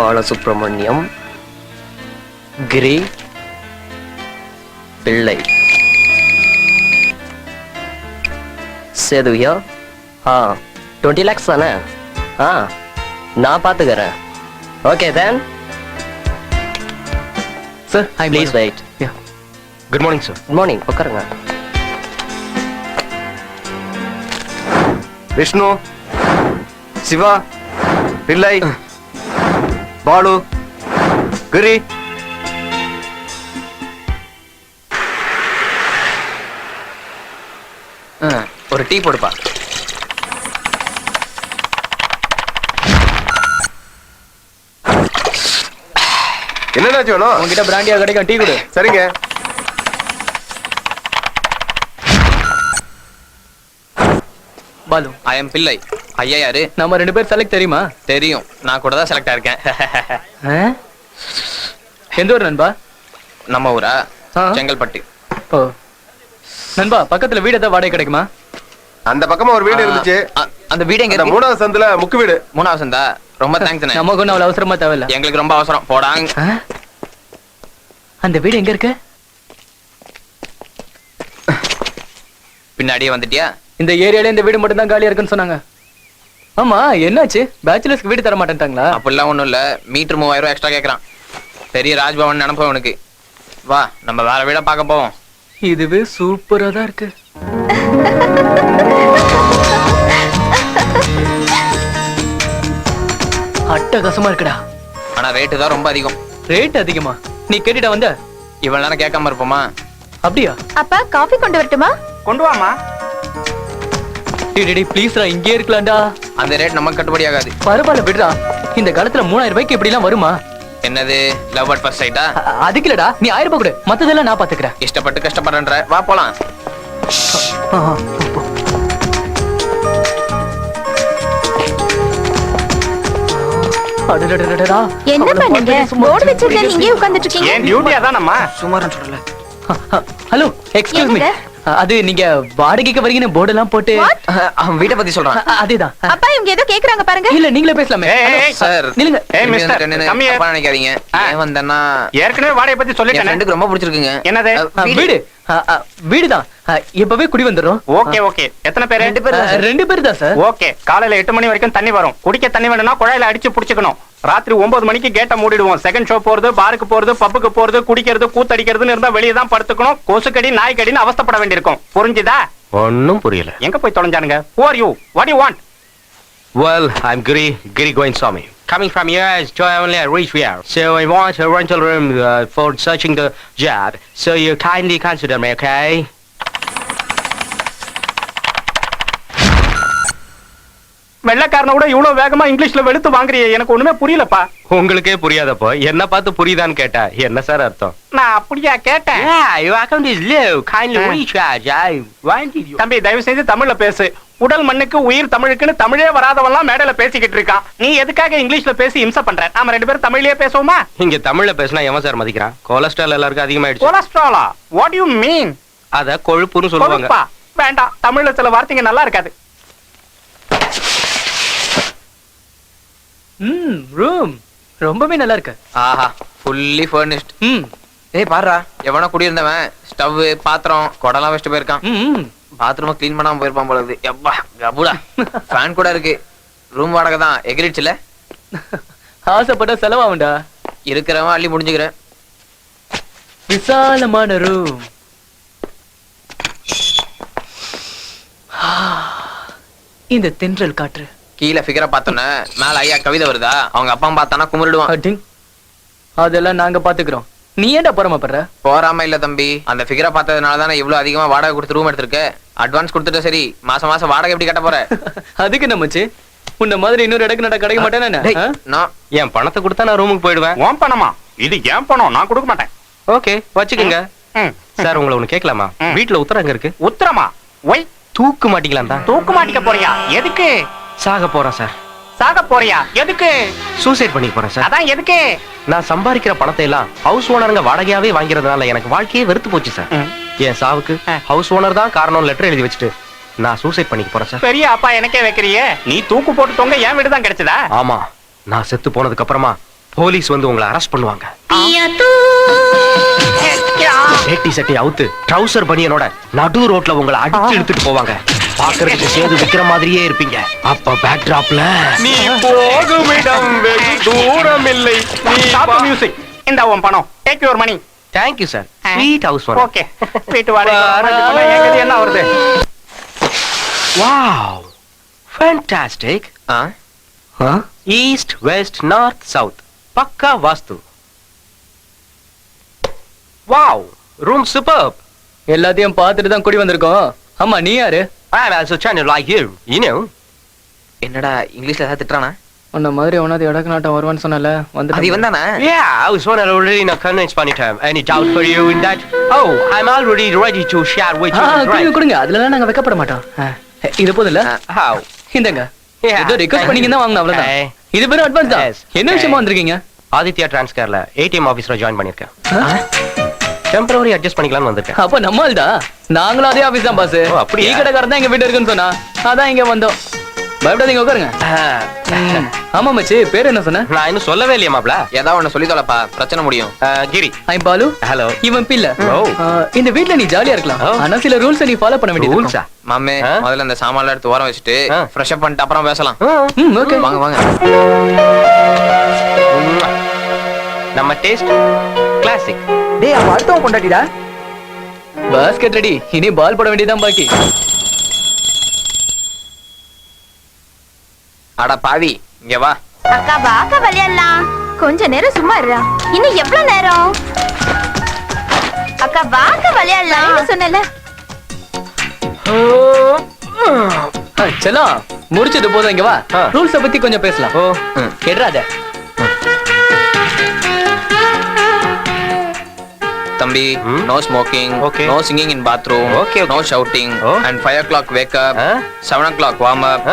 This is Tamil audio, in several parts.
பாலசுப்ரமணியம், கிரி, பிள்ளை. சேதுவியா? 20 lakhs தானே? நான் பார்த்துக்கிறேன். Okay then. Sir, Please wait. Good morning sir. Good morning. உட்காருங்க. விஷ்ணு, சிவா, பிள்ளை, பாலு, கிரி. ஒரு டீ போடுப்பா. என்னடாச்சு வேணும்? உங்ககிட்ட பிராண்டியா கிடைக்கும், டீ கொடு. சரிங்க. பாலு, ஐ எம் பிள்ளை. ஐயா யாரு? நம்ம 2 பேர் செலக்ட் தெரியுமா? தெரியும், நான் கூட தான் செலக்ட் ஆயிருக்கேன். எந்த ஊர் நண்பா? நம்ம ஊரா? ஆ. செங்கல்பட்டு. ஓ நண்பா, பக்கத்துல வீடு ஏதாவது வாடகை கிடைக்குமா? அந்த பக்கமா ஒரு வீடு இருந்துச்சு. அந்த வீடு எங்க அந்த இருக்கு? 3வது சந்துல முக்கு வீடு. 3வது சந்தா? ரொம்ப தேங்க்ஸ். நமக்கு ஒன்றும் அவ்வளவு அவசரமா தேவையில்ல. எங்களுக்கு ரொம்ப அவசரம். போடாங்க. அந்த வீடு எங்க இருக்கு? பின்னாடியே வந்துட்டியா? இந்த ஏரியால இந்த வீடு மட்டும் தான் காலியா இருக்குன்னு சொன்னாங்க. ஆமா, என்னாச்சு? பேச்சுலர்ஸ்க்கு வீடு தர மாட்டேன்ட்டாங்களா? அப்படிலாம் ஒண்ணும் இல்ல. மீட்டர் 3000 ரூபாய் எக்ஸ்ட்ரா கேக்குறான். பெரிய ராஜ்பவன் நினைப்போம் உனக்கு. வா, நம்ம வேற வீட பார்க்க போவோம். இதுவே சூப்பரா தான் இருக்கு. அட்டகாசமா இருக்குடா. ஆனா ரேட்டு தான் ரொம்ப அதிகம். ரேட் அதிகமா? நீ கேட்டுட்ட வந்த? இவ்வளவு நேரம் கேட்காம இருப்போமா? அப்படியா? அப்பா, காஃபி கொண்டு வரட்டுமா? கொண்டு வாமா. டேய் ப்ளீஸ்ரா, இங்கே இருக்கலாம்டா. அந்த ரேட் நமக்கு கட்டுப்படி ஆகாது. பரவாயில்ல விடுடா. இந்த காலத்துல 3000 ரூபாய்க்கு இப்படி எல்லாம் வருமா? என்னது, லவ் அட் ஃபர்ஸ்ட் சைட்டா? அதுக்கு இல்லடா, நீ 1000 ரூபாய் கொடு, மத்ததெல்லாம் நான் பாத்துக்கிறேன். இஷ்டப்பட்டு கஷ்டப்படுறேன்ற. வா போலாம். அடடடடடா. என்ன பண்ணீங்க? போர்டு வச்சிருந்தா இங்கே உட்கார்ந்துட்டு இருக்கீங்க. ஏன் டியூட்டியா தான் அம்மா? சுமாரன் சொல்லல. Hello, excuse me. என்னங்க? அது நீங்க வாடகைக்கு வரீங்கன்னு போர்டு எல்லாம் போட்டு. அவன் வீட்டை பத்தி சொல்றான். அதேதான். அப்பா, இவங்க ஏதோ கேக்குறாங்க பாருங்க. இல்ல, நீங்களே பேசலாமே. சார், நில்லுங்க. மிஸ்டர், கம்மியா தப்பா நினைக்காதீங்க. ஏன் வந்தேன்னா, ஏற்கனவே வாடகை பத்தி என் சொல்லிட்டேன். ஃப்ரெண்டுக்கு ரொம்ப பிடிச்சிருக்குங்க. என்னது? வீடு வீடுதான். இப்பவே குடி வந்துடும். Okay okay. எத்தனை பேரு? 2 பேர். 2 பேர் தான் சார். ஓகே. காலையில 8 மணி வரைக்கும் தண்ணி வரும். குடிக்க தண்ணி வேணும்னா குழாயில அடிச்சு புடிச்சுக்கணும். ராத்திரி 9 மணிக்கு கேட்டை மூடிடுவோம். செகண்ட் ஷோ போறது, பாருக்கு போறது, பப்புக்கு போறது, குடிக்கிறது, கூத்தடிக்கிறதுன்னு இருந்தா வெளியே தான் படுத்துக்கணும். கொசுக்கடி நாய்க்கடின்னு அவஸ்தைப்பட வேண்டியிருக்கும். புரிஞ்சுதா? ஒன்னும் புரியல. எங்க போய் தொலைஞ்சானுங்க? Who are you? What do you want? Well, I'm Giri Goinswamy. Coming from US to only reach here. So I want a rental room for searching the job. So you kindly consider me, okay? வெள்ளக்காரனை கூட இவ்வளவு வேகமா இங்கிலீஷ்ல வெளுத்து வாங்குறியே, எனக்கு ஒண்ணுமே புரியலப்பா. உங்களுக்கே புரியாதப்போ என்ன பார்த்து புரியுதான்னு கேட்டா என்ன சார் அர்த்தம்? நான் அப்படியா கேட்டேன்? Yeah, your account is low. Kindly recharge. I wanted you. தம்பி, தயவு செய்து தமிழ்ல பேசு. உடல் மண்ணுக்கு உயிர் தமிழுக்குன்னு தமிழே வராதவன்லாம் மேடையில பேசிக்கிட்டு இருக்கான். நீ எதுக்காக இங்கிலீஷ்ல பேசி இம்சை பண்ற? நாம 2 பேரும் தமிழ்லயே பேசுவோமா? இங்க தமிழ்ல பேசினா எவன் சார் மதிக்கிறான்? கொலஸ்ட்ரால் எல்லாருக்கும் அதிகமாயிடுச்சு. கொலஸ்ட்ராலா? What do you mean? அத கொழுப்புன்னு சொல்லுவாங்க. கொழுப்பா? வேண்டாம், தமிழ்ல சில வார்த்தைங்க நல்லா இருக்காது. ரூம் ரொம்பவே நல்லா இருக்கு. ஆஹா, ஃபுல்லி ஃபர்னிஷ்ட். ஏய் பாருடா, எவனோ குடியிருந்தவன் ஸ்டவ், பாத்திரம், குடலாம் வச்சுட்டு போயிருக்கான். பாத்ரூமை க்ளீன் பண்ணாம போயிருப்பான் போல இருக்கு. எப்பா கபுடா. ஃபேன் கூட இருக்கு. ரூம் வாடகை தான் எகிரிச்சுல. ஆசைப்பட்ட செலவாகும்டா. இருக்கிறவன் அள்ளி முடிஞ்சுக்கிறேன். விசாலமான ரூம். இந்த தென்றல் காற்று. கீழே ஃபிகரை பார்த்தோன்னே மேல ஐயா கவிதை வருதா? அவங்க அப்பா பார்த்தானா கும்பிடுவான். அடிங். அதெல்லாம் நாங்க பாத்துக்கிறோம். நீ ஏன்டா பொறாமப்படுற? போறாம இல்ல தம்பி, அந்த ஃபிகரை பார்த்ததுனால தானே இவ்வளவு அதிகமா வாடகை கொடுத்து ரூம் எடுத்திருக்க. அட்வான்ஸ் கொடுத்துட்ட சரி, மாசம் மாசம் வாடகை எப்படி கட்ட போற? அதுக்கு நம்மச்சு உன்ன மாதிரி இன்னொரு இடக்கு நட கிடைக்க மாட்டேன்னு. என் பணத்தை கொடுத்தா நான் ரூமுக்கு போயிடுவேன். உன் பணமா? இது ஏன் பணம், நான் கொடுக்க மாட்டேன். ஓகே, வச்சுக்கோங்க. சார், உங்களை ஒண்ணு கேட்கலாமா? வீட்டுல உத்தரம் எங்க இருக்கு? உத்தரமா? ஒய், தூக்கு மாட்டிக்கலாம் தான். தூக்கு மாட்டிக்க போறியா? எதுக்கு? சாக போறேன் சார். சாக போறியா? எதுக்கு? சூசைட் பண்ணி போறேன் சார். அதான் எதுக்கு? நான் சம்பாதிக்கிற பணத்தை எல்லாம் ஹவுஸ் ஓனருங்க வாடகையாவே வாங்கிறதுனால எனக்கு வாழ்க்கையே வெறுத்து போச்சு சார். என் சாவுக்கு ஹவுஸ் ஓனர் தான் காரணம் லெட்டர் எழுதி வச்சுட்டு நான் சூசைட் பண்ணிக்க போறேன் சார். பெரிய அப்பா எனக்கே வைக்கிறியே. நீ தூக்கு போட்டு தொங்க என் வீடு தான் கிடைச்சதா? ஆமா, நான் செத்து போனதுக்கு அப்புறமா போலீஸ் வந்து உங்களை அரெஸ்ட் பண்ணுவாங்க. வேட்டி சட்டை அவுத்து ட்ரவுசர் பனியனோட நடு ரோட்ல உங்களை அடிச்சு எடுத்துட்டு போவாங்க. பாக்குறதுக்கு சேது விக்கிற மாதிரியே இருப்பீங்க. அப்ப பேக் டிராப்ல நீ போகும் இடம் வெகு தூரம் இல்லை. நீ ஸ்டாப் மியூசிக். இந்த உன் பணம். Take your money. Thank you sir. Sweet house one. Okay. வீட்டு வாடகை எங்கது என்ன வருது? Wow fantastic. East west north south பக்கா வாஸ்து. Wow room superb. எல்லாத்தையும் பார்த்துட்டு தான் குடி வந்திருக்கோம். ஆமா நீ யாரு? I am also trying to like you, you know. என்னடா இங்கிலீஷ்ல ஏதாவது திட்டுறானா? உன்ன மாதிரி உனது இடக்கு நாட்டம் வருவான்னு சொன்னல வந்து அது இவன் தானே? Yeah, I was one already in a convince பண்ணிட்டேன். Any doubt for you in that? Oh, I'm already ready to share with you. கொடுங்க கொடுங்க, அதுல நாங்க வெக்கப்பட மாட்டோம். இது போதும்ல? How? இந்தங்க. Yeah. ஏதோ ரிக்வெஸ்ட் பண்ணீங்க தான் வாங்குன அவ்வளவுதான். Hey. இது பேரும் அட்வான்ஸ் தான். Yes. என்ன விஷயமா வந்திருக்கீங்க? ஆதித்யா டிரான்ஸ்கேர்ல ATM ஆபீஸ்ல ஜாயின் பண்ணிருக்கேன். டெம்பரரி அட்ஜஸ்ட் பண்ணிக்கலாம்னு வந்திருக்கேன். அப்ப நம்மால் தான். நாங்களும் அதே ஆபீஸ் தான் பாஸ். ஓ, அப்படியா? டீ கடைக்காரன் தான் எங்க வீட்டு இருக்குன்னு சொன்னா அதான் இங்க வந்தோம். பயப்படாதீங்க, உட்காருங்க. ஆமா மச்சி, பேர் என்ன சொன்ன? நான் இன்னும் சொல்லவே இல்லையா மாப்ள. ஏதாவது ஒண்ணு சொல்லி தொலைப்பா, பிரச்சனை முடியும். கிரி. ஐம் பாலு. ஹலோ. இவன் பிள்ளை. ஓ. இந்த வீட்ல நீ ஜாலியா இருக்கலாம். ஓ. ஆனா சில ரூல்ஸ் நீ ஃபாலோ பண்ண வேண்டியது ரூல்ஸா? இருக்கும். மாமே முதல்ல இந்த சாமான்ல எடுத்து ஓரம் வச்சுட்டு ஃப்ரெஷ் அப் பண்ணிட்டு அப்புறம் பேசலாம். ஓகே. வாங்க வாங்க. நம்ம டேஸ்ட் கிளாசிக். டேய் அவ அடுத்தவன் கொண்டாடிடா. Basket ready. இனி பால் போட வேண்டியதான் பாக்கி. அட பாவி, இங்க வா. அக்கா வாக்கா விளையாடலாம். கொஞ்ச நேரம் சும்மா இருடா. இன்னும் எவ்வளவு நேரம்? அக்கா வாக்கா விளையாடலாம் சொன்னல. செல்லம் முடிச்சிட்டு போதும், இங்க வா. ரூல்ஸ பத்தி கொஞ்சம் பேசலாம். ஓ கேட்றாத. தம்பி, no smoking, Okay. No singing in bathroom, Okay, okay. No shouting, Oh. and 5 o'clock wake up, 7 o'clock warm up,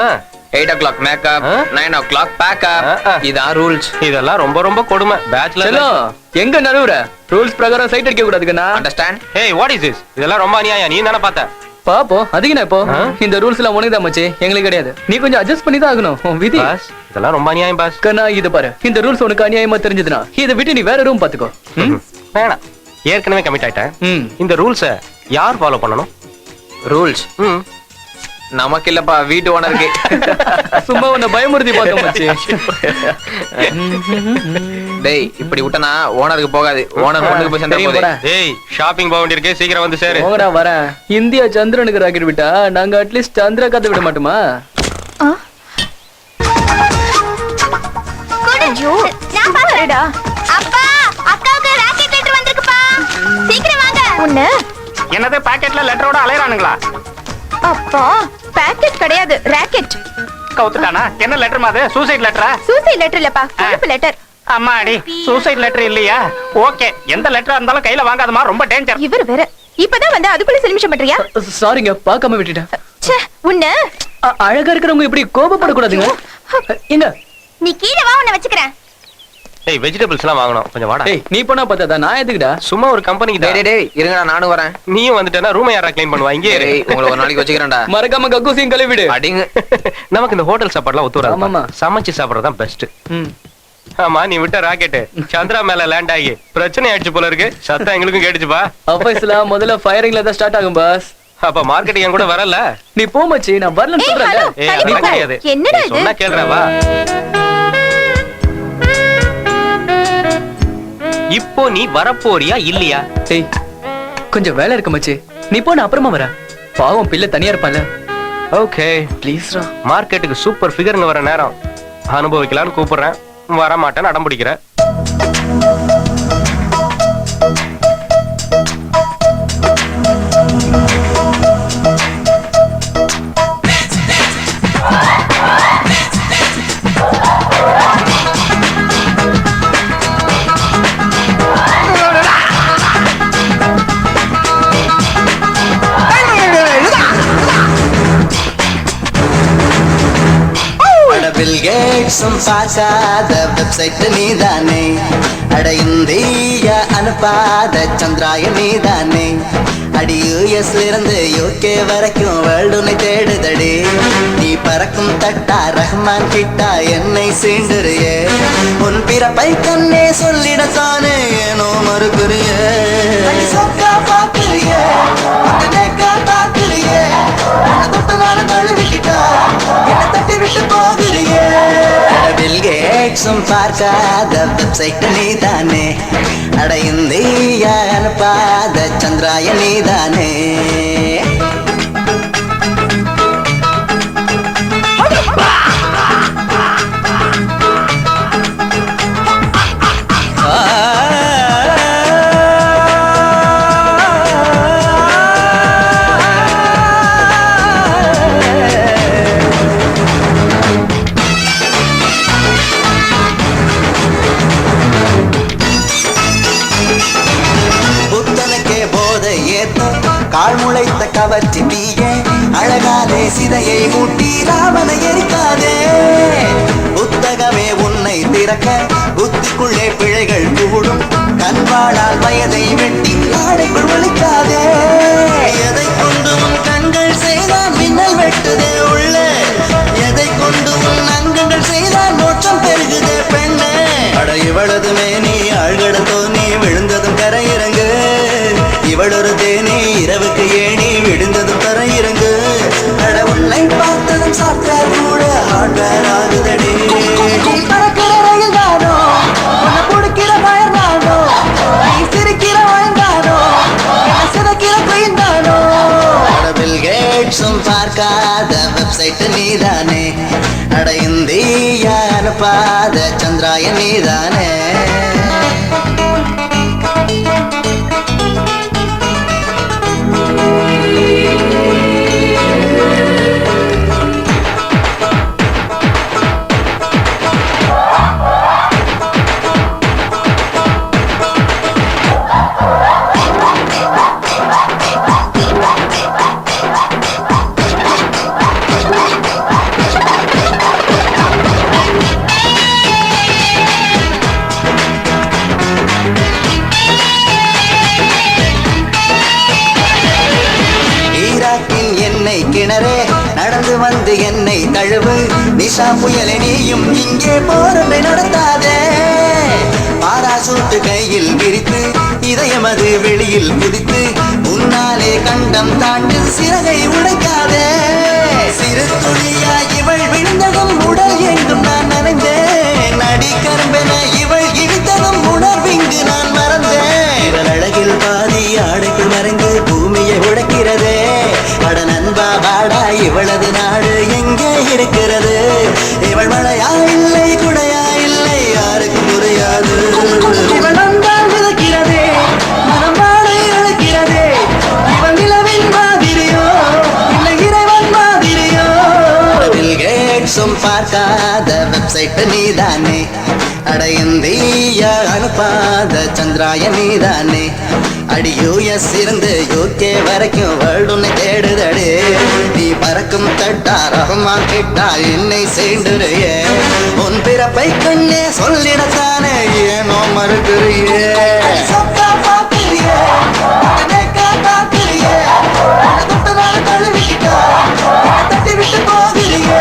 8 o'clock make up, 9 o'clock pack up. இதான் ரூல்ஸ். இதெல்லாம் ரொம்ப ரொம்ப கொடுமை. பேச்சுலர். செல்லம் எங்க நடுவுற? ரூல்ஸ் பிரகாரம் சைட் அடிக்க கூடாதுக்கண்ணா. Understand? Hey what is this? இதெல்லாம் ரொம்ப அநியாயம். நீ தானே பார்த்த? பாப்போம். அதுக்கு நான் இப்போ இந்த ரூல்ஸ் எல்லாம் உனக்கு தான் மச்சி, எங்களுக்கு கிடையாது. நீ கொஞ்சம் அட்ஜஸ்ட் பண்ணி தான் ஆகணும். உன் விதி. பாஸ் இதெல்லாம் ரொம்ப அநியாயம் பாஸ். கண்ணா இது பாரு, இந்த ரூல்ஸ் உனக்கு அநியாயமா தெரிஞ்சதுன்னா இதை விட்டு நீ வேற ரூம் பாத்துக்கோ. வேணாம், ஏற்கனவே கமிட் ஆயிட்டேன். ம். இந்த ரூல்ஸை யார் ஃபாலோ பண்ணணும்? ரூல்ஸ் நமக்கு இல்லப்பா, வீட்டு ஓனருக்கு. சும்மா உன்னை பயமுறுத்தி பார்க்க மச்சி. டேய் இப்படி விட்டனா ஓனருக்கு போகாது. ஓனர் ஒண்ணுக்கு போய் சேர்ந்தா தெரியும் போதே. போடா. ஏய் ஷாப்பிங் போக வேண்டியிருக்கு, சீக்கிரம் வந்து சேரு. போங்கடா வரேன். இந்தியா சந்திரனுக்கு ராக்கெட் விட்டா நாங்க அட்லீஸ்ட் சந்திர காத்து விட மாட்டோமா? ஐயோ நான் பாத்துறடா. அப்பா அக்காவுக்கு ராக்கெட் லெட்டர் வந்திருக்குப்பா. சீக்கிரம் வாங்க. உன்ன என்னது பாக்கெட்ல லெட்டரோட அலையறானுங்களா? அப்பா பாக்கெட் கிடையாது, ராக்கெட். கவுத்துட்டானா? என்ன லெட்டர் மாது? சூசைட் லெட்டரா? சூசைட் லெட்டர் இல்லப்பா, கொழுப்பு லெட்டர். அம்மாடி, சூசைட் லெட்டர் இல்லையா? ஓகே, எந்த லெட்டரா இருந்தாலும் கையில வாங்காதமா, ரொம்ப டேஞ்சர். இவர் வேற இப்பதான் வந்து அதுக்குள்ள சிலிமிஷம் பண்றியா? சாரிங்க, பார்க்காம விட்டுட்டேன். ச்சே உன்ன. அழகா இருக்கிறவங்க இப்படி கோபப்படக்கூடாதுங்க. எங்க நீ கீழே வா, உன்னை வச்சுக்கிறேன். ஏய் வெஜிடபிள்ஸ் எல்லாம் வாங்கணும், கொஞ்சம் வாடா. ஏய் நீ போனா பார்த்தா நான் எதுக்குடா? சும்மா ஒரு கம்பெனிக்கு டேய் டேய் டேய் இருங்கடா, நானும் வரேன். நீயும் வந்துட்டேனா ரூமை யாரா க்ளீன் பண்ணுவா? இங்கே இரு. டேய் உங்களை ஒரு நாளைக்கு வச்சுக்கிறேன்டா. மறக்காம கக்கூசியும் கழுவிடு. அடிங்க. நமக்கு இந்த ஹோட்டல் சாப்பாடுலாம் ஒத்து ஆமாமா. வராது. சமைச்சு சாப்பிடுறது தான் பெஸ்ட். ம். ஆமா, நீ விட்ட ராக்கெட் சந்திரா மேல லேண்ட் ஆகி பிரச்சனை ஆயிடுச்சு போல இருக்கு. சத்தம் எங்களுக்கும் கேட்டுச்சுப்பா. ஆபீஸ்ல முதல்ல ஃபயரிங்ல தான் ஸ்டார்ட் ஆகும் பாஸ். அப்ப மார்க்கெட்டிங் என் கூட வரல. நீ போ மச்சி, நான் வரலன்னு ஏய், சொல்றேன்ல. ஹலோ. ஏய் தள்ளி அதெல்லாம் போ. கிடையாது. என்னடா நீ இது? சொன்னா கேளுடா வா. இப்போ நீ வரப்போறியா இல்லையா? ஏய் கொஞ்சம் வேலை இருக்கு மச்சி, நீ போ, நான் அப்புறமா வரேன். பாவம் பிள்ளை தனியா இருப்பான்ல. ஓகே ப்ளீஸ்ரா. மார்க்கெட்டுக்கு சூப்பர் ஃபிகர்னு வர நேரம் அனுபவிக்கலாம்னு கூப்பிடுறேன். வர மாட்டேன்னு அடம் பிடிக்கிற. Bill Gates பில்கேட்ஸும் பார்க்காத வெப்சைட் நீதானே அட இந்தியா அனுப்பாத சந்திராயன் நீதானே அடி யூஎஸ்ல இருந்து யூகே வரைக்கும் வேர்ல்டுனை தேடுதடி நீ பறக்கும் தட்டா ரஹ்மான் கிட்டா என்னை சீண்டுறியே உன் பிறப்பை கண்ணே சொல்லிடத்தானே ஏனோ மறுக்குறியே சொக்கா பாக்குறியே தாக்குறியே தொட்டு நானும் தழுவிக்கிட்டா என்ன தட்டி விட்டு போகிறியே பில்கேட்ஸும் பார்க்காத வெப்சைட் நீதானே அட இந்தியா அனுப்பாத சந்திராயன் நீதானே கால் முளைத்த கவர்ச்சி நீயே அழகாலே சிதையை மூட்டி ராமனை எரிக்காதே புத்தகமே உன்னை திறக்க புத்திக்குள்ளே பிழைகள் கூடும் கண்வாளால் வயதை வெட்டி நாடைக்குள் ஒழிக்காதே எதை கொண்டு உன் கண்கள் செய்தால் மின்னல் வெட்டுதே உள்ள எதை கொண்டு உன் அங்கங்கள் செய்தால் மோட்சம் பெருகுதே பெண்ணே அட இவளதுமே நீ ஆழ்கடத்தோ நீ விழுந்ததும் கரையிறங்கு இவளொரு தேனி இரவுக்கு ஏணி விழுந்ததும் தரையிறங்கு அட உன்னை பார்த்ததும் சாப்பிட்டார் கூட ஹார்ட்வேர் ஆகுதடி பறக்கிற ரயில் தானோ உன்னை பிடிக்கிற பயன் தானோ நீ சிரிக்கிற வயன் தானோ என்ன சிதைக்கிற குயின் தானோ அட பில்கேட்ஸும் பார்க்காத வெப்சைட் நீதானே அட இந்தியா அனுப்பாத சந்திராயன் நீதானே கிணறே நடந்து வந்து என்னை தழுவு நிஷா புயலை நீயும் இங்கே போரண்டை நடத்தாதே பாராசூட்டு கையில் விரித்து இதயமது வெளியில் குதித்து உன்னாலே கண்டம் தாண்டு சிறகை உடைக்காதே சிறு துளியா இவள் விழுந்ததும் உடல் எங்கும் நான் நனைந்தேன் நடிக்கரும்பென இவள் இழுத்ததும் உணர்விங்கு நான் மறந்தேன் இவள் அழகில் பாதி ஆடைக்கு மறைந்து பூமியை உடைக்கிறதே அட நண்பா வாடா இவளது நாடு எங்கே இருக்கிறது இவள் மழையா இல்லை குடையா இல்லை யாருக்கு புரியாது இவள் வந்தால் விதைக்கிறதே மனம் வாழை அழைக்கிறதே இவள் நிலவின் மாதிரியோ இல்லை இறைவன் மாதிரியோ பில்கேட்ஸும் பார்க்காத வெப்சைட் நீதானே அட இந்தியா அனுப்பாத சந்திராயன் நீதானே அடி யூஎஸ் இருந்து யூகே வரைக்கும் வேர்ல்டு உன்னை தேடுதடே நீ பறக்கும் தட்டா ரஹ்மான் கிட்டா என்னை சீண்டுறியே உன் பிறப்பை கண்ணே சொல்லிடத்தானே ஏனோ மறுக்கிறியே தட்டி விட்டு போகிறியே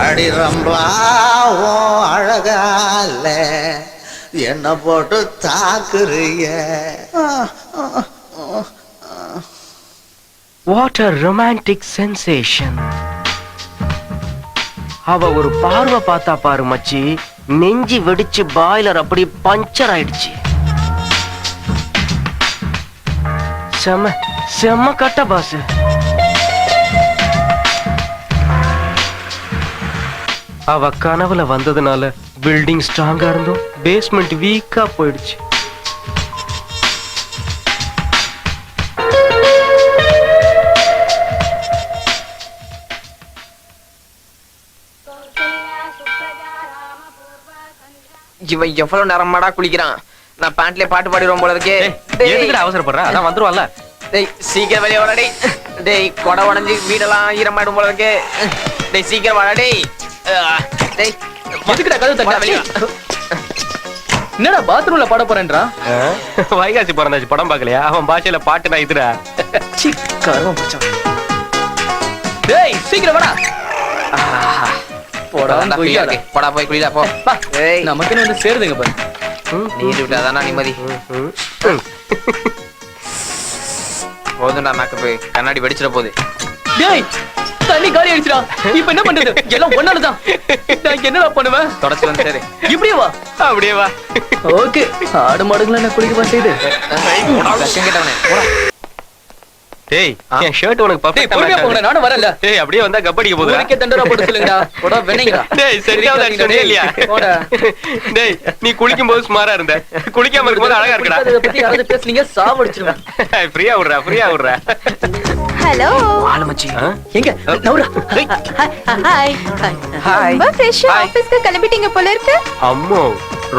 அடி ரம்பாவோ அழகால என்ன போட்டு தாக்குறிய What a romantic sensation. அவ ஒரு பார்வை பார்த்தா பாரு மச்சி, நெஞ்சி வெடிச்சு பாய்லர் அப்படி பஞ்சர் ஆயிடுச்சு. செம்ம செம்ம கட்ட பாஸ். அவ கனவுல வந்ததுனால பில்டிங் ஸ்ட்ராங்கா இருந்தும் பேஸ்மெண்ட் வீக்கா போயிடுச்சு. இவன் எவ்வளவு நேரமாடா குளிக்கிறான்? நான் பேண்ட்லயே பாட்டு பாடிடுவோம் போல இருக்கே. எதுக்குடா அவசரப்படுற? அதான் வந்துருவான்ல. டேய் சீக்கிரம் வெளியே வாடா டேய். டேய் கொடை உடைஞ்சு வீடெல்லாம் ஈரமாயிடும் போல இருக்கே. டேய் சீக்கிரம் வாடா டேய். டேய் எதுக்குடா கதவு தட்டா? வெளியே என்னடா பாத்ரூம்ல பாட போறேன்றா? வைகாசி பிறந்தாச்சு படம் பார்க்கலையா? அவன் பாஷையில பாட்டு நான் இதுடா. கர்மம் பிடிச்சவன். டேய் சீக்கிரம் வாடா. போடா போய்டா. போடா போய் குளிடா போ. ஏய் நமக்கு என்ன வந்து சேருதுங்க பாரு. நீர் விட்டாதானா நிம்மதி. போதும்டா மேக்கப், கண்ணாடி வெடிச்சிட போகுது. டேய் தண்ணி காலி ஆயிடுச்சுடா. இப்போ என்ன பண்றது? எல்லாம் ஒன்னால தான். நான் என்னடா பண்ணுவேன்? தொடச்சு வந்து சரி. இப்படியே வா. அப்படியே வா. ஓகே. ஆடு மாடுங்கள என்ன குளிக்க செய்து. விஷம் கேட்டவனே போடா. டேய் என் ஷர்ட் உனக்கு டேய் பர்ஃபெக்ட்டா பொறுமையா போங்கடா. நானும் வரல. டேய் அப்படியே வந்தா கபடிக்கு போகுது. ஊருக்கே தண்டரா போட்டு சொல்லுங்கடா. போடா வெண்ணீங்கடா. டேய் சரியாவது அடிச்சே இல்லையா? போடா. டேய் நீ குளிக்கும் போது சுமாரா இருந்த, குளிக்காம இருக்கும்போது அழகா இருக்கடா. இத பத்தி யாராவது பேசுனீங்க சாவடிச்சிடுவேன். ஃப்ரீயா விடுறா. ஹலோ. ஆளு மச்சி. எங்க நவுரா. ஹாய். ஹாய். ரொம்ப ஃப்ரெஷ்ஷா ஆபீஸ்க்கு கிளம்பிட்டீங்க போல இருக்கு. அம்மோ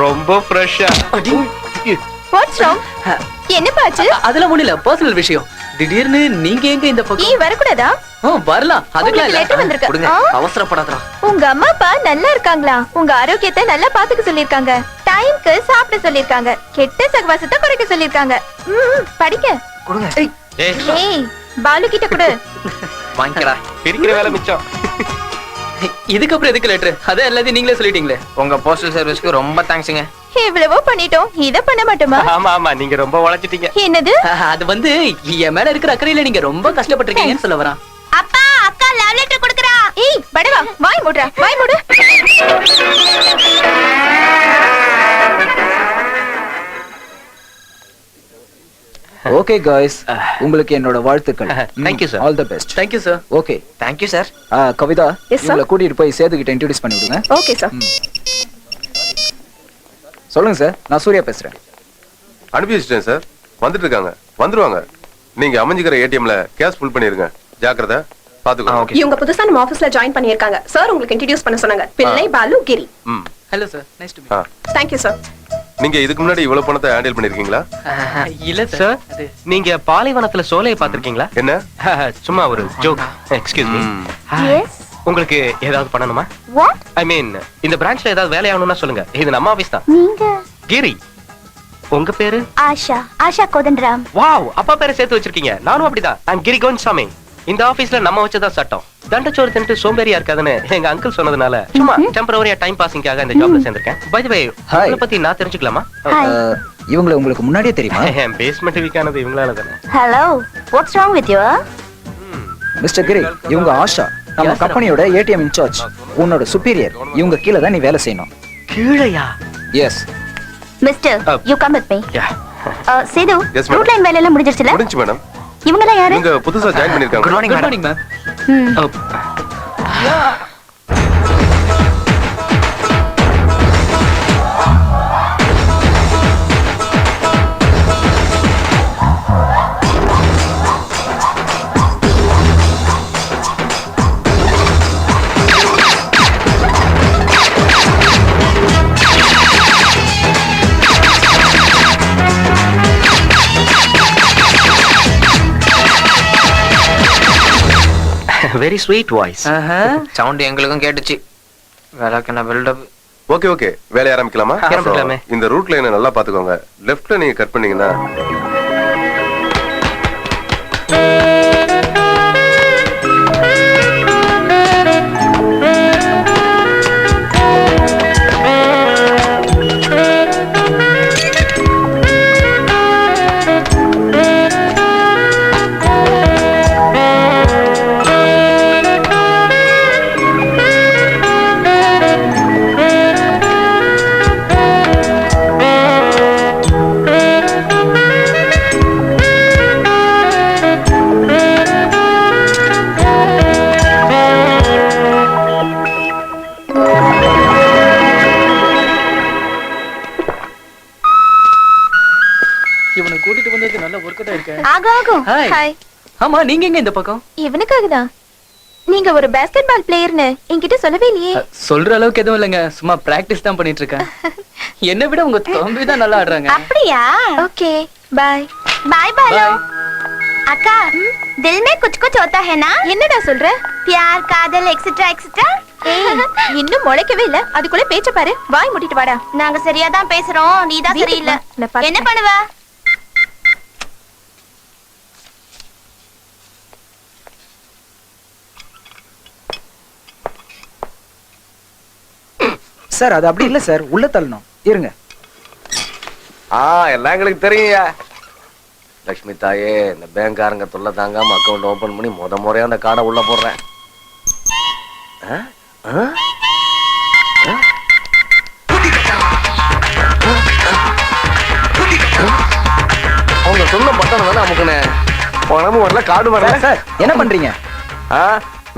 ரொம்ப ஃப்ரெஷ்ஷா. What's wrong? என்ன பாச்சு? அதெல்லாம் ஒண்ணு இல்ல, பர்சனல் விஷயம். திடீர்னு நீங்க எங்க இந்த பக்கம்? ஏய் வரக்கூடாதா? வரலாம். அதுக்கெல்லாம் இல்ல. லெட்டர் வந்திருக்கு. கொடுங்க. ஆ, அவசரப்படாதடா. உங்க அம்மா அப்பா நல்லா இருக்காங்களா? உங்க ஆரோக்கியத்தை நல்லா பாத்துக்க சொல்லிருக்காங்க. டைம்க்கு சாப்பிட சொல்லிருக்காங்க. கெட்ட சகவாசத்தை குறைக்க சொல்லிருக்காங்க. படிக்க. கொடுங்க. ஏய் ஏய் பாலு கிட்ட கொடு. வாங்கிக்கடா. பிரிக்கிற வேலை மிச்சம். இதுக்கு அப்புறம் எதுக்கு லெட்டர்? அத எல்லாத்தையும் நீங்களே சொல்லிட்டீங்களே. உங்க போஸ்டல் சர்வீஸ்க்கு ரொம்ப தேங்க்ஸ்ங்க. இவ்வளவோ பண்ணிட்டோம், இத பண்ண மாட்டோமா? ஆமா நீங்க ரொம்ப உழைச்சிட்டீங்க. என்னது? அது வந்து என் மேல இருக்கிற அக்கறையில நீங்க ரொம்ப கஷ்டப்பட்டிருக்கீங்கன்னு சொல்ல வரான். அப்பா அக்கா லவ் லெட்டர் கொடுக்கறா. ஏய் படவா வாய் மூடுடா, வாய் மூடு. ஓகே गाइस, உங்களுக்கு என்னோட வாழ்த்துக்கள். Thank you, sir. All the best. Thank you sir. Okay. Thank you sir. Kavitha, Yes, sir. உங்களை கூட்டிட்டு போய் சேது கிட்ட இன்ட்ரோ듀ce பண்ணி விடுங்க. Okay sir. சொல்லுங்க சார், நான் சூர்யா பேசுறேன். அனுப்பி வச்சிட்டேன் சார். வந்துட்டு இருக்காங்க, வந்துருவாங்க. நீங்க அமைஞ்சிக்கிற ஏடிஎம்ல கேஷ் ஃபுல் பண்ணிருங்க. ஜாக்கிரதை, பாத்துக்கோங்க. இவங்க புதுசா நம்ம ஆபீஸ்ல ஜாயின் பண்ணிருக்காங்க. சார் உங்களுக்கு இன்ட்ரோ듀ce பண்ண சொன்னாங்க. பிள்ளை பாலு கிரி. ம். Hello sir, nice to ah. Thank you sir. நீங்க இதுக்கு முன்னாடி இவ்வளவு பணத்தை ஹேண்டில் பண்ணிருக்கீங்களா? மீட். இல்ல சார் சார். அது நீங்க பாலைவனத்துல சோலையை பாத்திருக்கீங்களா? என்ன? சும்மா ஒரு ஜோக். Excuse me. எஸ். உங்களுக்கு ஏதாவது பண்ணணுமா? வாட்? ஐ மீன் இந்த பிரான்ச்ல ஏதாவது வேலை ஆகணும்னா சொல்லுங்க. இது நம்ம ஆபீஸ் தான். நீங்க? கிரி. உங்க பேரு? ஆஷா கோதண்டராம். வாவ், அப்பா பேரை சேர்த்து வச்சிருக்கீங்க. நானும் அப்படிதான். I'm கிரி கோவிந்தசாமி. இந்த ஆபீஸ்ல நம்ம வச்சதான் சட்டம். தண்டச்சோறு தின்ட்டு சோம்பேறியா இருக்காதுன்னு எங்க அங்கிள் சொன்னதுனால சும்மா டெம்பரவரியா டைம் பாசிங்காக இந்த ஜாப்ல சேர்ந்திருக்கேன். By the way, Hi. உங்களை பத்தி நான் தெரிஞ்சுக்கலாமா? இவங்களை உங்களுக்கு முன்னாடியே தெரியுமா? என் பேஸ்மெண்ட் வீக்கானது இவங்களால தானே. Hello, what's wrong with you? Mister Giri, இவங்க ஆஷா, நம்ம Yes, sir. கம்பெனியோட ஏடிஎம் இன்சார்ஜ். உன்னோட சுப்பீரியர். இவங்க கீழ தான் நீ வேலை செய்யணும். கீழையா? Yes. Mister, you come with me. Yeah. Sethu, Yes, madam. Route line வேலை எல்லாம் முடிஞ்சிருச்சுல? முடிஞ்சு மேடம். இவங்க யாரு? இவங்க புதுசா ஜாயின் பண்ணிருக்காங்க. Good morning good madam. Morning ma'am. Very sweet voice. Sound எங்களுக்கும் கேட்டுச்சு. வேலைக்கு என்ன பில்டப். ஓகே ஓகே, வேலைய ஆரம்பிக்கலாமா? ஆரம்பிக்கலாமே. இந்த ரூட் லைனை நல்லா பாத்துக்கோங்க. லெஃப்ட்ல நீங்க கட் பண்ணீங்கன்னா இவனை கூட்டிட்டு வந்தது நல்ல ஒர்க் அவுட் இருக்கு. ஆகும். Hi. ஹாய். ஆமா நீங்க எங்க இந்த பக்கம்? இவனுக்காக தான். நீங்க ஒரு பாஸ்கெட் பால் பிளேயர்னு என்கிட்ட சொல்லவே இல்லையே. சொல்ற அளவுக்கு எதுவும் இல்லைங்க, சும்மா பிராக்டிஸ் தான் பண்ணிட்டு இருக்கேன். என்னை விட உங்க தம்பி தான் நல்லா ஆடுறாங்க. அப்படியா? Okay bye. பாய் பாலு. அக்கா, தில் மே குछ कुछ होता है ना? என்னடா சொல்ற? பியார் காதல் எக்ஸெட்ரா எக்ஸெட்ரா. இன்னும் முளைக்கவே இல்ல, அதுக்குள்ள பேச்ச பாரு. வாய் மூடிட்டு வாடா. நாங்க சரியா தான் பேசுறோம், நீ தான் சரியில்லை. என்ன பண்ணுவ? சார் அது அப்படி இல்ல சார், உள்ள தள்ளணும். இருங்க. எல்லாம் எங்களுக்கு தெரியுங்க. லட்சுமி தாயே, இந்த பேங்க்காரங்க தொல்லை தாங்காம அக்கௌண்ட் ஓபன் பண்ணி முறையா அந்த கார்டை உள்ள போடுறேன். அவங்க சொன்ன பட்டன் தானே அமுக்குனே. பணமும் வரல, கார்டு வரல. சார் என்ன பண்றீங்க?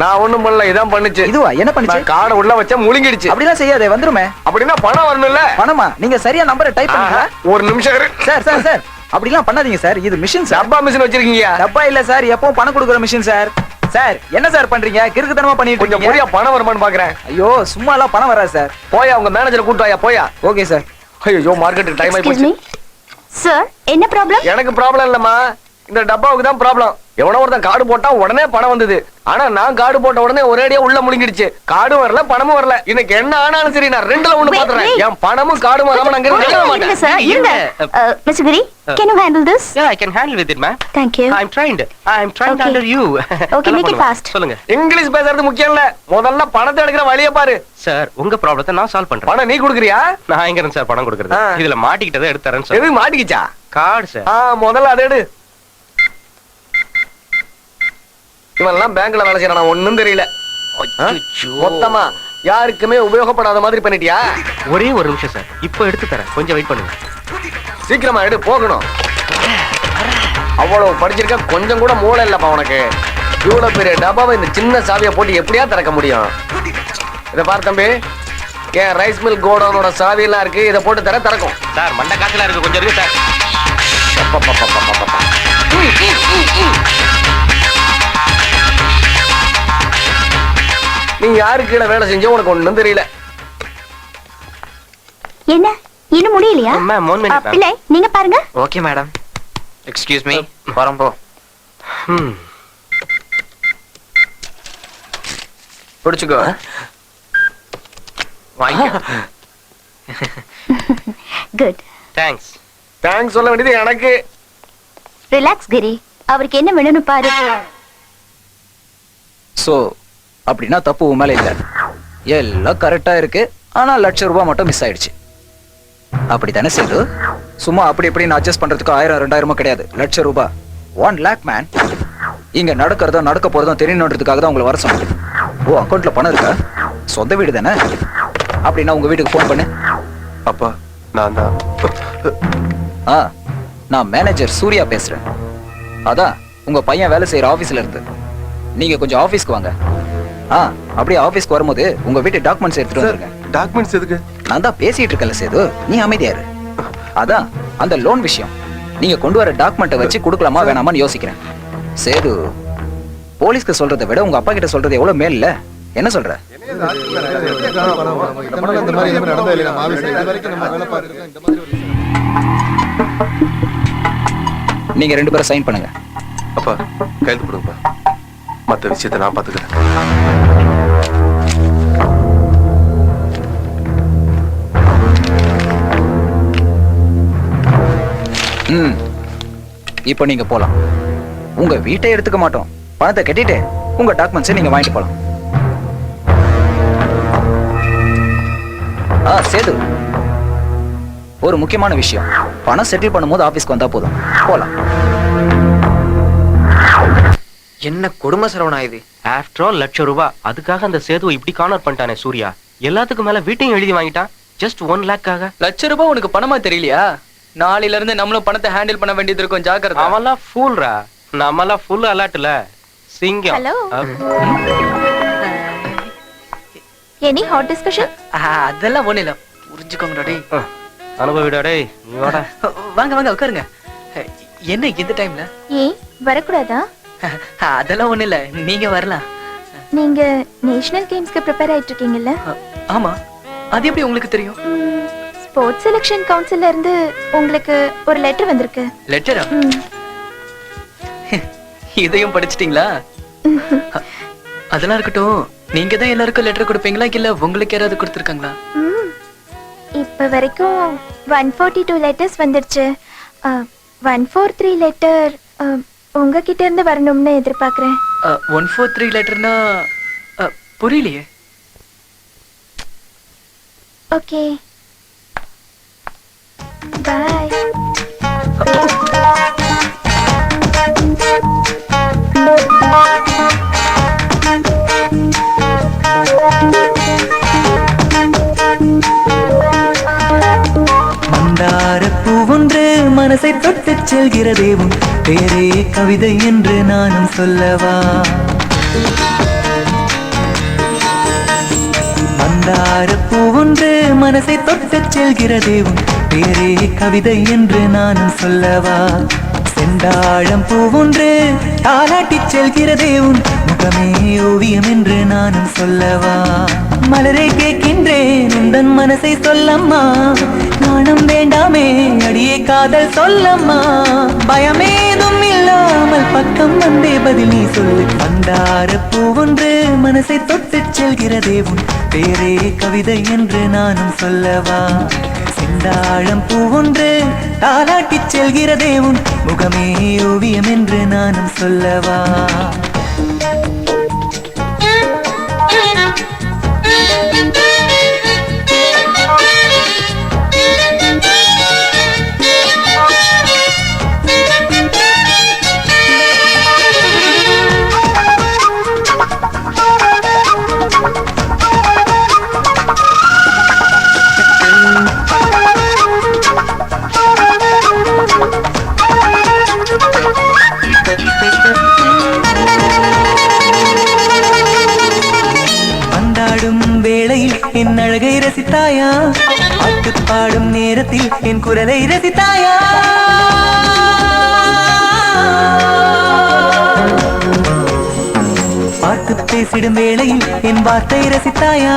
நான் ஒண்ணும் பண்ணல, இதான் பண்ணுச்சு. இதுவா என்ன பண்ணுச்சு? கார்டை உள்ள வச்சா முழுங்கிடுச்சு. அப்படிலாம் செய்யாதே, வந்துருமே. அப்படின்னா பணம் வரணும்ல. பணமா? நீங்க சரியா நம்பரை டைப் பண்ணுங்க. ஒரு நிமிஷம் இரு. சார் சார் சார் அப்படிலாம் பண்ணாதீங்க சார், இது மிஷின் சார். டப்பா மிஷின் வச்சிருக்கீங்க? டப்பா இல்ல சார், எப்பவும் பணம் கொடுக்குற மிஷின் சார். சார் என்ன சார் பண்றீங்க? கிறுக்குத்தனமா பண்ணிட்டு கொஞ்சம் இருக்கீங்க. பொடியா பணம் வருமான்னு பாக்குறேன். ஐயோ சும்மா எல்லாம் பணம் வராது சார். போயா உங்க மேனேஜரை கூட்டு வாயா, போயா. Okay sir. ஐயோ மார்க்கெட்டுக்கு டைம் ஆயி போச்சு. சார் என்ன ப்ராப்ளம்? எனக்கு ப்ராப்ளம் இல்லம்மா, இந்த டப்பாவுக்கு தான் ப்ராப்ளம். எவனோ ஒருத்தன் கார்டு போட்டா உடனே பணம் வந்தது. ஆனா நான் கார்டு போட்ட உடனே ஒரேடியா உள்ள முழுங்கிடுச்சு. கார்டும் வரல, பணமும் வரல. இன்னைக்கு என்ன ஆனாலும் சரி, நான் ரெண்டுல ஒண்ணு பாத்துறேன். என் பணமும் கார்டும் வராம நான் இருக்க மாட்டேன். சார் இருங்க. Mister Giri, can you handle this? Yeah, I can handle with it, ma'am. Thank you. I'm trained Okay. under you. Okay, make it fast. சொல்லுங்க இங்கிலீஷ் பேசுறது முக்கியம் இல்ல, முதல்ல பணத்தை எடுக்கிற வழிய பாரு. சார். உங்க ப்ராப்ளத்தை நான் சால்வ் பண்றேன். பணம் நீ குடுக்குறியா? நான் எங்க இருந்து சார் பணம் கொடுக்கறது? இதுல மாட்டிக்கிட்டதை எடுத்து தரேன் சார். எது மாட்டிக்கிச்சா? Card sir. முதல்ல அதை எடு. இவெல்லாம் பேங்க்ல வேலை செய்யறான், ஒண்ணும் தெரியல. மொத்தமா யாருக்குமே உபயோகப்படாத மாதிரி பண்ணிட்டியா? ஒரே ஒரு நிமிஷம் சார், இப்போ எடுத்து தரேன், கொஞ்சம் வெயிட் பண்ணுங்க. சீக்கிரமா எடு, போகணும். அவ்வளவு படிச்சிருக்க, கொஞ்சம் கூட மூளை இல்லப்பா உனக்கு. இவ்வளவு பெரிய டப்பாவை இந்த சின்ன சாவியை போட்டு எப்படியா திறக்க முடியும்? இதை பாரு தம்பி, என் ரைஸ் மில் கோடவுனோட சாவி எல்லாம் இருக்கு, இதை போட்டு திறக்கும். சார் மண்டை காத்துல இருக்கு, கொஞ்சம் இருக்கு சார். நீ யாருக்கு கீழே வேலை செஞ்ச உனக்கு ஒண்ணும் தெரியல. என்ன இன்னும் முடியலையா? Ma'am 1 minute. பிள்ளை நீங்க பாருங்க. Okay madam. எக்ஸ்கியூஸ் மீ, வரோம் போ. பிடிச்சுக்கோ, வாங்கிக்கோ. குட். தேங்க்ஸ். தேங்க்ஸ் சொல்ல வேண்டியது எனக்கு. ரிலாக்ஸ் கிரி, அவருக்கு என்ன வேணும்னு பாரு. சோ அப்படின்னா தப்பு உன் மேல இல்ல, எல்லாம் கரெக்டா இருக்கு. ஆனா ₹1,00,000 மட்டும் மிஸ் ஆயிடுச்சு. அப்படித்தானே சேது? சும்மா அப்படி இப்படின்னு அட்ஜஸ்ட் பண்றதுக்கு 1000 2000 கிடையாது, ₹1,00,000. 1 lakh மேன். இங்க நடக்கிறதும் நடக்க போறதும் தெரியணுன்றதுக்காக தான் உங்களை வர சொன்னேன். ஓ அக்கௌண்ட்ல பணம் இருக்கா? சொந்த வீடு தானே? அப்படின்னா உங்க வீட்டுக்கு போன் பண்ணு. அப்பா நான் தான். நான் மேனேஜர் சூர்யா பேசுறேன். அதான் உங்க பையன் வேலை செய்யற ஆபீஸ்ல இருந்து. நீங்க கொஞ்சம் ஆபீஸ்க்கு வாங்க. அப்படியே ஆபீஸ்க்கு வரும்போது உங்க வீட்டு டாக்குமெண்ட்ஸ் எடுத்துட்டு வந்துருங்க. டாக்குமெண்ட்ஸ் எதுக்கு? நான் தான் பேசிட்டு இருக்கல சேது, நீ அமைதியாரு. அதான் அந்த லோன் விஷயம். நீங்க கொண்டு வர டாக்குமெண்ட்டை வச்சு கொடுக்கலாமா வேணாமான்னு யோசிக்கிறேன். சேது, போலீஸ்க்கு சொல்றதை விட உங்க அப்பா கிட்ட சொல்றது எவ்வளவு மேல் இல்ல? என்ன சொல்ற? நீங்க 2 பேரும் சைன் பண்ணுங்க. அப்பா கைது கொடுங்கப்பா, மத்த விஷயத்தை நான் பாத்துக்கிறேன். இப்போ நீங்க போலாம். உங்க வீட்டை எடுத்துக்க மாட்டோம், பணத்தை கட்டிட்டு உங்க டாக்குமெண்ட்ஸ் நீங்க வாங்கிட்டு போலாம். சேது, ஒரு முக்கியமான விஷயம். பணம் செட்டில் பண்ணும்போது ஆபீஸ்க்கு வந்தா போதும், போலாம். என்ன கொடுமை சரவணா இது? After all ₹1,00,000. அதுக்காக அந்த சேதுவை இப்படி கார்னர் பண்ணிட்டானே சூர்யா. எல்லாத்துக்கும் மேல வீட்டையும் எழுதி வாங்கிட்டான், ஜஸ்ட் 1 lakh-காக. ₹1,00,000 உனக்கு பணமா தெரியலையா? நாளையில இருந்து நம்மளும் பணத்தை ஹேண்டில் பண்ண வேண்டியது இருக்கும், ஜாக்கிரதை. அவன்லாம் ஃபூல்ரா, நம்மலாம் ஃபுல் அலர்ட்ல. சிங்கம். ஹலோ. Any hot discussion? அதெல்லாம் ஒண்ணு இல்ல, புரிஞ்சுக்கோங்கடா டேய். அனுபவிடா டேய், நீ வாடா. வாங்க வாங்க உட்காருங்க. என்ன இந்த டைம்ல? ஏன் வரக்கூடாதா? அதெல்லாம் ஒண்ணு இல்ல, நீங்க வரலாம். நீங்க நேஷனல் கேம்ஸ்க்கு ப்ரிப்பேர் ஆயிட்டு இருக்கீங்கல்ல? ஆமா, அது எப்படி உங்களுக்கு தெரியும்? ஸ்போர்ட்ஸ் செலக்ஷன் கவுன்சில்ல இருந்து உங்களுக்கு ஒரு லெட்டர் வந்திருக்கு. லெட்டரா? இதையும் படிச்சிட்டீங்களா? அதெல்லாம் இருக்கட்டும், நீங்க தான் எல்லாருக்கும் லெட்டர் கொடுப்பீங்களா இல்ல உங்களுக்கு யாராவது கொடுத்துருக்காங்களா? இப்ப வரைக்கும் 142 லெட்டர்ஸ் வந்துருச்சு. 143 லெட்டர் உங்ககிட்ட இருந்து வரணும்னு எதிர்பார்க்கிறேன். 143 லெட்டர்னா புரியலையே. ஓகே, பாய். மந்தாரப்பூவொன்று மனசை தொட்டு செல்கிறதே உன் பேரே கவிதை என்று நானும் சொல்லவா? மந்தாரப்பூவொன்று மனசை தொட்டு செல்கிறதே உன் பேரே கவிதை என்று நானும் சொல்லவா? செந்தாழம் பூவொன்று தாலாட்டி செல்கிறதே உன் முகமே ஓவியம் என்று நானும் சொல்லவா? மலரை கேட்கின்றேன் உந்தன் மனசை சொல்லம்மா, நாணம் வேண்டாமே அடியே காதல் சொல்லம்மா, பயமேதும் இல்லாமல் பக்கம் வந்தே பதில் நீ சொல்லு. மந்தார பூவொன்று மனசை தொட்டு செல்கிறதே உன் பேரே கவிதை என்று நானும் சொல்லவா? செந்தாழம் பூவொன்று தாலாட்டி செல்கிறதே உன் முகமே ஓவியம் என்று நானும் சொல்லவா? பந்தாடும் வேளையில் என் அழகை ரசித்தாயா? பாட்டு பாடும் நேரத்தில் என் குரலை ரசித்தாயா? பாட்டு பேசிடும் வேளையில் என் வார்த்தை ரசித்தாயா?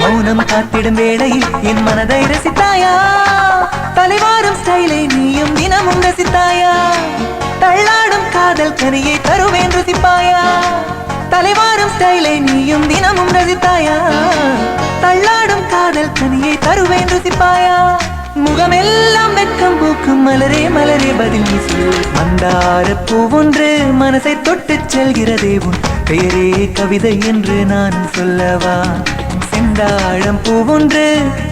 மௌனம் காத்திடும் வேளையில் என் மனதை ரசித்தாயா? தலைவாரும் ஸ்டைலை நீயும் தினமும் ரசித்தாயா? தள்ளாடும் காதல் கனியை தருவேன் ருசிப்பாயா? தலைவாரும் ஸ்டைலை நீயும் தினமும் ரசித்தாயா? தள்ளாடும் காதல் கனியை தருவேன் ருசிப்பாயா? முகமெல்லாம் வெட்கம் பூக்கும் மலரே மலரே பதில் நீ சொல். மந்தார பூவொன்று மனசை தொட்டு செல்கிறதே உன் பேரே கவிதை என்று நான் சொல்லவா? செந்தாழம் பூவொன்று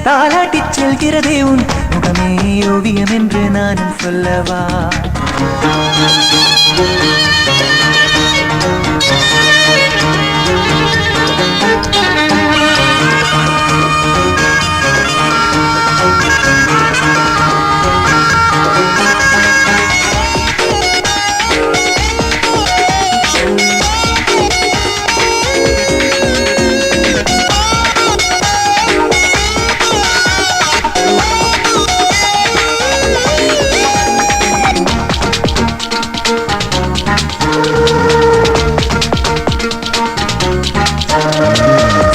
தாலாட்டி செல்கிறதே உன் முகமே ஓவியம் என்று நான் சொல்லவா?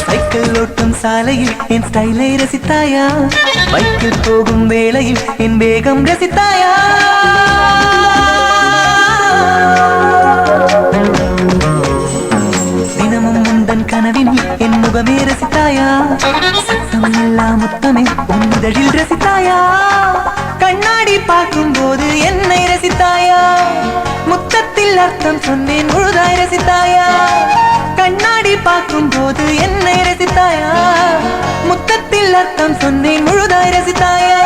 சைக்கிள் ஓட்டும் சாலையில் என் ஸ்டைலை ரசித்தாயா? பைக்கில் போகும் வேளையில் என் வேகம் ரசித்தாயா? தினமும் முந்தன் கனவின் என் முகமே ரசித்தாயா? சத்தம் இல்லா முத்தமே உன்னிதழில் ரசித்தாயா? கண்ணாடி பார்க்கும் போது என்னை ரசித்தாயா? முத்தத்தில் அர்த்தம் சொன்னேன் முழுதாய் ரசித்தாயா? கண்ணாடி பார்க்கும் போது என்னை ரசித்தாயா? முத்தத்தில் அர்த்தம் சொன்னேன் முழுதாய் ரசித்தாயா?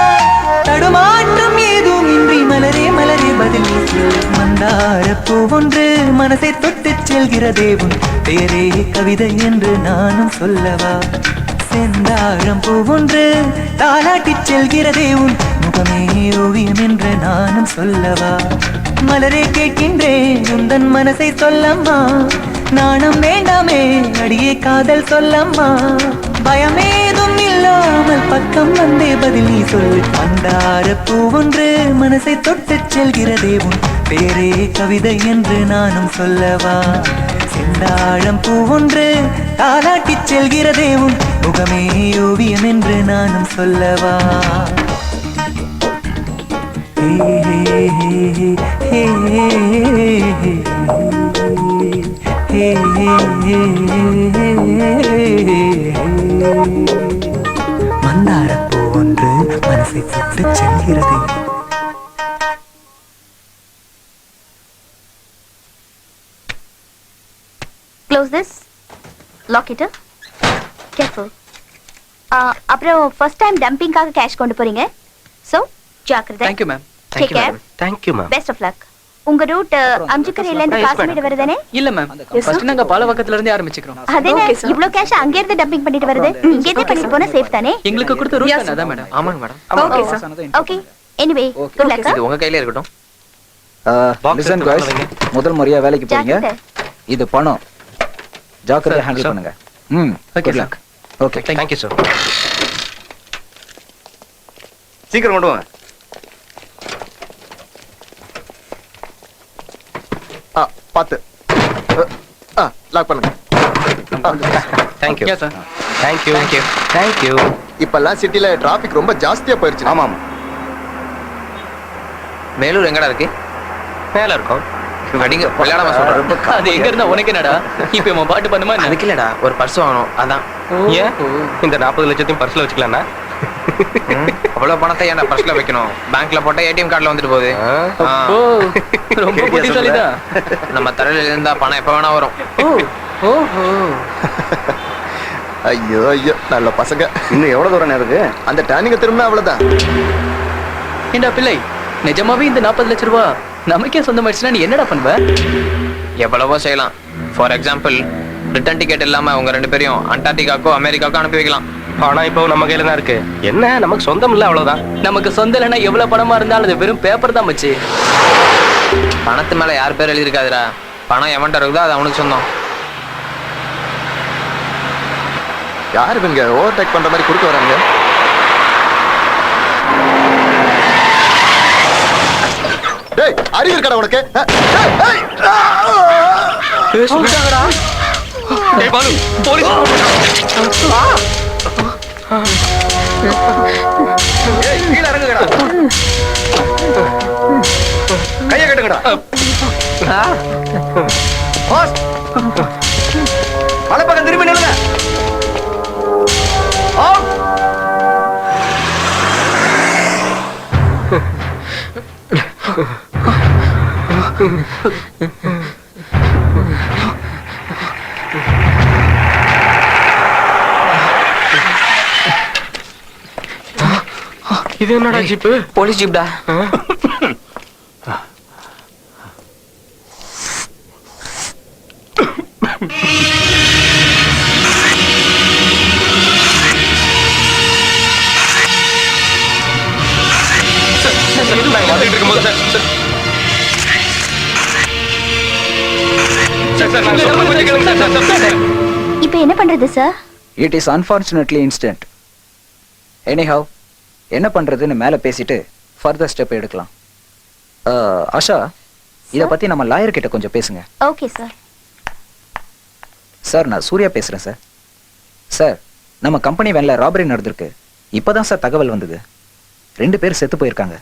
தடுமாற்றம் ஏதும் இன்றி மலரே மலரே பதில் நீ சொல். மந்தார பூவொன்று மனசை தொட்டு செல்கிறதே உன் பேரே கவிதை என்று நானும் சொல்லவா? செந்தாழம் பூவொன்று தாலாட்டி செல்கிறதே உன் முகமே ஓவியம் என்று நானும் சொல்லவா? மலரே கேட்கின்றேன் உந்தன் மனசை சொல்லம்மா, நாணம் வேண்டாமே அடியே காதல் சொல்லம்மா, பயமேதும் இல்லாமல் பக்கம் வந்தே பதில் நீ சொல். மந்தார பூவொன்று மனசை தொட்டு செல்கிறதே உன் பேரே கவிதை என்று நானும் சொல்லவா? செந்தாழம் பூ ஒன்று தாலாட்டிச் செல்கிறதே உன் முகமே ஓவியம் என்று நானும் சொல்லவா மந்தாரப்பூ ஒன்று மனசை சுட்டு செல்கிறது. Close this. Lock it up. Careful. அப்புறம் ஃபர்ஸ்ட் டைம் டம்பிங்காக கேஷ் கொண்டு போறீங்க. So, ஜாக்கிரதை. Thank you ma'am. Take care. Thank you ma'am. Best of luck. உங்க ரூட் அம்ஜிக்கரையில இருந்து காஷ்மீர் வருதுனே? இல்ல மேம், ஃபர்ஸ்ட் நாங்க பாலவக்கத்துல இருந்து ஆரம்பிச்சுக்கிறோம். அதேனே இவ்ளோ கேஷ் அங்க இருந்து டம்பிங் பண்ணிட்டு வருது. இங்க இருந்து பண்ணிட்டு போனா சேஃப் தானே? எங்களுக்கு கொடுத்த ரூட் அதான் மேடம். ஆமாங்க madam. Okay sir. Okay. Anyway, good luck. இது உங்க கையில இருக்கட்டும். லிசன் गाइस, முதல் முறையா வேலைக்கு போறீங்க. இது பணம். ஜாக்கிரதையா ஹேண்டில் பண்ணுங்க. Okay sir. Okay, thank you sir. சீக்கிரம் கொண்டு வாங்க. பாத்து லாக் பண்ணுங்க. Thank you Yes, sir. Thank you Thank you. Thank you. இப்பெல்லாம் சிட்டில டிராபிக் ரொம்ப ஜாஸ்தியா போயிருச்சு. ஆமாம். மேலூர் எங்கடா இருக்கு? மேல இருக்கோம். அடிங்க விளையாடாம சொல்றேன். அது எங்க இருந்தா உனக்கு என்னடா? இப்போ நம்ம பாட்டு பண்ணுமா என்ன? அதுக்கு இல்லடா, ஒரு பர்ஸ் வாங்கணும் அதான். ஏன் இந்த 40 லட்சத்தையும் பர்ஸ்ல வச்சுக்கலாம்னா? அவ்வளவு பணத்தை ஏன்டா பர்ஸ்ல வைக்கணும்? பேங்க்ல போட்டா ஏடிஎம் கார்டுல வந்துட்டு போகுது. ஓ, ரொம்ப புத்திசாலிதான். நம்ம தலையில இருந்தா பணம் எப்ப வேணா வரும். ஓஹோ. ஐயோ ஐயோ, நல்ல பசங்க. இன்னும் எவ்வளவு தூரம் இருக்கு? அந்த டர்னிங்க திரும்பினா அவ்வளவுதான். ஏண்டா பிள்ளை, நிஜமாவே இந்த 40 லட்சம் ரூபாய் நமக்கே சொந்தமாயிடுச்சுன்னா நீ என்னடா பண்ணுவ? எவ்வளவோ செய்யலாம். ஃபார் எக்ஸாம்பிள், ரிட்டர்ன் டிக்கெட் இல்லாம உங்க 2 பேரையும் அண்டார்டிகாக்கோ அமெரிக்காக்கோ அனுப்பி வைக்கலாம். ஆனா இப்போ நம்ம கையில தான் இருக்கு. என்ன நமக்கு சொந்தம் இல்ல, அவ்வளவுதான். நமக்கு சொந்தம் இல்லைன்னா எவ்வளவு பணமா இருந்தாலும் அது வெறும் பேப்பர் தான் மச்சி. பணத்து மேல யார் பேர் எழுதிருக்காதுடா. பணம் எவன்ட்ட இருக்குதோ அது அவனுக்கு சொந்தம். யாரு இவங்க ஓவர்டேக் பண்ற மாதிரி குறுக்க வராங்க? டேய், அறிவு இருக்கடா உனக்கு? டேய் பாலு, போலீஸ். ஏய், கீழ இறங்குங்கடா. கைய கட்டுங்கடா. பாஸ். மலை பக்கம் திரும்பி நில்லுங்க. ஆம். இது என்னடா ஜீப்? போலீஸ் ஜீப்டா. இப்போ என்ன பண்றது sir? It is unfortunately instant. Anyhow, என்ன பண்றதுன்னு மேல பேசிட்டு ஃபர்தர் ஸ்டெப் எடுக்கலாம். ஆஷா, இத பத்தி நம்ம லாயர் கிட்ட கொஞ்சம் பேசுங்க. Okay sir. சார், நான் சூர்யா பேசுறேன் சார். சார், நம்ம கம்பெனி வேன்ல ராபரி நடந்திருக்கு. இப்பதான் சார் தகவல் வந்தது. 2 பேர் செத்து போயிருக்காங்க.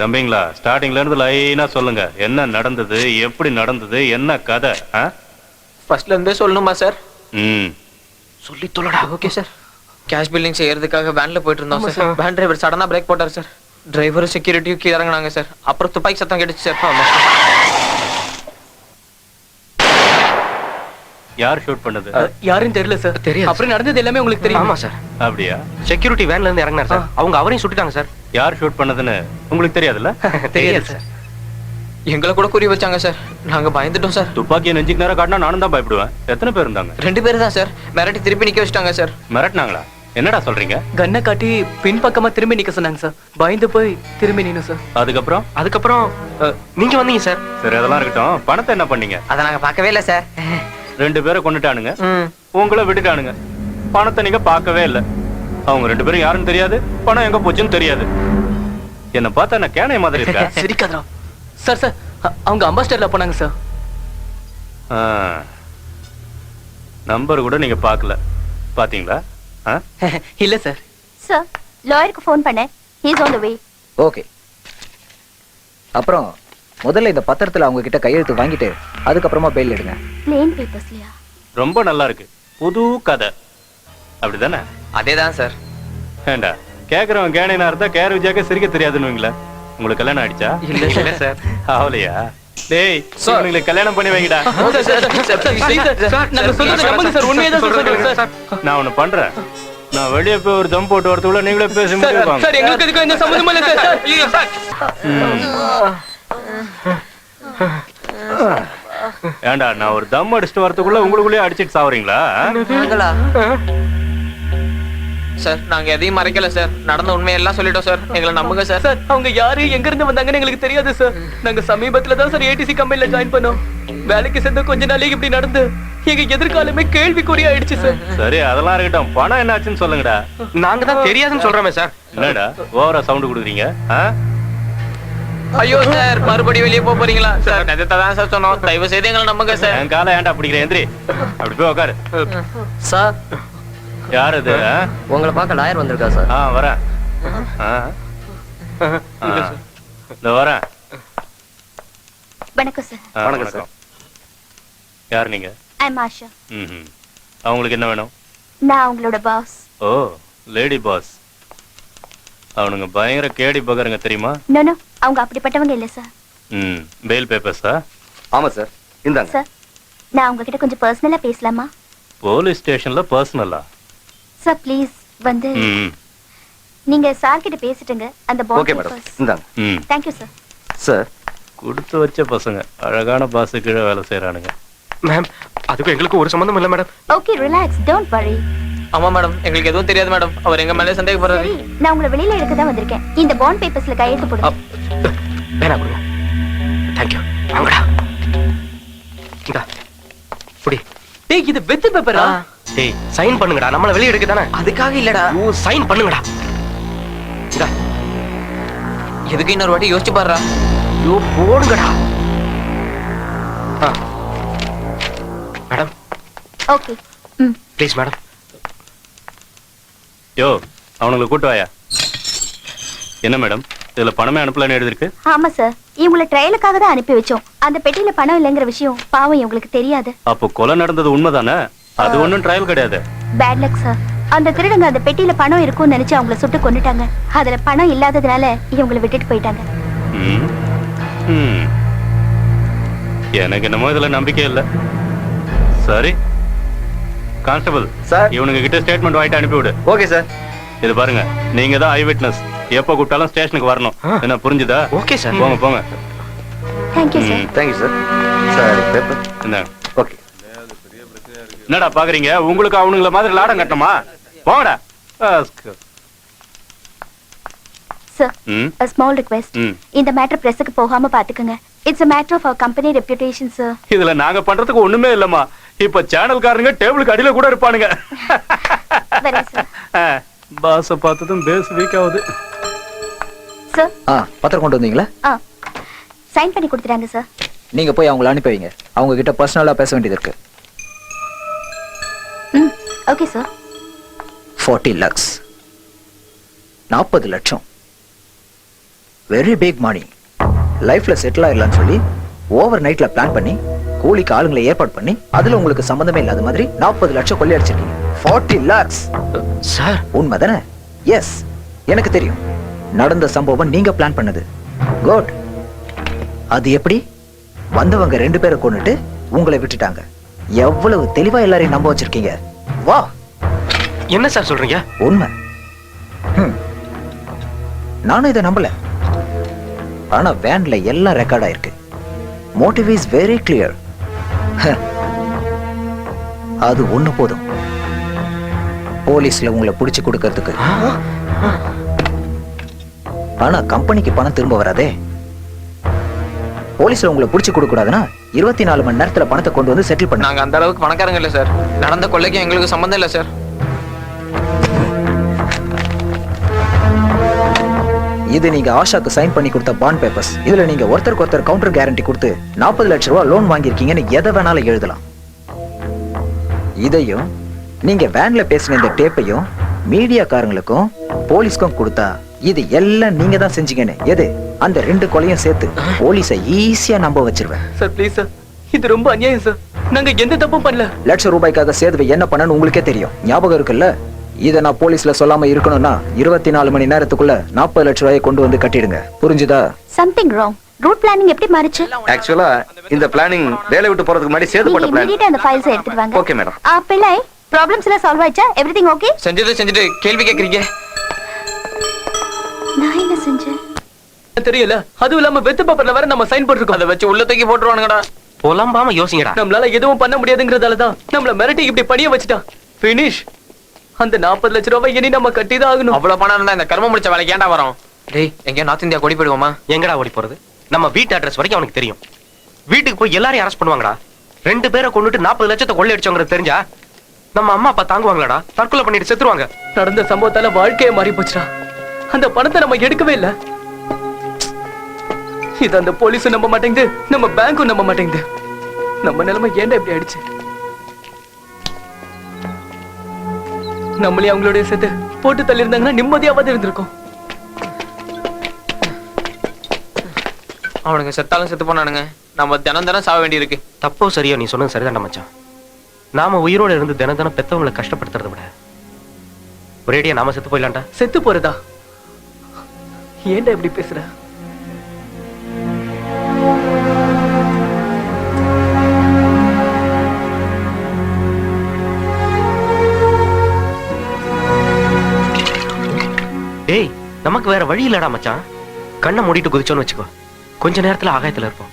தம்பிங்களா, ஸ்டார்டிங்ல இருந்து லைனா சொல்லுங்க. என்ன நடந்தது, எப்படி நடந்தது, என்ன கதை? ஃபர்ஸ்ட்ல இருந்தே சொல்லணுமா சார்? சொல்லி தொலைடா. Okay sir. கேஷ் பில்லிங் செய்யறதுக்காக வேன்ல போயிட்டு இருந்தோம் சார். வேன் டிரைவர் சடனா பிரேக் போட்டார் சார். டிரைவரும் செக்யூரிட்டியும் கீழே இறங்குனாங்க சார். அப்புறம் துப்பாக்கி சத்தம் கேட்டுச்சு சார். ஆமா. யார் ஷூட் பண்ணது? யாரும் தெரியல சார். தெரியாது. அப்புறம் நடந்தது எல்லாமே உங்களுக்கு தெரியும்? ஆமா சார். அப்படியா? செக்யூரிட்டி வேன்ல இருந்து இறங்கினார் சார். அவங்க அவரையும் சுட்டுட்டாங்க சார். யார் ஷூட் பண்ணதுன்னு உங்களுக்கு தெரியாதுல்ல? தெரியாது சார். எங்களை கூட குறி வச்சாங்க சார். நாங்க பயந்துட்டோம் சார். துப்பாக்கியை நெஞ்சுக்கு நேரம் காட்டினா நானும் தான் பயப்படுவேன். எத்தனை பேர் இருந்தாங்க? 2 பேர் தான் சார். மிரட்டி திருப்பி நிக்க வச்சிட்டாங்க சார். மிரட்டினாங்களா? என்னடா சொல்றீங்க? கண்ணை காட்டி பின்பக்கமா திரும்பி நிக்க சொன்னாங்க சார். பயந்து போய் திரும்பி நின்னு சார். அதுக்கப்புறம் நீங்க வந்தீங்க சார். சரி அதெல்லாம் இருக்கட்டும். பணத்தை என்ன பண்ணீங்க? அதை நாங்க பார்க்கவே இல்ல சார். 2 பேரை கொண்டுட்டானுங்க, உங்களை விட்டுட்டானுங்க. பணத்தை நீங்க பார்க்கவே இல்ல. அவங்க 2 பேரும் யாருன்னு தெரியாது, பணம் எங்க போச்சுன்னு தெரியாது. என்ன பார்த்தா என்ன கேனை மாதிரி இருக்கா? சிரிக்காதடா சார். சார் அவங்க அம்பாஸ்டர்ல போனாங்க சார். நம்பர் கூட நீங்க பார்க்கல, பாத்தீங்களா? இல்ல சார். சார் லாயருக்கு ஃபோன் பண்ணேன். He is on the way. Okay. அப்புறம் முதல்ல இந்த பத்திரத்துல அவங்க கிட்ட கையெழுத்து வாங்கிட்டு அதுக்கப்புறமா பெயில் எடுங்க. பிளேன் பேப்பர்ஸ்லயா? ரொம்ப நல்லா இருக்கு, புது கதை. அப்படிதானே? அதேதான் சார். ஏண்டா கேக்குறவன் கேனைனா இருந்தா கேர் விஜயாக்க சிரிக்க தெரியாதுன்னு உங்களுக்கு கல்யாணம் ஆயிடுச்சா? இல்ல சார். ஆவலையா? டேய் உங்களுக்கு கல்யாணம் பண்ணி வைங்கடா. நான் ஒண்ணு பண்றேன். நான் வெளியே போய் ஒரு தம் போட்டு வரதுக்குள்ள நீங்களே பேசி முடிப்பாங்க. சார் எங்களுக்கு இதுக்கு எந்த சம்பந்தமும் இல்ல சார். ஏண்டா நான் ஒரு தம் அடிச்சுட்டு வரதுக்குள்ள உங்களுக்குள்ளேயே அடிச்சிட்டு சாவறீங்களா? சார் நாங்க எதையும் மறைக்கல சார். நடந்த உண்மையெல்லாம் சொல்லிட்டோம் சார். எங்களை நம்புங்க சார். சார் அவங்க யாரு எங்க இருந்து வந்தாங்கன்னு எங்களுக்கு தெரியாது சார். நாங்க சமீபத்துல தான் சார் ஏடிசி கம்பெனில ஜாயின் பண்ணோம். வேலைக்கு சேர்ந்த கொஞ்ச நாளைக்கு இப்படி நடந்து எங்க எதிர்காலமே கேள்விக்குறியா ஆயிடுச்சு சார். சரி அதெல்லாம் இருக்கட்டும். பணம் என்னாச்சுன்னு சொல்லுங்கடா. நாங்க தான் தெரியாதுன்னு சொல்றோமே சார். என்னடா ஓவரா சவுண்ட் கொடுக்குறீங்க? ஐயோ சார் மறுபடியும் வெளியே போக போறீங்களா? சார் நிஜத்தை தான் சார் சொன்னோம். தயவு செய்து எங்களை நம்புங்க சார். என் காலை ஏன்டா பிடிக்கிறேன்? எந்திரி, அப்படி போய் உட்காரு. சார் யார் இது? உங்களை பார்க்க லாயர் வந்திருக்கா சார். வரேன். இந்த வரேன். வணக்கம் சார். வணக்கம். யார் நீங்க? ஐ அம் ஆஷா. அவங்களுக்கு என்ன வேணும்? நான் உங்களோட பாஸ். ஓ லேடி பாஸ். அவனுங்க பயங்கர கேடி பகருங்க தெரியுமா? நோ நோ, அவங்க அப்படிப்பட்டவங்க இல்ல சார். பெயில் பேப்பர்ஸா? ஆமா சார். இந்தாங்க சார். நான் உங்ககிட்ட கொஞ்சம் பர்சனலா பேசலாமா? போலீஸ் ஸ்டேஷன்ல பர்சனலா? சார் ப்ளீஸ் வந்து நீங்க சார் கிட்ட பேசிட்டுங்க. அந்த பாஸ். ஓகே மேடம், இந்தாங்க. Thank you sir. சார் கொடுத்து வச்ச பசங்க அழகான பாஸ் கீழே வேலை செய்யறானுங்க. மேம் அதுக்கு எங்களுக்கு ஒரு சம்பந்தம் இல்ல madam. Okay relax, don't worry. ஆமா மேடம், எங்களுக்கு எதுவும் தெரியாது மேடம். அவர் எங்க மேலே சந்தேகப்படுறாரு. சரி, நான் உங்களை வெளியில எடுக்க தான் வந்திருக்கேன். இந்த பாண்ட் பேப்பர்ஸ்ல கையெழுத்து போடுங்க. வேணா கொடுங்க. Thank you. வாங்கடா. இந்தா புடி. டேய் இது வெத்து பேப்பரா? டேய் சைன் பண்ணுங்கடா. நம்மள வெளிய எடுக்க தானே. அதுக்காக இல்லடா. சைன் பண்ணுங்கடா. இந்தா. எதுக்கு இன்னொரு வாட்டி யோசிச்சு பாருடா. யோ போடுங்கடா. மேடம். ஓகே. Please madam. யோ அவனுங்களை கூட்டு வாயா. என்ன மேடம் இதுல பணமே அனுப்பலன்னு எழுதிருக்கு? ஆமா சார், இவங்களை ட்ரையலுக்காக தான் அனுப்பி வச்சோம். அந்த பெட்டியில பணம் இல்லைங்கிற விஷயம் பாவம் இவங்களுக்கு தெரியாது. அப்போ கொலை நடந்தது உண்மைதானே? அது ஒண்ணும் ட்ரையல் கிடையாது. Bad luck sir. அந்த திருடங்க அந்த பெட்டியில பணம் இருக்கும்னு நினைச்சு அவங்கள சுட்டு கொன்னுட்டாங்க. அதுல பணம் இல்லாததுனால இவங்களை விட்டுட்டு போயிட்டாங்க. எனக்கு என்னமோ இதுல நம்பிக்கை இல்ல. சரி கான்ஸ்டபிள் சார், இவனுங்க கிட்ட ஸ்டேட்மெண்ட் வாங்கிட்டு அனுப்பி விடு. Okay sir. இது பாருங்க, நீங்க தான் ஐ விட்னஸ். எப்ப கூப்பிட்டாலும் ஸ்டேஷனுக்கு வரணும். என்ன புரிஞ்சுதா? Okay sir. போங்க போங்க. Thank you sir. Thank you sir. Sir paper இந்தாங்க. ஓகே. என்னடா பாக்குறீங்க? உங்களுக்கு அவனுங்கள மாதிரி லாடம் கட்டணுமா? போங்கடா. Sir, a small request. இந்த மேட்டர் பிரஸ்க்கு போகாம பாத்துக்கங்க. It's a matter of our company reputation, sir. இதுல நாங்க பண்றதுக்கு ஒண்ணுமே இல்லம்மா. இப்ப சேனல்காரங்க டேபிளுக்கு அடியில கூட இருப்பானுங்க. வரேன் சார். பாஸ பார்த்ததும் பேஸ் வீக் ஆகுது. சார். பத்திரம் கொண்டு வந்தீங்களா? சைன் பண்ணி கொடுத்துறாங்க சார். நீங்க போய் அவங்கள அனுப்பி வைங்க. அவங்க கிட்ட பர்சனலா பேச வேண்டியது இருக்கு. Okay sir. 40 lakhs. 40 லட்சம். Very big money. லைஃப்ல செட்டில் ஆயிடலாம்னு சொல்லி ஓவர் நைட்ல பிளான் பண்ணி கூலிக்கு ஆளுங்களை ஏற்பாடு பண்ணி அதுல உங்களுக்கு சம்பந்தமே இல்லாத மாதிரி 40 லட்சம் கொள்ளையடிச்சிருக்கீங்க. 40 lakhs. சார் உண்மைதானே? எஸ், எனக்கு தெரியும். நடந்த சம்பவம் நீங்க பிளான் பண்ணது. குட். அது எப்படி? வந்தவங்க 2 பேரை கொன்னுட்டு உங்களை விட்டுட்டாங்க. எவ்வளவு தெளிவா எல்லாரையும் நம்ப வச்சிருக்கீங்க. வா. என்ன சார் சொல்றீங்க? உண்மை. நானும் இதை நம்பல. ஆனா வேன்ல எல்லாம் ரெக்கார்ட் ஆயிருக்கு. Motive is very clear. அது ஒண்ணு போதும். போலீஸ்ல உங்களை புடிச்சு கொடுக்கறதுக்கு. ஆனா கம்பெனிக்கு பணம் திரும்ப வராதே. போலீஸ்ல உங்களை புடிச்சு கொடுக்க கூடாதுன்னா 24 மணி நேரத்துல பணத்தை கொண்டு வந்து செட்டில் பண்ணாங்க. நாங்க அந்த அளவுக்கு பணக்காரங்க இல்ல சார். நடந்த கொள்ளைக்கும் எங்களுக்கு சம்பந்தம் இல்ல சார். இது நீங்க ஆஷாக்கு சைன் பண்ணி கொடுத்த பாண்ட் பேப்பர்ஸ். இதுல நீங்க ஒருத்தருக்கு ஒருத்தர் கவுண்டர் கேரண்டி கொடுத்து 40 லட்சம் ரூபாய் லோன் வாங்கியிருக்கீங்கன்னு எதை வேணாலும் எழுதலாம். இதையும் நீங்க வேன்ல பேசின இந்த டேப்பையும் மீடியாக்காரங்களுக்கும் போலீஸ்க்கும் கொடுத்தா இது எல்லாம் நீங்க தான் செஞ்சீங்கன்னு எது அந்த 2 கொலையும் சேர்த்து போலீஸை ஈஸியா நம்ப வச்சிருவேன். சார் ப்ளீஸ் சார், இது ரொம்ப அநியாயம் சார். நாங்க எந்த தப்பும் பண்ணல. லட்சம் ரூபாய்க்காக சேதுவை என்ன பண்ணன்னு உங்களுக்கே தெரியும், ஞாபகம் இருக்குல்ல? இதை நான் போலீஸ்ல சொல்லாம இருக்கணும்னா 24 மணி நேரத்துக்குள்ள 40 லட்சம் ரூபாயை கொண்டு வந்து கட்டிடுங்க. புரிஞ்சுதா? Something wrong. ரூட் பிளானிங் எப்படி மாறிச்சு? ஆக்சுவலா இந்த பிளானிங் வேலை விட்டு போறதுக்கு முன்னாடி சேது போட்ட பிளான். நீங்க அந்த ஃபைல்ஸ் எடுத்துட்டு வாங்க. Okay madam. பிள்ளை, ப்ராப்ளம்ஸ் எல்லாம் சால்வ் ஆயிச்சா? Everything okay? செஞ்சுட்டு கேள்வி கேக்குறீங்க. நான் என்ன செஞ்சேன் தெரியல. அதுவும் இல்லாம வெத்து பேப்பர்ல வேற நம்ம சைன் போட்டுருக்கோம். அதை வச்சு உள்ள தூக்கி போட்டுருவானுங்கடா. புலம்பாம யோசிங்கடா. நம்மளால எதுவும் பண்ண முடியாதுங்கிறதால தான் நம்மள மிரட்டி இப்படி படிய வச்சுட்டான். ஃபினிஷ். அந்த 40 லட்சம் ரூபாய் இனி நம்ம கட்டி தான் ஆகணும். அவ்வளவு பணம் இருந்தா இந்த கர்மம் முடிச்ச வேலைக்கு ஏன்டா வரோம்? டேய், எங்க நார்த் இந்தியா ஓடி போயிடுவோமா? எங்கடா ஓடி போறது? நம்ம வீட்டு அட்ரஸ் வரைக்கும் அவனுக்கு தெரியும். வீட்டுக்கு போய் எல்லாரையும் அரெஸ்ட் பண்ணுவாங்கடா. 2 பேரை கொண்டுட்டு 40 லட்சத்தை கொள்ளை அடிச்சவங்கிறது தெரிஞ்சா நம்ம அம்மா அப்பா தாங்குவாங்களாடா? தற்கொலை பண்ணிட்டு செத்துருவாங்க. நடந்த சம்பவத்தால வாழ்க்கையே மாறி போச்சுடா. அந்த பணத்தை நம்ம எடுக்கவே இல்ல. இது அந்த போலீஸும் நம்ப மாட்டேங்குது, நம்ம பேங்க்கும் நம்ப மாட்டேங்குது. நம்ம நிலைமை ஏன்டா இப்படி ஆயிடுச்சு? நம்மளே அவங்களோட சேர்த்து போட்டு தள்ளி இருந்தாங்கன்னா நிம்மதியாவது இருந்திருக்கும். அவனுங்க செத்தாலும் செத்து போனானுங்க. நம்ம தினம் சாக வேண்டி இருக்கு. தப்போ சரியோ நீ சொன்னது சரிதான் மச்சான். நாம உயிரோட இருந்து தினம் பெத்தவங்களை கஷ்டப்படுத்துறத விட ஒரேடியா நாம செத்து போயிடலாம்டா. செத்து போறதா? ஏன்டா இப்படி பேசுற? டேய், நமக்கு வேற வழி இல்லடா மச்சான். கண்ணை மூடிட்டு குதிச்சோன்னு வச்சுக்கோ, கொஞ்ச நேரத்துல ஆகாயத்துல இருப்போம்.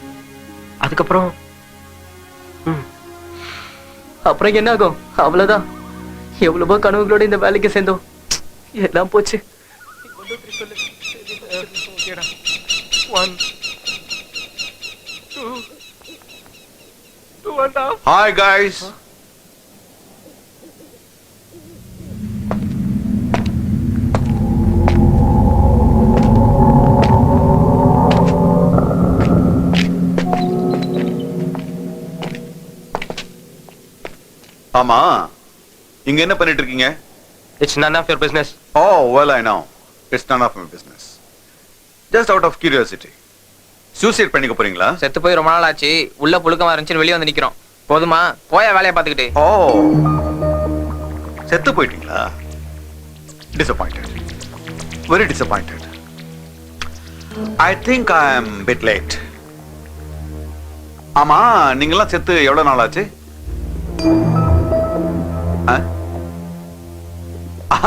அதுக்கப்புறம் அப்புறம் என்ன ஆகும்? அவ்வளவுதான். எவ்வளவோ கனவுகளோட இந்த வேலைக்கு சேர்ந்தோம், எல்லாம் போச்சு. Hi guys. ஆமா, இங்க என்ன பண்ணிட்டு இருக்கீங்க? It's none of your business. Oh, well I know. It's none of my business. Just out of curiosity. Suicide பண்ணிக்க போறீங்களா? செத்து போய் ரொம்ப நாள் ஆச்சு. உள்ள புழுக்கமா இருந்துச்சு, வெளிய வந்து நிக்கிறோம். போதுமா? போய வேலைய பாத்துக்கிட்டு. ஓ, செத்து போயிட்டீங்களா? Disappointed. Very disappointed. I think I am a bit late. ஆமா, நீங்கலாம் செத்து எவ்வளவு நாள் ஆச்சு?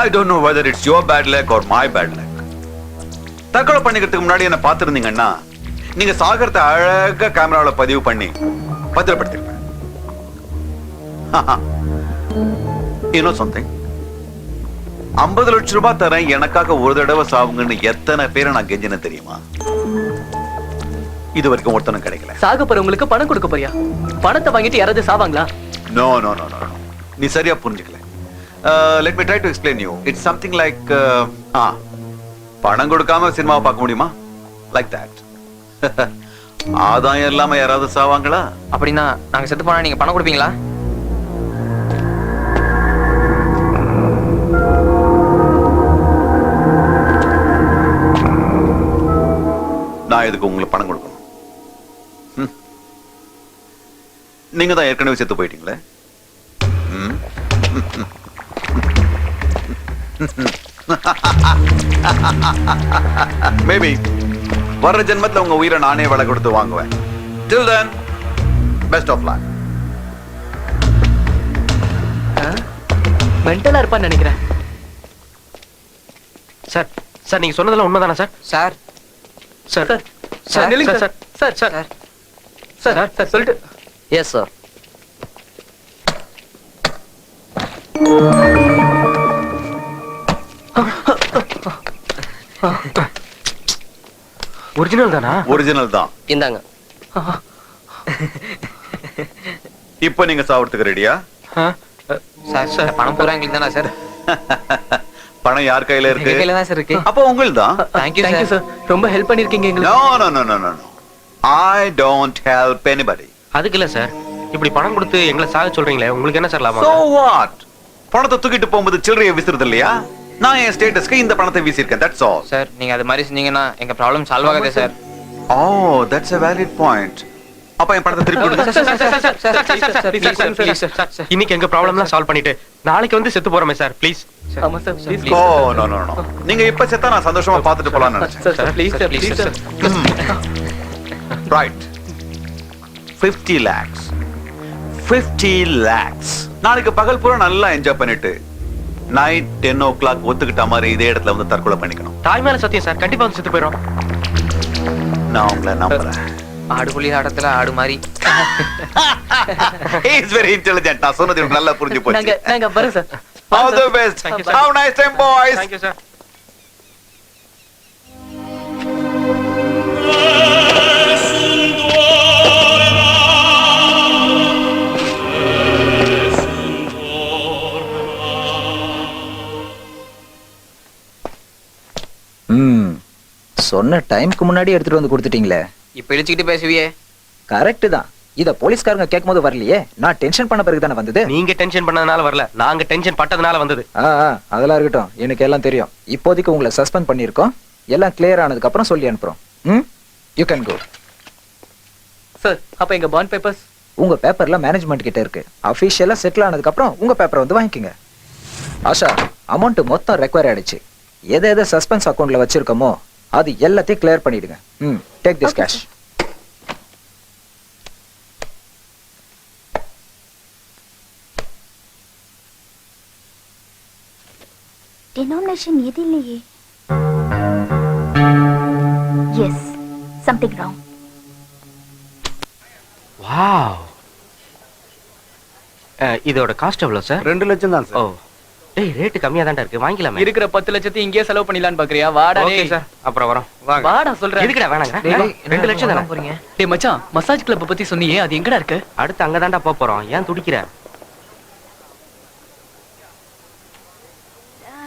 I don't know whether it's your bad luck or my bad luck. தற்கொலை பண்ணிக்கிறதுக்கு முன்னாடி என்ன பார்த்திருந்தீங்கன்னா நீங்க சாகரத்தை அழகா கேமராவில் பதிவு பண்ணி பத்திரப்படுத்திருப்பேன். You know something? 50 லட்சம் ரூபாய் தரேன் எனக்காக ஒரு தடவை சாவுங்கன்னு எத்தனை பேரை நான் கெஞ்சின தெரியுமா? இது வரைக்கும் ஒருத்தனும் கிடைக்கல. சாக போறவங்களுக்கு பணம் கொடுக்க போறியா? பணத்தை வாங்கிட்டு யாராவது சாவாங்களா? No, no, no, no. நீ சரியா புரிஞ்சுக்கல. Let me try to explain you. It's something like பணம் கொடுக்காம சினிமாவை பார்க்க முடியுமா? Like that. ஆதாயம் இல்லாம யாராவது சாவாங்களா? அப்படின்னா நாங்க செத்து போனா நீங்க பணம் கொடுப்பீங்களா? நான் எதுக்கு உங்களுக்கு பணம் கொடுக்கணும்? நீங்க தான் ஏற்கனவே செத்து போயிட்டீங்களே. மேபி வர்ற ஜென்மத்துல உங்க உயிரை நானே விலை கொடுத்து வாங்குவேன். Till then, best of luck. மென்டலா இருப்பான்னு நினைக்கிறேன். சார், சார் நீங்க சொன்னதெல்லாம் உண்மைதானா sir? Sir sir sir sir நில்லுங்க sir. Sir sir sir sir சொல்லிட்டு. Yes sir. ஒரிஜினல் தானா? ஒரிஜினல் தான். இந்தாங்க. இப்போ நீங்க சாப்பிடுறதுக்கு ரெடியா? சார் பணம் பூரா எங்களுக்கு தானா சார்? பணம் யார் கையில இருக்கு? எங்க கையில தான் சார் இருக்கு. அப்போ உங்களுக்கு தான். தேங்க்யூ சார், ரொம்ப ஹெல்ப் பண்ணிருக்கீங்க எங்களுக்கு. No. I don't help anybody. அதுக்கு இல்ல சார், இப்படி பணம் கொடுத்து எங்களை சாக சொல்றீங்களே, உங்களுக்கு என்ன சார் லாபம்? So what? பணத்தை தூக்கிட்டு போகும்போது சில்லறையை விசிறது இல்லையா? நான் என் ஸ்டேட்டஸ்க்கு இந்த பணத்தை வீசிருக்கேன். That's all. சார் நீங்க அது மாதிரி செஞ்சீங்கன்னா எங்க problem solve Aagathey sir. Oh, that's a valid point. அப்ப என் பணத்தை திருப்பி கொடுங்க. இன்னைக்கு எங்க ப்ராப்ளம்லாம் சால்வ் பண்ணிட்டு நாளைக்கு வந்து செத்து போறோமே சார், ப்ளீஸ். ஆமா சார், ப்ளீஸ். Oh, no. நீங்க இப்ப செத்தா நான் சந்தோஷமா பார்த்துட்டு போலாம்னு நினைச்சேன். Sir please sir. Right. 50 lakhs. 50 lakhs. நாளைக்கு பகல் பூரா நல்லா என்ஜாய் பண்ணிட்டு நைட் 10 o'clock ஒத்துக்கிட்ட மாதிரி இதே இடத்துல வந்து தற்கொலை பண்ணிக்கணும். தாய் மேல சத்தியம் சார், கண்டிப்பா வந்து செத்து போயிடும். நான் உங்களை நம்புறேன். ஆடுபுலி ஆட்டத்துல ஆடு மாதிரி. He is very intelligent. நான் சொன்னது உங்களுக்கு நல்லா புரிஞ்சு போச்சு. நாங்க வரோம் sir. All the best. Have a nice time, boys. Thank you sir. சொன்ன டைம்க்கு முன்னாடி எடுத்துட்டு வந்து கொடுத்துட்டீங்களே. இப்ப இடிச்சுக்கிட்டு பேசுவியே. கரெக்ட் தான். இத போலீஸ்காரங்க கேட்கும்போது வரலையே, நான் டென்ஷன் பண்ண பிறகு தானே வந்தது. நீங்க டென்ஷன் பண்ணதுனால வரல, நாங்க டென்ஷன் பட்டதுனால வந்தது. அதெல்லாம் இருக்கட்டும், எனக்கு எல்லாம் தெரியும். இப்போதைக்கு உங்களை சஸ்பெண்ட் பண்ணிருக்கோம். எல்லாம் கிளியர் ஆனதுக்கு அப்புறம் சொல்லி அனுப்புறோம். You can go. சார் அப்ப எங்க பாண்ட் பேப்பர்ஸ்? உங்க பேப்பர்ல மேனேஜ்மெண்ட் கிட்ட இருக்கு. அபிஷியலா செட்டில் ஆனதுக்கு அப்புறம் உங்க பேப்பரை வந்து வாங்கிக்கோங்க. ஆஷா, அமௌண்ட் மொத்தம் ரெக்வயர் ஆயிடுச்சு. எதை சஸ்பென்ஸ் அக்கவுண்ட்ல வச்சிருக்கோமோ அது எல்லாத்தையும் கிளியர் பண்ணிடுங்க. Take this cash. Denomination இது இல்லையே. Yes, something wrong. வாவ். இதோட காஸ்ட் எவ்வளவு சார்? 2 லட்சம் தான் சார். ஓ, டேய் ரேட் கம்மியா தான் இருக்கு, வாங்கிக்கலாமே. இருக்கிற 10 லட்சத்தை இங்கேயே செலவு பண்ணிடலாம்னு பாக்குறியா? வாடா. ஓகே சார், அப்புறம் வரோம். வாங்க. வாடா சொல்றேன். எதுக்குடா வேணாங்க? 2 லட்சம் தான போறீங்க. டேய் மச்சான், மசாஜ் கிளப் பத்தி சொன்னியே, அது எங்கடா இருக்கு? அடுத்து அங்க தான்டா போறோம். ஏன் துடிக்கிற?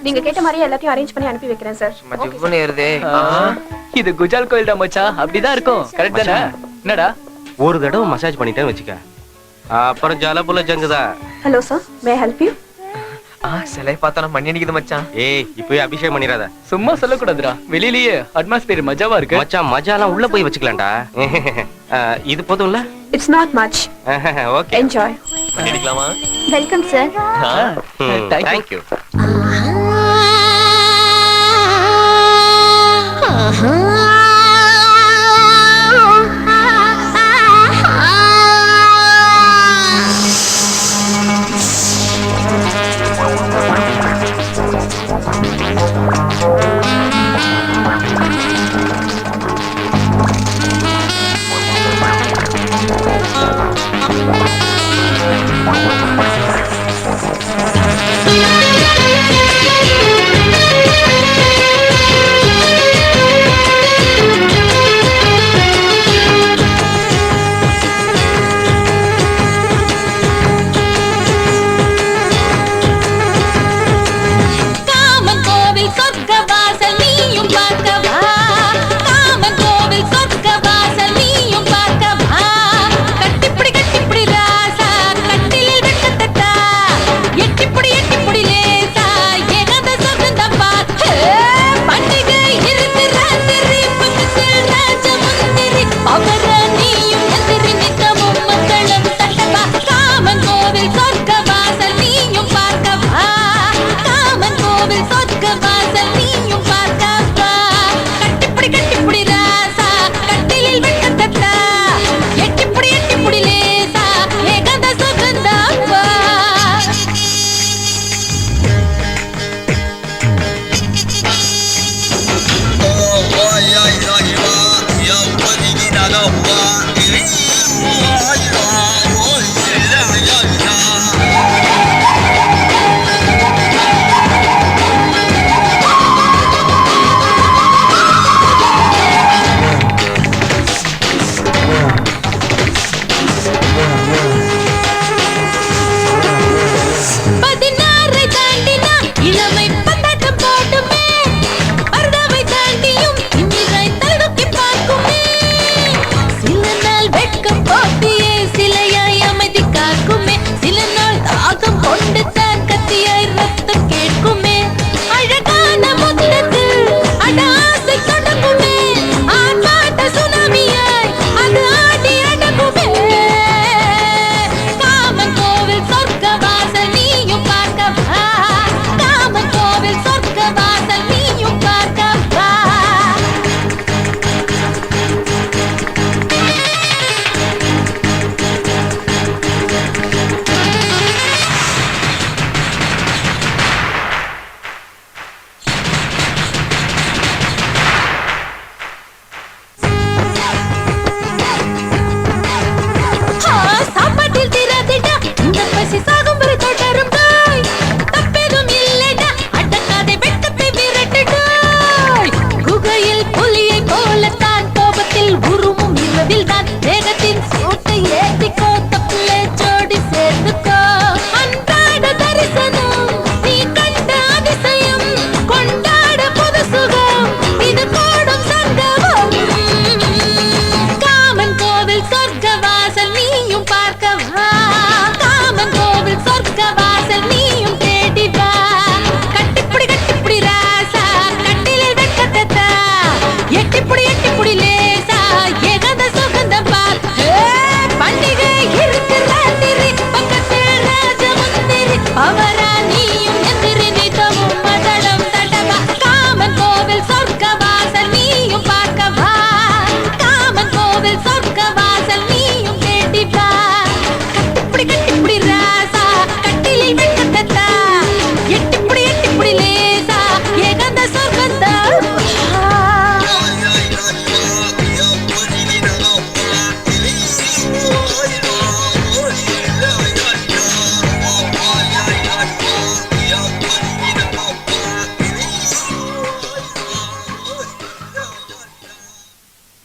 நீங்க கேட்ட மாதிரி எல்லாத்தையும் அரேஞ்ச் பண்ணி அனுப்பி வைக்கிறேன் சார். சும்மா ஜிவ்வுன்னு ஏறுதே. இது குஜால் கோயில்டா மச்சான், அப்படிதான் இருக்கும். கரெக்ட் தானே? என்னடா? ஒரு தடவை மசாஜ் பண்ணிட்டேன்னு வச்சுக்க, அப்புறம் ஜலபுல ஜங்குதா. Hello sir, may I help you? சிலை பார்த்தா மண்ணி அடிக்குது மச்சான். ஏய், இப்பவே அபிஷேகம் பண்ணிராத. சும்மா சொல்லக்கூடாதுடா, வெளியிலேயே அட்மாஸ்பியர் மஜாவா இருக்கு. மச்சான் மஜாலாம் உள்ள போய் வச்சுக்கலாம்டா. இது போதும்ல? It's not much. Okay, enjoy. பண்ணிக்கலாமா? Welcome sir. Thank you.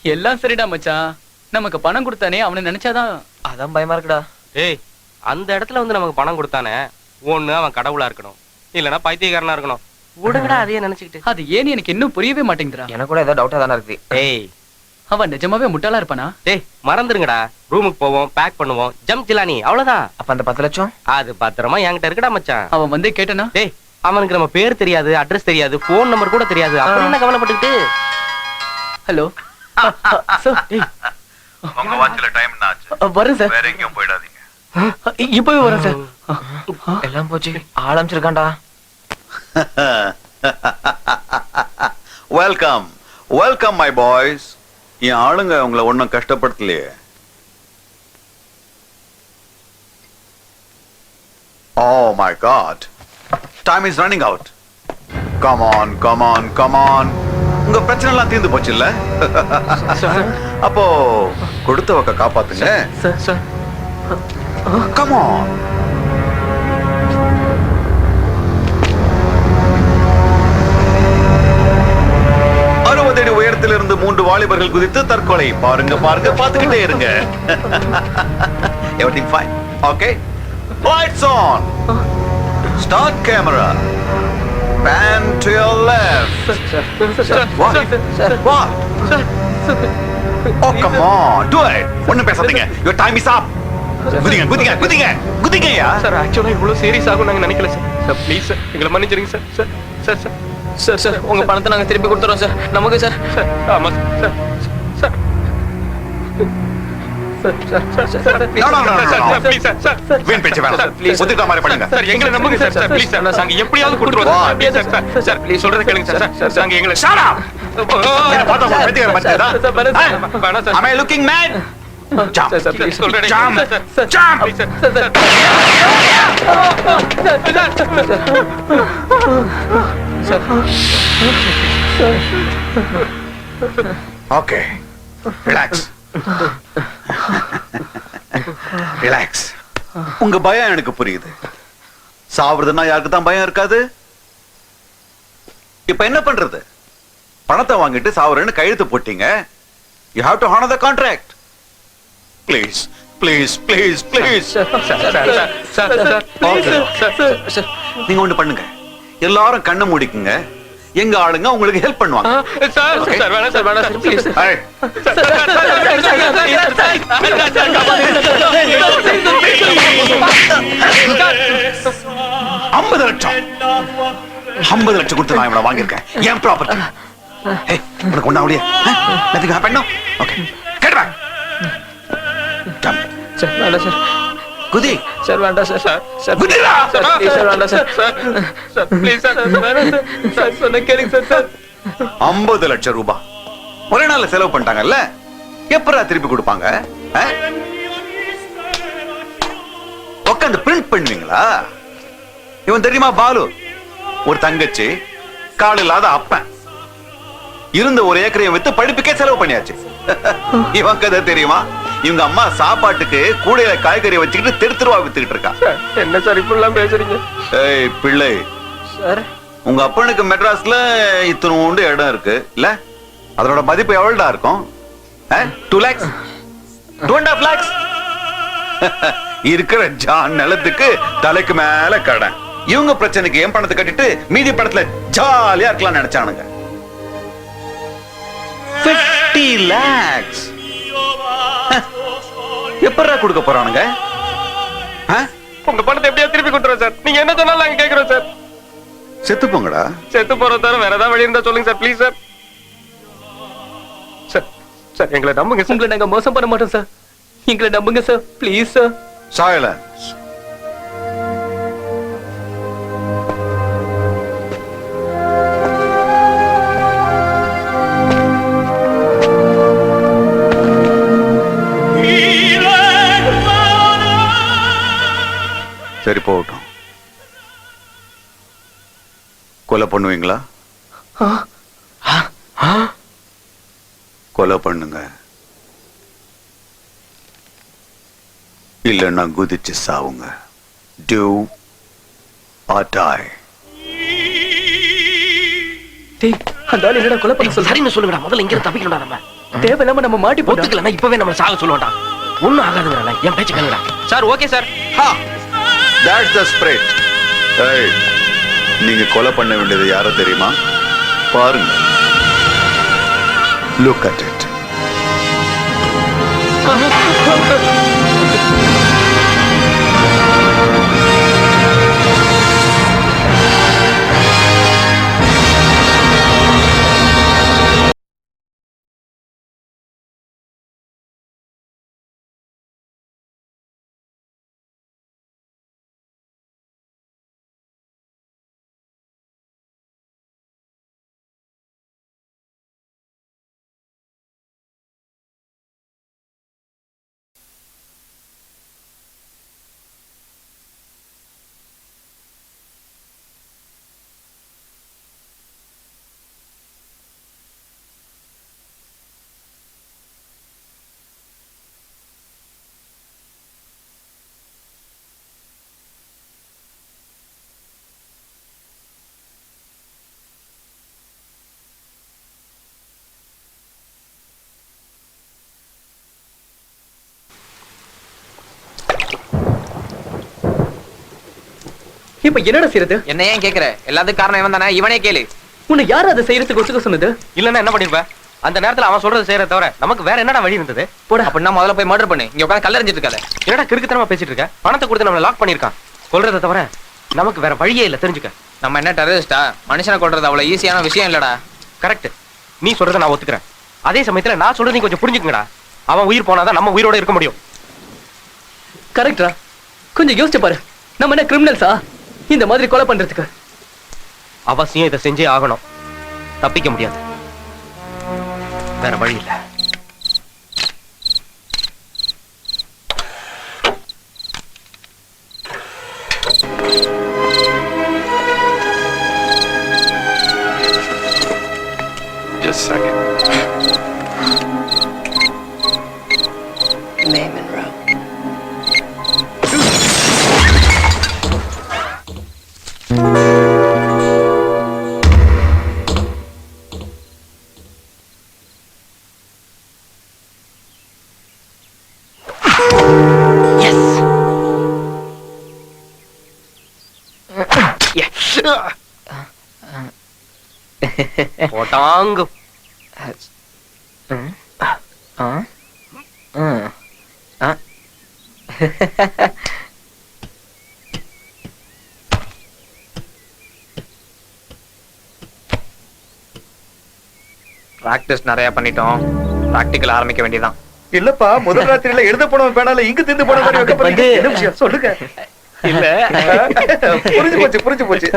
எல்லாம் சரிடா மச்சான். நமக்கு பணம் கொடுத்தானே அவனை நினைச்சாதான். அதான் பயமா இருக்குடா. ஏய், அந்த இடத்துல வந்து நமக்கு பணம் கொடுத்தானே, ஒண்ணு அவன் கடவுளா இருக்கணும், இல்லனா பைத்தியக்காரனா இருக்கணும். விடுங்கடா அதையே நினைச்சுக்கிட்டு. அது ஏன்னு எனக்கு இன்னும் புரியவே மாட்டேங்குதுடா. எனக்கு கூட ஏதோ டவுட்டா தானே இருக்கு. ஏய், அவன் நிஜமாவே முட்டாளா இருப்பானா? டேய் மறந்துருங்கடா. ரூமுக்கு போவோம், பேக் பண்ணுவோம், ஜம்ப் ஜிலானி, அவ்வளவுதான். அப்ப அந்த 10 லட்சம் அது பத்திரமா என்கிட்ட இருக்குடா மச்சான். அவன் வந்து கேட்டனா? டேய், அவனுக்கு நம்ம பேர் தெரியாது, அட்ரஸ் தெரியாது, போன் நம்பர் கூட தெரியாது. அப்படி என்ன கவலைப்பட்டுக்கிட்டு? ஹலோ உங்க வாட்ச்ல டைம் என்ன ஆச்சு? வரேன் சார். வேற எங்கேயும் போயிடாதீங்க. இப்பவே வரேன் சார். எல்லாம் போச்சு. ஆரம்பிச்சிருக்கான்டா. Welcome welcome my boys. என் ஆளுங்க உங்களை ஒன்னும் கஷ்டப்படுத்தலையே. Oh my God. Time is running out. Come on, come on, come on. உங்க பிரச்சனை எல்லாம் தீர்ந்து போச்சு இல்ல? அப்போ கொடுத்த வக்க காப்பாத்துங்க. சார். Come on. அடி உயரத்திலிருந்து 3 வாலிபர்கள் குதித்து தற்கொலை. பாருங்க பாருங்க, பார்த்துக்கிட்டே இருங்க. Everything fine. Okay. Lights on. Start camera. Pan to your left. What? What? Oh, come on. Do it. ஒண்ணும் பேசாதீங்க. Your time is up. குதிங்க குதிங்க குதிங்க குதிங்கயா. சார் ஆக்சுவலா இவ்வளவு சீரியஸ் ஆகும் நாங்க நினைக்கல சார். சார் ப்ளீஸ் சார், எங்களை மன்னிச்சிடுங்க sir. Sir sir sir sir sir உங்க பணத்தை நாங்க திருப்பி கொடுத்துறோம் சார். நமக்கு சார். சார் ஆமா சார். சார் வீண் பேச்சு வேணாம். ஒத்துக்கிட்ட மாதிரி பண்ணுங்க. சார் எங்களை நம்புங்க சார். சார் ப்ளீஸ் சார், நாங்க எப்படியாவது கொடுத்துருவோம் சார். சார் ப்ளீஸ் சொல்றத கேளுங்க சார். சார் நாங்க எங்களை Shut up. என்ன பார்த்தா உங்க பைத்தியக்கார மச்சாதா? வேணாம் sir. Am I looking mad? Jump. Sir please சொல்றத Jump. Jump. Okay. Relax. Relax. உங்க பயம் எனக்கு புரியுது. சாவறதுன்னா யாருக்கு தான் பயம் இருக்காது? இப்ப என்ன பண்றது? பணத்தை வாங்கிட்டு சாவறேன்னு கையெழுத்து போட்டீங்க. You have to honor the contract. Please, please, please, please. நீங்க ஒண்ணு பண்ணுங்க. எல்லாரும் கண்ணு மூடிக்குங்க. எங்க ஆளுங்க உங்களுக்கு ஹெல்ப் பண்ணுவாங்க. சார் சார் வேணாம் சார், வேணாம் சார் ப்ளீஸ். Hey. 50 லட்சம் 50 லட்சம் கொடுத்து நான் இவனை வாங்கியிருக்கேன். என் ப்ராப்பர்ட்டி. உனக்கு ஒண்ணு அவளியா? நதிக்கு happen no. Okay, get back. Jump. Sir வேண்டாம் சார். குதி. சார் வேண்டாம் சார். சார் குதிரா. சார் ப்ளீஸ் சார் வேண்டாம் சார். சார் ப்ளீஸ் சார் வேண்டாம் சார். சார் சொன்ன கேளுங்க சார். 50 லட்சம் ரூபாய் ஒரே நாள்ல செலவு பண்ணிட்டாங்கல்ல, எப்பரா திருப்பி கொடுப்பாங்க? உட்காந்து பிரிண்ட் பண்ணுவீங்களா? இவன் தெரியுமா பாலு? ஒரு தங்கச்சி, கால் இல்லாத அப்பன், இருந்த ஒரு ஏக்கரையை வித்து படிப்புக்கே செலவு பண்ணியாச்சு. இவன் கதை தெரியுமா? இவங்க அம்மா சாப்பாட்டுக்கு கூடையில காய்கறி வச்சுக்கிட்டு தெருவா வித்துக்கிட்டு இருக்கா. என்ன சார் இப்படிலாம் பேசுறீங்க? ஏய் பிள்ளை, சார் உங்க அப்பனுக்கு மெட்ராஸ்ல இத்தனோண்டு இடம் இருக்கு இல்ல? அதோட மதிப்பு எவ்வளவுடா இருக்கும்? 2 lakhs 2.5 lakhs இருக்கிற ஜான் நிலத்துக்கு தலைக்கு மேல கடன். இவங்க பிரச்சனைக்கு என் பணத்தை கட்டிட்டு மீதி பணத்துல ஜாலியா இருக்கலாம் நினைச்சானுங்க. 50 lakhs எப்படா கொடுக்க போறானுங்க? உங்க பணத்தை எப்படியா திருப்பி கொடுத்துறோம் சார். நீங்க என்ன சொன்னாலும் நாங்க கேக்குறோம் சார். செத்து போங்கடா. செத்து போறத தவிர வேற ஏதாவது வழி இருந்தா சொல்லுங்க sir please sir. Sir sir எங்களை நம்புங்க சார். உங்களை நாங்க மோசம் பண்ண மாட்டோம் சார். எங்களை நம்புங்க சார் ப்ளீஸ் சார். Silence. சரி போகட்டும். கொலை பண்ணுவீங்களா? கொலை பண்ணுங்க, இல்லைன்னா குதிச்சு சாவுங்க. Do or die. டேய் அந்த ஆளு என்னடா கொலை பண்ண சொல்ற? சரின்னு சொல்லுங்கடா, முதல்ல இங்க இருந்து தப்பிக்கணும்டா நம்ம. தேவையில்லாம நம்ம மாட்டி போட்டு ஒத்துக்கலன்னா இப்பவே நம்ம சாக சொல்லுவான்டா. ஒண்ணும் ஆகாதுங்கறல என் பேச்சு கேளுடா. Sir okay sir. That's the spirit. Hey, நீங்க கொலை பண்ண வேண்டியது யார தெரியுமா? பாருங்க. Look at it. இப்ப என்னடா செய்யறது? என்ன ஏன் கேக்குற? எல்லாத்துக்கும் காரணம் இவன் தானே, இவனே கேளு. உன்னை யாரு அதை செய்யறதுக்கு ஒத்துக்க சொன்னது? இல்லன்னா என்ன பண்ணிருப்ப? அந்த நேரத்துல அவன் சொல்றது செய்யறத தவிர நமக்கு வேற என்னடா வழி இருந்தது? போடா. அப்படின்னா முதல்ல போய் மர்டர் பண்ணு. இங்க உட்கார்ந்து கல்லறிஞ்சிட்டு இருக்காத. என்னடா கிறுக்குத்தனமா பேசிட்டு இருக்க? பணத்தை கொடுத்து நம்மள லாக் பண்ணிருக்கான். கொல்றத தவிர நமக்கு வேற வழியே இல்ல, தெரிஞ்சுக்க. நம்ம என்ன டெரரிஸ்டா? மனுஷனை கொல்றது அவ்வளவு ஈஸியான விஷயம் இல்லடா. கரெக்ட். நீ சொல்றத நான் ஒத்துக்கிறேன். அதே சமயத்துல நான் சொல்றது நீ கொஞ்சம் புரிஞ்சுக்கங்கடா. அவன் உயிர் போனாதான் நம்ம உயிரோட இருக்க முடியும். கரெக்டா? கொஞ்சம் யோசிச்சு பாரு. நம்ம என்ன கிரிமினல்ஸா இந்த மாதிரி கொலை பண்றதுக்கு? அவசியம் இதை செஞ்சே ஆகணும். தப்பிக்க முடியாது, வேற வழி இல்ல. Just a second. Name and row. போட்டாங்க. பிராக்டிஸ் நிறைய பண்ணிட்டோம், பிராக்டிக்கல் ஆரம்பிக்க வேண்டியதான். இல்லப்பா, முதல் ராத்திரியில எழுத போன பேனால இங்கு திந்து போன மாதிரி வைக்கப்பட்டீங்க. என்ன விஷயம் சொல்லுங்க. இல்ல புரிஞ்சு போச்சு.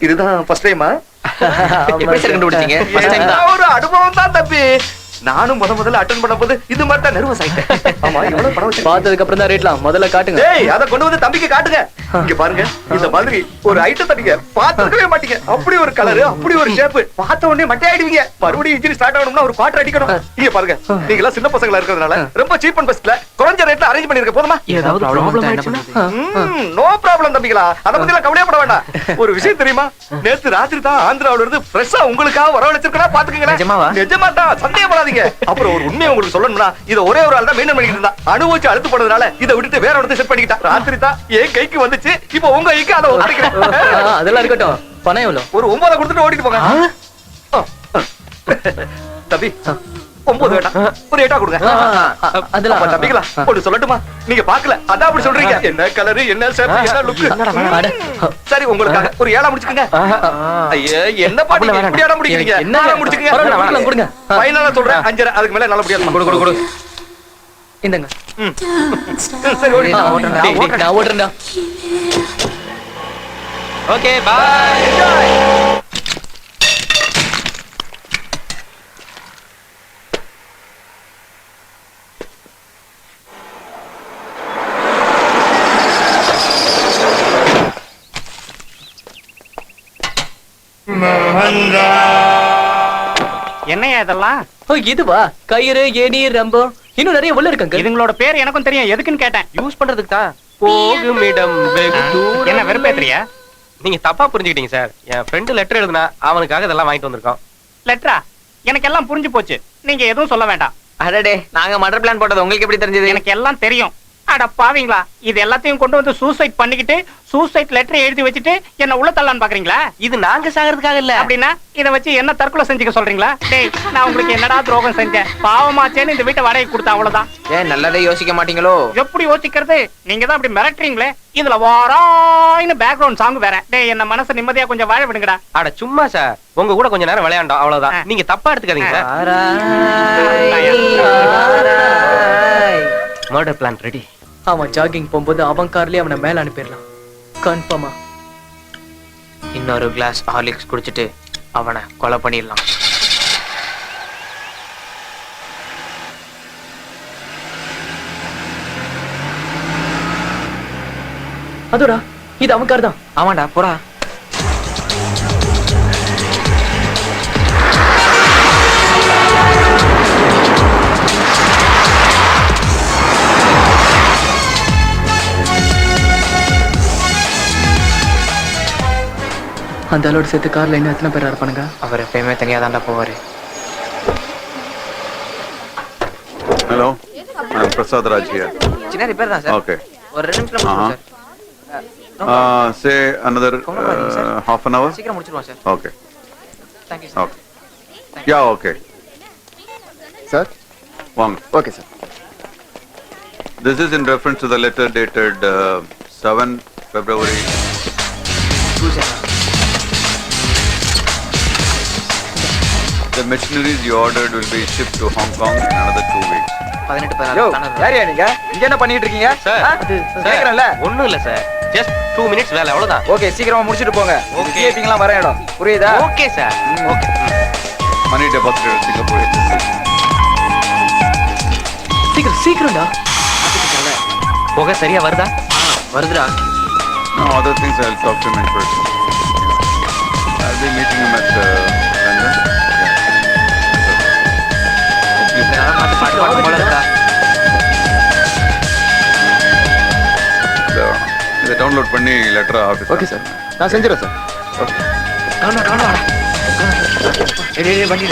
இதுதான் ஃபர்ஸ்ட் டைமா? எப்படி சார் கண்டுபிடிச்சீங்க? First time தான். ஒரு அனுபவம் தான் தம்பி. நானும் முதல்ல அட்டெண்ட் பண்ண போது இந்த மாதிரி தான் நர்வஸ் ஆயிட்டேன். ஆமா, இவ்வளவு பணம் வச்சு பார்த்ததுக்கு அப்புறம் தான் ரேட்லாம் முதல்ல காட்டுங்க. ஏய், அத கொண்டு வந்து தம்பிக்கு காட்டுங்க. இங்க பாருங்க, இந்த மாதிரி ஒரு ஐட்டத்தை நீங்க பாத்துக்கவே மாட்டீங்க. அப்படி ஒரு கலர், அப்படி ஒரு ஷேப், பார்த்த உடனே மட்டை ஆயிடுவீங்க. மறுபடியும் இன்ஜின் ஸ்டார்ட் ஆகணும்னா ஒரு குவார்டர் அடிக்கணும். இங்க பாருங்க, நீங்க எல்லாம் சின்ன பசங்களா இருக்கிறதுனால ரொம்ப சீப் அண்ட் பெஸ்ட்ல குறைஞ்ச ரேட்ல அரேஞ்ச் பண்ணிருக்க. போதுமா? ஏதாவது ப்ராப்ளம் ஆயிடுச்சுன்னா நோ ப்ராப்ளம் தம்பிகளா, அத பத்தி எல்லாம் கவலைப்பட வேண்டாம். ஒரு விஷயம் தெரியுமா? நேத்து ராத்திரி தான் ஆந்திராவுல இருந்து ஃப்ரெஷ்ஷா உங்களுக்காக வரவழைச்சிருக்கா. பாத்துக்கங்க. நிஜமாவா? நிஜமா தான், சந்தேகப்படாதீங்க. அப்புறம் ஒரு உண்மையை உங்களுக்கு சொல்லணும்னா, இத ஒரே ஒரு ஆள் தான் மெயின்டைன் பண்ணிட்டு இருந்தா. அனுபவிச்சு அழுத்து போனதுனால இதை விட்டுட்டு வேற இடத்தை செட் பண்ணிக்கிட்டா. ராத்திரி தான் என் கைக்கு வந்துச்சு. இப்போ உங்க கைக்கு அதை ஒதுக்கிறேன். அதெல்லாம் இருக்கட்டும். பணம் எவ்வளவு? ஒரு 9 கொடுத்துட்டு ஓடிட்டு போங்க. தம்பி, 9 வேண்டாம், ஒரு 8 கொடுங்க. அதெல்லாம் தம்பிகளா, ஒன்று சொல்லட்டுமா? நீங்க பாக்கல, அதான் அப்படி சொல்றீங்க. என்ன கலரு, என்ன ஷேப், என்ன லுக். சரி, உங்களுக்காக ஒரு 7 முடிச்சுக்கங்க. ஐயே, என்ன பாட்டு இப்படி இடம் முடிக்கிறீங்க? என்ன முடிச்சுக்கங்க. கொடுங்க. ஃபைனலா சொல்றேன் 5.5. அதுக்கு மேல என்னால முடியாது. கொடு. இந்தங்க. சரி, ஓடி. நான் ஓடுறேன்டா. ஓகே, பாய். என்னையா இதெல்லாம்? இதுவா? கயிறு, ஏணி, ரம்பம், இன்னும் நிறைய உள்ள இருக்காங்க. இதுங்களோட பேர் எனக்கும் தெரியும். எதுக்குன்னு கேட்டேன். யூஸ் பண்றதுக்கு தான். போகும் இடம் வெகு தூரம். என்ன வெறுப்பேத்துறியா? நீங்க தப்பா புரிஞ்சுக்கிட்டீங்க சார். என் ஃப்ரெண்டு லெட்டர் எழுதுனா அவனுக்காக இதெல்லாம் வாங்கிட்டு வந்திருக்கோம். லெட்டரா? எனக்கு எல்லாம் புரிஞ்சு போச்சு. நீங்க எதுவும் சொல்ல வேண்டாம். அடடே, நாங்க மர்டர் பிளான் போட்டது உங்களுக்கு எப்படி தெரிஞ்சது? எனக்கு எல்லாம் தெரியும். அட பாவீங்களா, இது எல்லாத்தையும் கொண்டு வந்து சூசைட் பண்ணிக்கிட்டு சூசைட் லெட்டர் எழுதி வச்சுட்டு என்ன உள்ள தள்ளலான்னு பாக்குறீங்களா? இது நாங்க சாகிறதுக்காக இல்ல. அப்படின்னா இத வச்சு என்ன தற்கொலை செஞ்சுக்க சொல்றீங்களா? டேய், நான் உங்களுக்கு என்னடா துரோகம் செஞ்சேன்? பாவமாச்சேன்னு இந்த வீட்டை வாடகை கொடுத்தா அவ்வளவுதான். ஏன் நல்லதே யோசிக்க மாட்டீங்களோ? எப்படி யோசிக்கிறது? நீங்க தான் அப்படி மிரட்டுறீங்களே. இதுல வாராயின்னு பேக்ரவுண்ட் சாங் வேற. டேய், என்ன மனசு நிம்மதியா கொஞ்சம் வாழ விடுங்கடா. அட சும்மா சார், உங்க கூட கொஞ்ச நேரம் விளையாண்டோம் அவ்வளவுதான். நீங்க தப்பா எடுத்துக்காதீங்க சார். Murder plan ready. அவன் ஜாகிங் போகும்போது அவன் கார்லயே அவனை மேல அனுப்பிடலாம். கன்ஃபார்மா. இன்னொரு கிளாஸ் ஹார்லிக்ஸ் குடிச்சிட்டு அவனை கொலை பண்ணிடலாம். அதோடா, இது அவன் கார் தான். ஆமாண்டா, போடா. அந்த ஆளோட சேர்த்து கார்ல இன்னும் எத்தனை பேரா இருப்பானுங்க? அவர் எப்பயுமே தனியா தாண்டா போவாரு. Hello, Prasad Raj here. சின்ன ரிப்பேர் தான் சார். ஓகே, ஒரு 2 நிமிஷம் sir. Say another half an hour. சீக்கிரம் முடிச்சிடுவோம் sir. Okay, Thank you, sir. Okay, yeah okay sir. வாங்க. Okay sir. This is in reference to the letter dated 7 February. The machineries you ordered will be shipped to Hong Kong in another 2 weeks. 18 யாரியா நீங்க? இங்க என்ன பண்ணிட்டு இருக்கீங்க? சார், கேக்குறேன்ல. ஒண்ணும் இல்ல சார். ஜஸ்ட் 2 minutes வேலை அவ்வளவுதான். ஓகே, சீக்கிரமா முடிச்சிட்டு போங்க. Okay. கேப்பிங்லாம் வர இடம் புரியுதா? Okay sir. Okay. Money deposited at Singapore. சீக்கிரம் சீக்கிரம்டா. புகை சரியா வருதா? வருதுடா. No, other things I'll talk to him in person. I'll be meeting him at London. இதை டவுன்லோட் பண்ணி லெட்டர் ஆஃபீஸ். ஓகே சார், நான் செஞ்சிடறேன் சார். ஓகே. வண்டி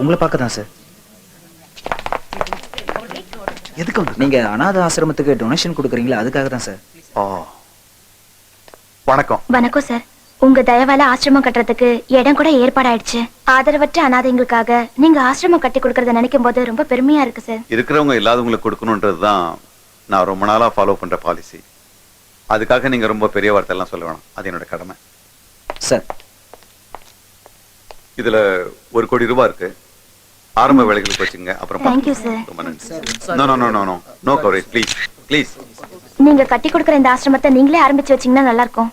உங்களை பார்க்க தான் சார். எதுக்கு நீங்க அனாதை ஆசிரமத்துக்கு டொனேஷன் கொடுக்குறீங்களா, அதுக்காக தான் சார். ஓ, வணக்கம். வணக்கம் சார். உங்க தயவால ஆசிரமம் கட்டுறதுக்கு இடம் கூட ஏற்பாடாயிடுச்சு. ஆதரவற்ற அனாதைங்களுக்காக நீங்க ஆசிரமம் கட்டி கொடுக்கறத நினைக்கும் போது ரொம்ப பெருமையா இருக்கு சார். இருக்கிறவங்க இல்லாதவங்களுக்கு கொடுக்கணுன்றதுதான் நான் ரொம்ப நாளா ஃபாலோ பண்ற பாலிசி. அதுக்காக நீங்க ரொம்ப பெரிய வார்த்தை எல்லாம் சொல்ல வேணாம், அது என்னோட கடமை சார். இதுல 1 கோடி ரூபாய் இருக்கு. ஆரம்ப வேலைகளுக்கு வச்சுங்க. அப்புறம் Thank you, sir. ரொம்ப நன்றி. No no no no no no coverage please please. நீங்க கட்டி கொடுக்கற இந்த ஆசிரமத்தை நீங்களே ஆரம்பிச்சு வச்சீங்கன்னா நல்லா இருக்கும்.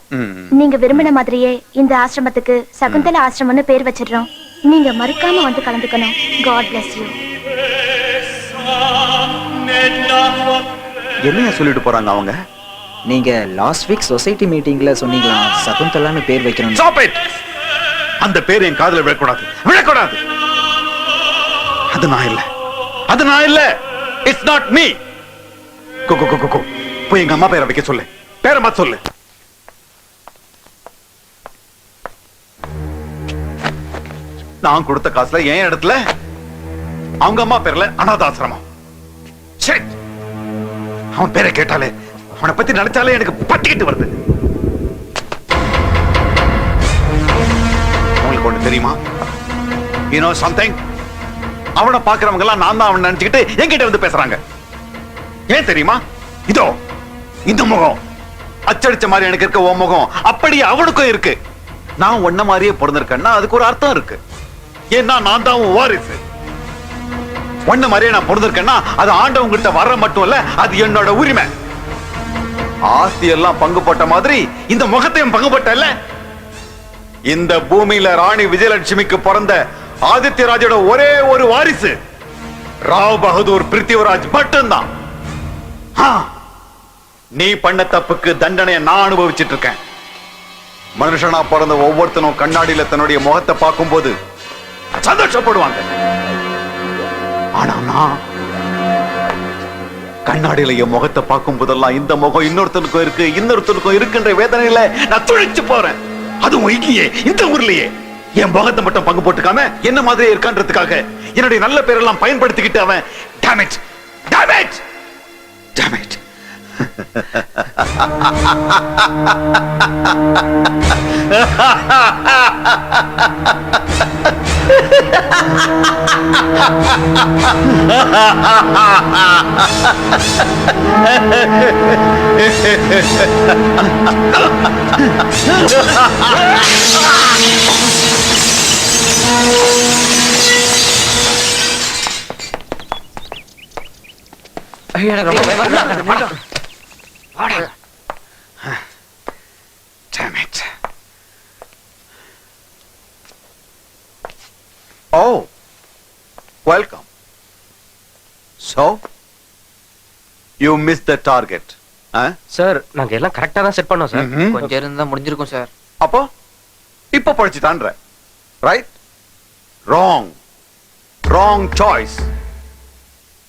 நீங்க விரும்பின மாதிரியே இந்த ஆசிரமத்துக்கு சகுந்தலா ஆசிரமம்னு பேர் வச்சிடுறோம். நீங்க மறக்காம வந்து கலந்துக்கணும். God bless you. என்னைய சொல்லிட்டு போறாங்க அவங்க? நீங்க லாஸ்ட் வீக் சொசைட்டி மீட்டிங்ல சொன்னீங்களா சகுந்தலான்னு பேர் வைக்கணும். Stop it! அந்த பேர் என் காதுல விழக்கூடாது, விழக்கூடாது. அது நான் இல்ல, அது நான் இல்ல. It's not me. கோ கோ கோ கோ போய் எங்க அம்மா பேரை வைக்க சொல்லு, பேரை மாத்த சொல்லு. நான் கொடுத்த காசுல என் இடத்துல அவங்க அம்மா பேர்ல அனாதாசிரமம். Shit! அவன் பேரை கேட்டாலே, அவனை பத்தி நினைச்சாலே எனக்கு பட்டிக்கிட்டு வருது. உங்களுக்கு ஒண்ணு தெரியுமா? You know something? அவனை பாக்குறவங்க எல்லாம் நான் தான் அவன் நினைச்சுக்கிட்டு என்கிட்ட வந்து பேசுறாங்க. ஏன் தெரியுமா? இதோ இந்த முகம் அச்சடிச்ச மாதிரி எனக்கு இருக்க உன் முகம் அப்படியே அவனுக்கும் இருக்கு. நான் ஒன்ன மாதிரியே பிறந்திருக்கேன்னா அதுக்கு ஒரு அர்த்தம் இருக்கு. ஏன்னா நான் தான் உன் வாரிசு. ஒன்ன மாதிரியே நான் பிறந்திருக்கேன்னா அது ஆண்டவங்கிட்ட வர மட்டும் இல்ல, அது என்னோட உரிமை. ஆஸ்தி எல்லாம் பங்கு போட்ட மாதிரி இந்த முகத்தையும் பங்கு போட்டல்ல. இந்த பூமியில ராணி விஜயலட்சுமிக்கு பிறந்த ஆதித்யராஜோட ஒரே ஒரு வாரிசு ராவ் பகதூர் பிருத்திவிராஜ் மட்டும்தான். நீ பண்ண தப்புக்கு தண்டனையை நான் அனுபவிச்சிட்டு இருக்கேன். மனுஷனா பிறந்த ஒவ்வொருத்தனும் கண்ணாடியில தன்னுடைய முகத்தை பார்க்கும் போது சந்தோஷப்படுவாங்க. ஆனா நான் கண்ணாடியில என் முகத்தை பார்க்கும் போதெல்லாம் இந்த முகம் இன்னொருத்தனுக்கும் இருக்கு, இன்னொருத்தனுக்கும் இருக்குன்ற வேதனையில நான் துழைச்சு போறேன். அதுவும் இங்கேயே இந்த ஊர்லயே என் முகத்தை மட்டும் பங்கு போட்டுக்காம என்ன மாதிரியே இருக்கான்றதுக்காக என்னுடைய நல்ல பேரெல்லாம் பயன்படுத்திக்கிட்டு அவன் damn it, damn it, damn it. ஐயோ எனக்கு ரொம்ப பயமா இருக்கு. Damn it. Oh, welcome. So, you missed the target. Sir நாங்க எல்லாம் கரெக்டா தான் செட் பண்ணோம் சார். கொஞ்சம் இருந்தா முடிஞ்சிருக்கும் சார். அப்போ இப்ப படிச்சுட்டான்ற ரைட்? Wrong, wrong choice.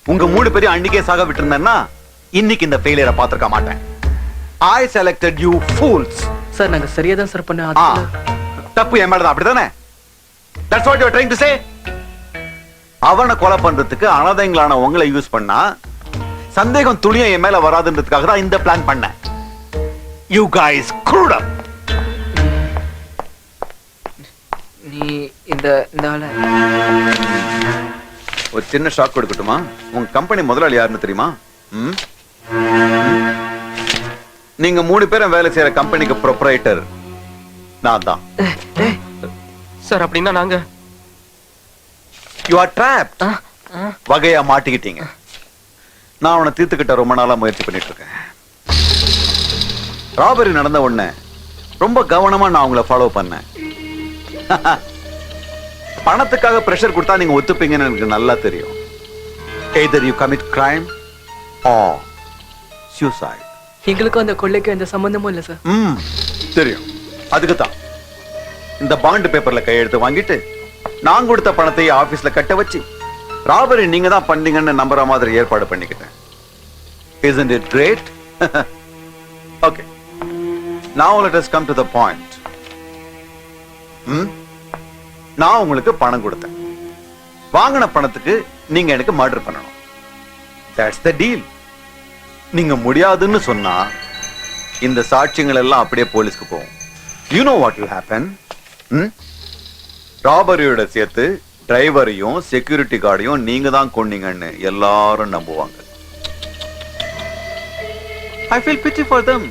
உங்க 3 பேரையும் அன்னைக்கே சாக விட்டு இருந்தேன்னா இன்னைக்கு இந்த ஃபெயிலியரை பார்த்திருக்க மாட்டேன். I selected you fools. Sir நாங்க சரியா தான் சார் பண்ணோம். தப்பு என் மேலதான், அப்படிதானே? That's what you are trying to say? அவனை கொலை பண்றதுக்கு அனாதைங்களான உங்களை யூஸ் பண்ணா சந்தேகம் துளியும் என் மேல வராதுன்றதுக்காக தான் இந்த பிளான் பண்ணேன். You guys screwed up. நீ இந்த ஆள ஒரு சின்ன ஷாக் கொடுக்கட்டுமா? உங்க கம்பெனி முதலாளி யாருன்னு தெரியுமா? நீங்க 3 பேரும் வேலை செய்யற கம்பெனிக்கு ப்ரொப்ரைட்டர் நான் தான். சார் அப்படின்னா நாங்க You are trapped. வகையா மாட்டிக்கிட்டீங்க. நான் அவனை தீர்த்துக்கிட்ட ரொம்ப நாளா முயற்சி பண்ணிட்டு இருக்கேன். ராபரி நடந்த உடனே ரொம்ப கவனமா நான் உங்களை ஃபாலோ பண்ணேன். பணத்துக்காக பிரஷர் கொடுத்தா நீங்க ஒத்துப்பீங்கன்னு எனக்கு நல்லா தெரியும். Either you commit crime or suicide. எங்களுக்கும் அந்த கொள்ளைக்கும் எந்த சம்பந்தமும் இல்ல சார். தெரியும். அதுக்கு தான் இந்த பாண்ட் பேப்பர்ல கையெழுத்து வாங்கிட்டு நான் கொடுத்த பணத்தை ஆபீஸ்ல கட்ட வச்சு ராபரி நீங்க தான் பண்ணீங்கன்னு நம்புற மாதிரி ஏற்பாடு பண்ணிக்கிட்டேன். Isn't it great? Okay. Now let us come to the point. நான் உங்களுக்கு பணம் கொடுத்தேன். வாங்கின பணத்துக்கு நீங்க எனக்கு மர்டர் பண்ணணும். That's the deal. நீங்க முடியாதுன்னு சொன்னா இந்த சாட்சியங்கள் எல்லாம் அப்படியே போலீஸ்க்கு போகும். You know what will happen? ராபரியோட சேர்த்து டிரைவரையும் செக்யூரிட்டி கார்டையும் நீங்க தான் கொன்னீங்கன்னு எல்லாரும் நம்புவாங்க. I feel pity for them.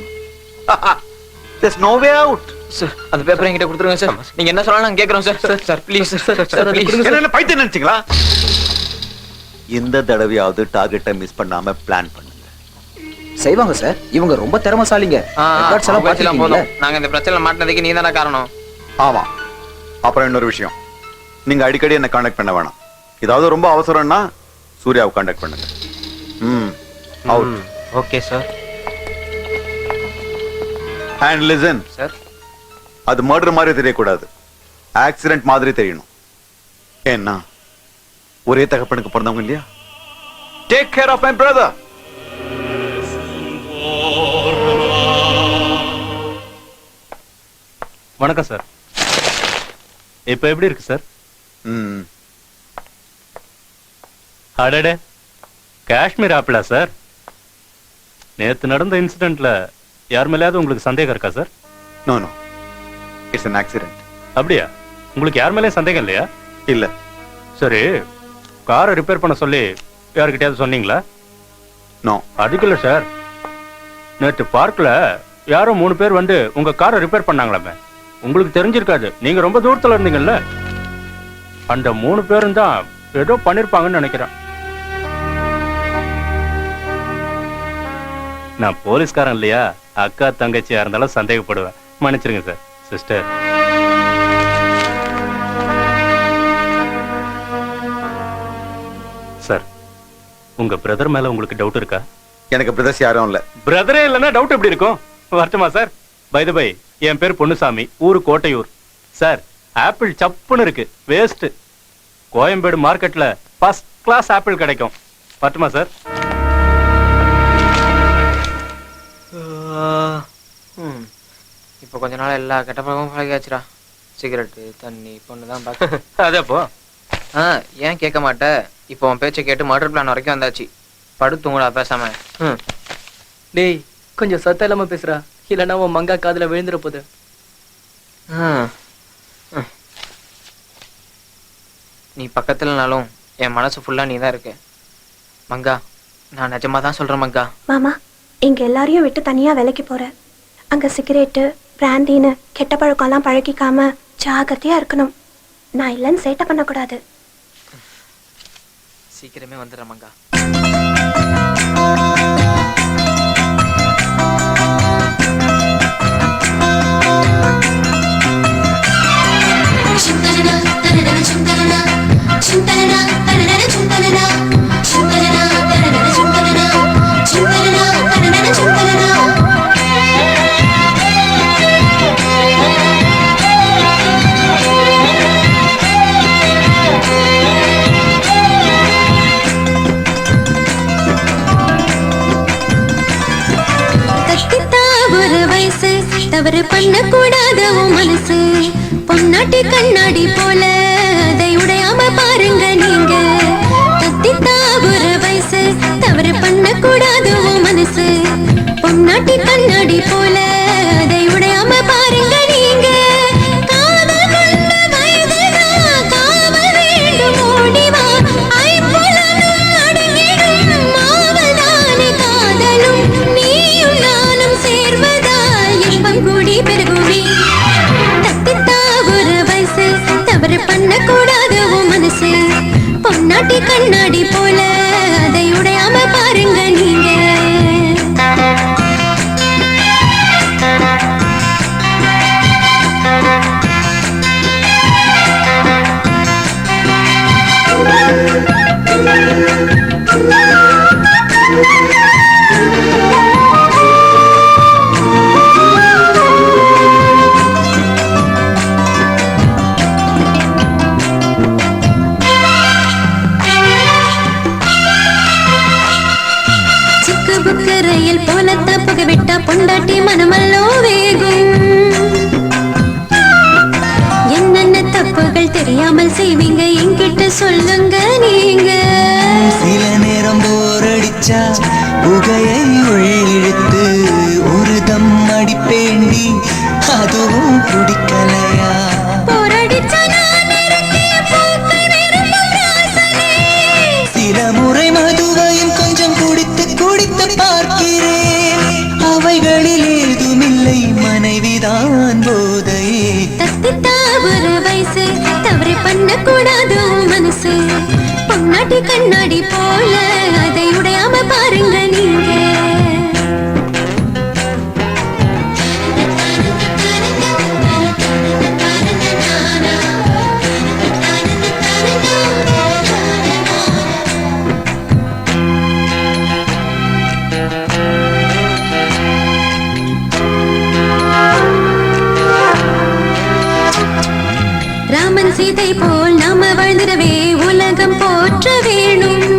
There's no way out. Sir அந்த பேப்பரை என்கிட்ட கொடுத்துருங்க சார். நீங்க என்ன சொல்லலாம் நான் கேக்குறோம் sir. Sir please sir please. என்ன பைத்தியம் நினைச்சீங்களா? இந்த தடவையாவது டார்கெட்டை மிஸ் பண்ணாம பிளான் பண்ணுங்க. செய்வாங்க சார். இவங்க ரொம்ப திறமைசாலிங்க. ரெக்கார்ட்ஸ் எல்லாம் பாத்தீங்களா? நாங்க இந்த பிரச்சனை மாட்டினதுக்கு நீ தான காரணம். ஆமா. அப்புறம் இன்னொரு விஷயம், நீங்க அடிக்கடி என்ன காண்டாக்ட் பண்ண வேணாம். ஏதாவது ரொம்ப அவசரம்னா சூர்யாவை காண்டாக்ட் பண்ணுங்க. Out. Okay sir. And listen sir, அது மர்டர் மாதிரி தெரியக்கூடாது, ஆக்சிடென்ட் மாதிரி தெரியணும். ஏன்னா ஒரே தகப்பனுக்கு பிறந்தவங்க இல்லையா? Take care of my brother. வணக்கம் சார். இப்ப எப்படி இருக்கு சார்? அடடே, காஷ்மீர் ஆப்பிளா சார்? நேத்து நடந்த இன்சிடென்ட்ல யார் மேலேயாவது உங்களுக்கு சந்தேகம் இருக்கா sir? No no, it's an accident. அப்படியா? உங்களுக்கு யார் மேலேயும் சந்தேகம் இல்லையா? இல்ல. சரி, காரை ரிப்பேர் பண்ண சொல்லி யாருக்கிட்டயாவது சொன்னீங்களா? நோ. அதுக்கு இல்ல சார், நேற்று பார்க்ல யாரோ 3 பேர் வந்து உங்க காரை ரிப்பேர் பண்ணாங்களாமே. உங்களுக்கு தெரிஞ்சிருக்காது, நீங்க ரொம்ப தூரத்துல இருந்தீங்கல்ல. அந்த 3 பேரும் தான் ஏதோ பண்ணிருப்பாங்கன்னு நினைக்கிறேன். நான் போலீஸ்காரன் இல்லையா, அக்கா தங்கச்சியா இருந்தாலும் சந்தேகப்படுவேன். மன்னிச்சிருங்க சார். சிஸ்டர், சார், உங்க பிரதர் மேல உங்களுக்கு டவுட் இருக்கா? எனக்கு பிரதர்ஸ் யாரும் இல்ல. பிரதரே இல்லைன்னா டவுட் எப்படி இருக்கும்? வரட்டுமா சார்? பை த பை, என் பேர் பொன்னுசாமி, ஊரு கோட்டையூர். சார், ஆப்பிள் சப்புன்னு இருக்கு, வேஸ்ட். கோயம்பேடு மார்க்கெட்ல ஃபர்ஸ்ட் கிளாஸ் ஆப்பிள் கிடைக்கும். வரட்டுமா சார்? இப்போ கொஞ்ச நாள் எல்லா கெட்ட பழக்கமும் பழகியாச்சுடா. சிகரெட்டு, தண்ணி, பொண்ணு தான் பார்க்க. அதப்போ ஏன் கேட்க மாட்டேன்? இப்போ உன் பேச்சை கேட்டு மர்டர் பிளான் வரைக்கும் வந்தாச்சு. படுத்துங்கடா பேசாம. டேய், கொஞ்சம் சத்தம் இல்லாம பேசுறா, இல்லைன்னா உன் மங்கா காதுல விழுந்துற போகுது. நீ பக்கத்துலனாலும் என் மனசு ஃபுல்லா நீ தான் இருக்க மங்கா. நான் நிஜமா தான் சொல்றேன் மங்கா. மாமா, இங்க எல்லாரையும் விட்டு தனியா வேலைக்கு போற. அங்க சிகரெட்டு, பிராந்தின்னு கெட்ட பழக்கம்லாம் பழகிக்காம ஜாகிரதையா இருக்கணும். நான் இல்லைன்னு சேட்டை பண்ணக்கூடாது. சீக்கிரமே வந்துடுறேன் மங்கா. தவறு பண்ண கூடாத மனசு பொன்னாட்டி கண்ணாடி போல அதை உடையாம பாருங்க நீங்க. தத்தித்தா ஒரு வயசு, தவறு பண்ண கூடாத மனசு பொன்னாட்டி கண்ணாடி போல அதை உடையாம பாருங்க நீங்க. காதல் கொண்ட வயதுதான் காவல் வேண்டும் ஓடிவா, ஐம்புலனும் அடங்கிடும் மாவதானே காதலும் நீயும் நானும் சேர்வதால் இன்பம் கூடி பெருகுமே. தத்தித்தா ஒரு வயசு, தவறு பண்ண கூடாத மனசு பொன்னாட்டி கண்ணாடி போல அதை உடையாம பாருங்க நீங்க. ரயில் போல தப்புக விட்டா பொண்டாட்டி மனமல்லோ வேகும். என்னென்ன தப்புகள் தெரியாமல் செய்வீங்க என்கிட்ட சொல்லுங்க நீங்க. சில நேரம் போர் அடிச்சா புகையை உள்ளிழுத்து ஒரு தம் அடிப்பேண்டி, அதுவும் பிடிக்கலையா? சில முறை மதுவையும் கொஞ்சம் குடித்து குடித்து பார்க்கிறேன், அவைகளில் ஏதுமில்லை மனைவிதான் போதையே. தத்தித்தா ஒரு வயசு, தவறு பண்ண கூடாது மனசு பொன்னாட்டி கண்ணாடி போல அதை உடையாம பாருங்க நீங்க. ராமன் சீதை போல் நாம வாழ்ந்திடவே உலகம் போற்ற வேணும்.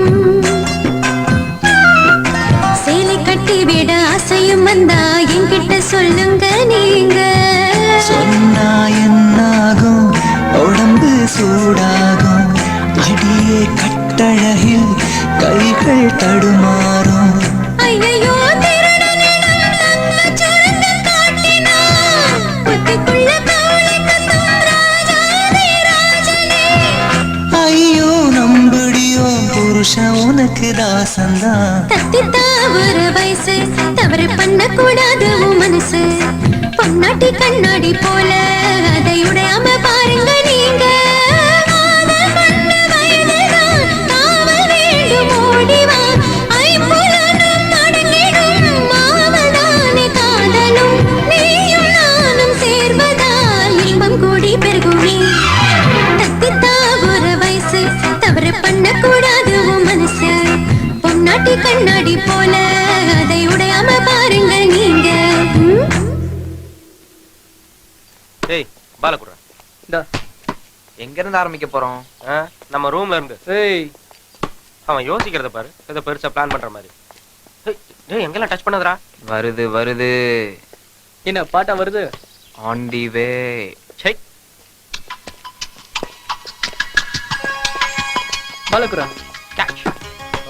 சேலை கட்டி விட ஆசையும் வந்தா என்கிட்ட சொல்லுங்க நீங்க. சொன்னா என்னாகும், உடம்பு சூடாகும், அடியே கட்டழகில் கைகள் தடுமாறும். ஐயையோ, திருடனிடம் தங்கச் சுரங்கம் காட்டினான். புத்திக்குள்ள கவலை கத்தும் ராஜாதி ராஜனே. ஐயோ நம்புடியோ புருஷன் உனக்கு தாசந்தான். தத்தி தாவர வயசு தவறு பண்ண கூடாது உன் மனசு. பொன்னாட்டி கண்ணாடி போல அதை உடையாம பாருங்க நீங்க. காதல் பண்ண வயதுதான் காவல் வேண்டும் ஓடிவா. ஐம்புலனும் அடங்கிடும் மாவதானே காதலும். நீயும் நானும் சேர்வதால் இன்பம் கூடி பெருகுமே. தத்தி தாவர வயசு தவறு பண்ண கூடாது உன் மனசு. பொன்னாட்டி கண்ணாடி போல அதை உடையாம பாருங்க நீங்க. ஏய் பால குடுறா. இந்தா. எங்க இருந்து ஆரம்பிக்க போறோம்? நம்ம ரூம்ல இருந்து. ஏய், அவன் யோசிக்கிறத பாரு, ஏதோ பெருசா பிளான் பண்ற மாதிரி. டேய் எங்கெல்லாம் டச் பண்ணதுடா? வருது வருது. என்ன பாட்டா வருது? ஆன் தி வே. சை பாலகுரா,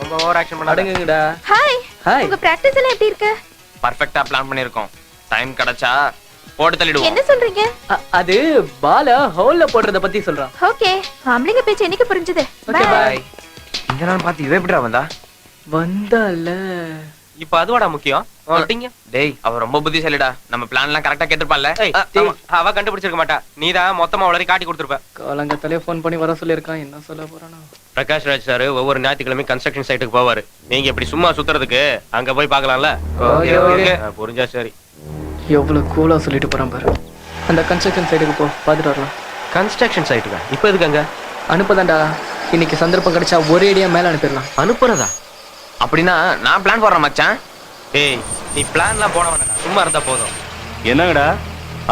ரொம்ப ஓவர் ஆக்ஷன் பண்ணாத. அடங்குங்கடா. ஹாய். ஹாய். உங்க பிராக்டிஸ் எல்லாம் எப்படி இருக்கு? பர்ஃபெக்ட்டா பிளான் பண்ணிருக்கோம். டைம் கிடைச்சா போட்டு தள்ளிடுவோம். என்ன சொல்றீங்க? அது பால ஹோல்ல போடுறத பத்தி சொல்றான். ஓகே, ஆம்பளைங்க பேச்சு எனக்கு புரிஞ்சது. Okay bye. பாய். இந்த நாள் பார்த்து இவ எப்படிடா வந்தா? வந்தால. இப்போ அதுவாடா முக்கியம். ஓட்டிங்க. டேய் அவ ரொம்ப புத்திசாலிடா. நம்ம பிளான் எல்லாம் கரெக்டா கேட்டிருப்பான்ல. ஏய் அவ கண்டுபிடிச்சிருக்க மாட்டா. நீதான் மொத்தமா அவளை காட்டி கொடுத்துருப்ப. காலங்கத்தாலே ஃபோன் பண்ணி வர சொல்லிருக்கான். என்ன சொல்ல போறானோ? பிரகாஷ் ராஜ் சார் ஒவ்வொரு ஞாயிற்றுக்கிழமையும் கன்ஸ்ட்ரக்ஷன் சைட்டுக்கு போவாரு. நீங்க இப்படி சும்மா சுத்துறதுக்கு அங்க போய் பார்க்கலாம்ல. Okay okay. புரிஞ்சா சரி. எவ்வளவு கூலா சொல்லிட்டு போறான் பாரு. அந்த கன்ஸ்ட்ரக்ஷன் சைடுக்கு போ, பாத்துட்டு வரலாம். கன்ஸ்ட்ரக்ஷன் சைட்டுக்கா? இப்போ எதுக்கு அங்க? அனுப்புதான்டா. இன்னைக்கு சந்தர்ப்பம் கிடைச்சா ஒரே அடியா மேல அனுப்பிடலாம். அனுப்புறதா? அப்படின்னா நான் பிளான் போடுறேன் மச்சான். ஏய் நீ பிளான்லாம் போட வேண்டாம், சும்மா இருந்தா போதும். என்னங்கடா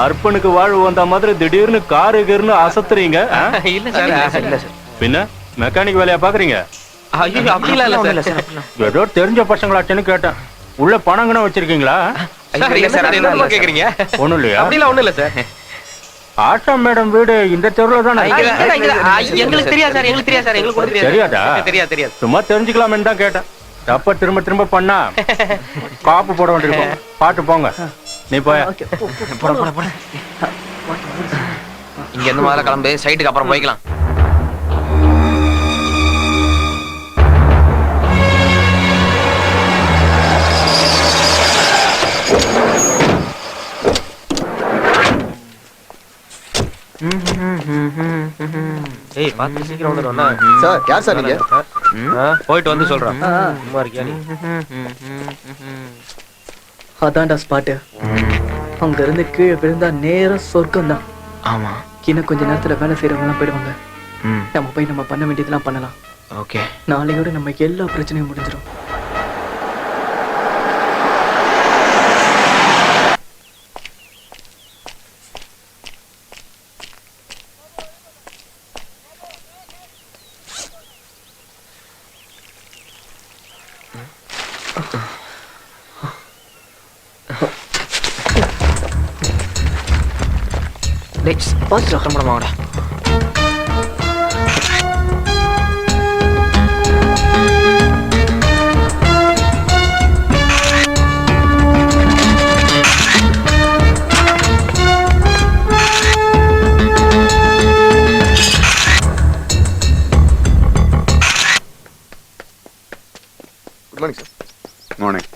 அர்ப்பனுக்கு வாழ்வு வந்த மாதிரி திடீர்னு காரு கீர்னு அசத்துறீங்க? இல்ல சார், இல்ல சார். பின்ன மெக்கானிக் வேலையா பாக்குறீங்க? ஐயோ அப்படிலாம் இல்ல சார். ஏதோ தெரிஞ்ச பசங்களாச்சுன்னு கேட்டேன். உள்ள பணங்கன்னு வச்சிருக்கீங்களா? சார் என்ன சார் என்ன கேக்குறீங்க? ஒண்ணும் இல்லையா? அப்படிலாம் ஒண்ணும் இல்ல சார். ஆஷா மேடம் வீடு இந்த தெருவுல தானே? எங்களுக்கு தெரியாது சார், எங்களுக்கு தெரியாது சார், எங்களுக்கு ஒண்ணும் தெரியாதா? தெரியாது தெரியாது. சும்மா தெரிஞ்சுக்கலாம்னு தான் கேட்டேன். தப்ப திரும்ப திரும்ப பண்ணா காப்பு போட வேண்டியிருக்கும். பாட்டு போங்க, நீ போய. போட போட போட. இங்க இருந்து முதல்ல கிளம்பு, சைட்டுக்கு அப்புறம் போய்க்கலாம். ஏய் பாத்து சீக்கிரம் வந்துடும்னா. சார் யார் சார் நீங்க? போயிட்டு வந்து சொல்றேன். சும்மா இருக்கியா நீ? அதான்டா ஸ்பாட்டு. அங்க இருந்து கீழே விழுந்தா நேரம் சொர்க்கம் தான். ஆமா. இன்னும் கொஞ்ச நேரத்துல வேலை செய்யறவங்க எல்லாம் போயிடுவாங்க. நம்ம போய் நம்ம பண்ண வேண்டியதெல்லாம் பண்ணலாம். ஓகே. நாளையோட நம்ம எல்லா பிரச்சனையும் முடிஞ்சிடும். பாத்து சத்தம் வாங்கடா. Good morning sir. மார்னிங்.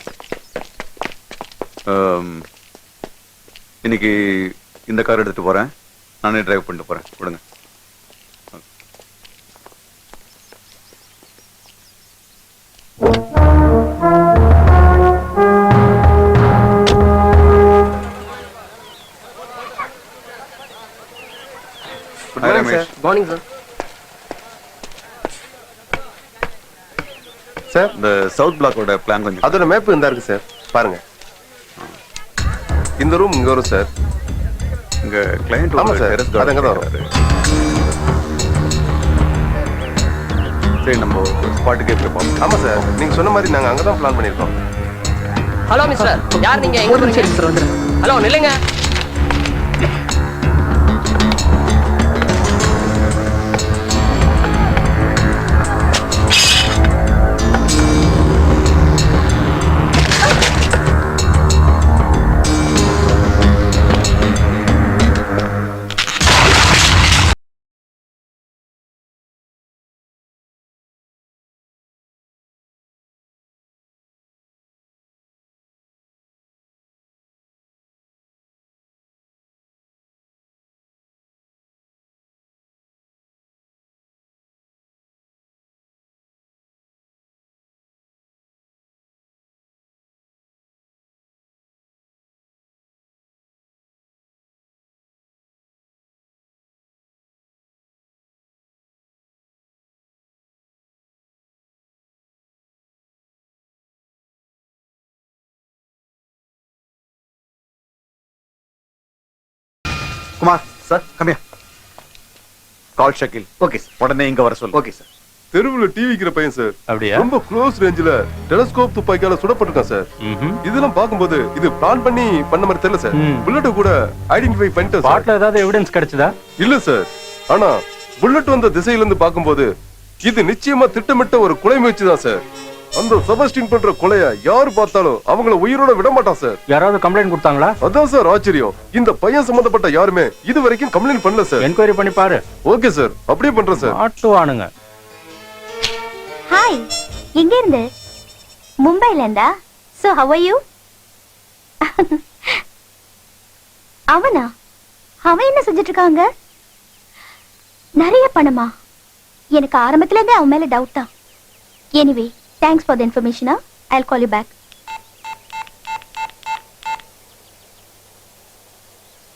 இன்னைக்கு இந்த கார் எடுத்துட்டு போறேன். நானே டிரைவ் பண்ணிட்டு போறேன். விடுங்க. Good morning sir. Morning sir. Sir இந்த சவுத் பிளாக்கோட பிளான் கொஞ்சம். அதோட மேப் இந்த இருக்கு சார், பாருங்க. இந்த ரூம் இங்க வரும் சார். இங்க கிளையண்ட் ஆமா சார், அது அங்க தான் வரும். சரி நம்ம ஸ்பாட்டுக்கே போய் ஆமா சார் நீங்க சொன்ன மாதிரி நாங்க அங்கதான் பிளான் பண்ணிருக்கோம். ஹலோ மிஸ்டர், யார் நீங்க? எங்க போறீங்க? ஹலோ நில்லுங்க. குமார் சார் கம்மியா கால் ஷக்கில். ஓகே சார், உடனே இங்க வர சொல்லு. Okay sir. தெருவுல டிவிக்கிற பையன் சார். அப்படியா? ரொம்ப க்ளோஸ் ரேஞ்சில டெலஸ்கோப் துப்பாக்கியால சுடப்பட்டிருக்கான் சார். இதெல்லாம் பாக்கும்போது இது பிளான் பண்ணி பண்ண மாதிரி தெரியல சார். புல்லட் கூட ஐடென்டிஃபை பண்ணிட்டோம். ஸ்பாட்ல ஏதாவது எவிடன்ஸ் கிடைச்சதா? இல்ல சார், ஆனா புல்லட் வந்த திசையில இருந்து பாக்கும்போது இது நிச்சயமா திட்டமிட்ட ஒரு கொலை முயற்சி தான் சார். அந்த செபஸ்டின் பண்ற கொலைய யாரு பார்த்தாலும் அவங்கள உயிரோட விட மாட்டான் சார். யாராவது கம்ப்ளைண்ட் கொடுத்தாங்களா? அதான் சார் ஆச்சரியம். இந்த பையன் சம்பந்தப்பட்ட யாருமே இது வரைக்கும் கம்ப்ளைண்ட் பண்ணல சார். என்கொயரி பண்ணி பாரு. ஓகே சார், அப்படியே பண்றேன் சார். ஆட்டுவானுங்க. ஹாய், எங்க இருந்து? மும்பைல இருந்தா? So how are you? அவனா? அவன் என்ன செஞ்சுட்டு இருக்காங்க? நிறைய பணமா? எனக்கு ஆரம்பத்துல இருந்தே அவன் மேல டவுட் தான். Anyway thanks for the information. I'll call you back.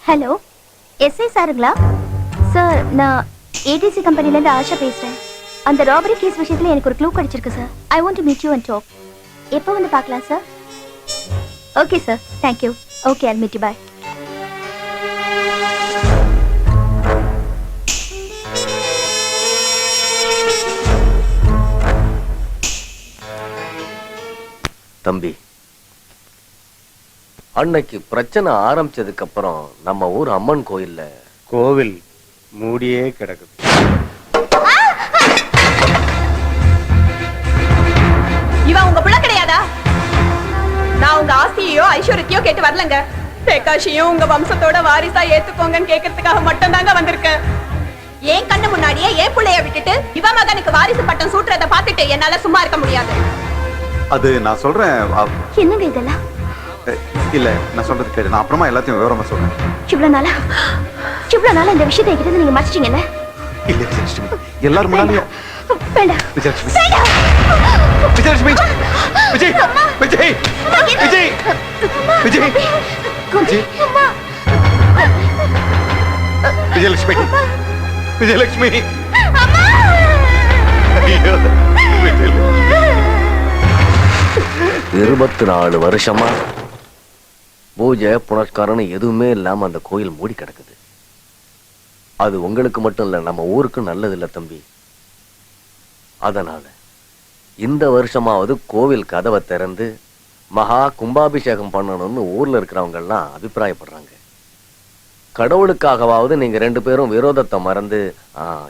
ஹலோ, எஸ்ஐ சாருங்களா? சார், நான் ஏடிசி கம்பெனில இருந்து ஆஷா பேசுறேன். அந்த ராபரி கேஸ் விஷயத்துல எனக்கு ஒரு க்ளூ கிடைச்சிருக்கு sir. I want to meet you and talk. எப்போ வந்து பார்க்கலாம் sir? Okay sir, thank you. Okay, I'll meet you. Bye. தம்பி, அன்னைக்கு பிரச்சனை ஆரம்பிச்சதுக்கு அப்புறம் நம்ம ஊர் அம்மன் கோயில்ல கோவில் மூடியே கிடக்குது. இவன் உங்க பிள்ளை கிடையாதா? நான் உங்க ஆஸ்தியோ ஐஸ்வர்யத்தையோ கேட்டு வரலங்க. பிரகாஷையும் உங்க வம்சத்தோட வாரிசா ஏத்துக்கோங்கன்னு கேட்கறதுக்காக மட்டும் தாங்க வந்திருக்கேன். ஏன் கண்ணு முன்னாடியே ஏன் பிள்ளைய விட்டுட்டு இவ மகனுக்கு வாரிசு பட்டம் சூட்டுறத பார்த்துட்டு என்னால சும்மா இருக்க முடியாது. அது நான் சொல்றேன். என்னங்க இதெல்லாம்? இல்ல, நான் சொல்றது கேளு. நான் அப்புறமா எல்லாத்தையும் விவரமா சொல்றேன். இவ்வளவு நாளா இந்த விஷயத்தை என்கிட்ட நீங்க மறைச்சிட்டீங்கல்ல? இல்ல விஜயலட்சுமி, எல்லாரும் முன்னாடியும் வேண்டாம். விஜயலட்சுமி, வேண்டாம். விஜயலட்சுமி, விஜய், விஜய், விஜய், விஜய், விஜய், விஜயலட்சுமி, விஜயலட்சுமி, ஐயோ, விஜயலட்சுமி. 24 வருஷமா பூஜை புனஸ்காரம் எதுவுமே இல்லாம அந்த கோயில் மூடி கிடக்குது. அது உங்களுக்கு மட்டும் இல்ல, நம்ம ஊருக்கு நல்லது இல்ல தம்பி. அதனால இந்த வருஷமாவது கோவில் கதவை திறந்து மகா கும்பாபிஷேகம் பண்ணணும்னு ஊர்ல இருக்கிறவங்க எல்லாம் அபிப்பிராயப்படுறாங்க. கடவுளுக்காகவாவது நீங்க 2 பேரும் விரோதத்தை மறந்து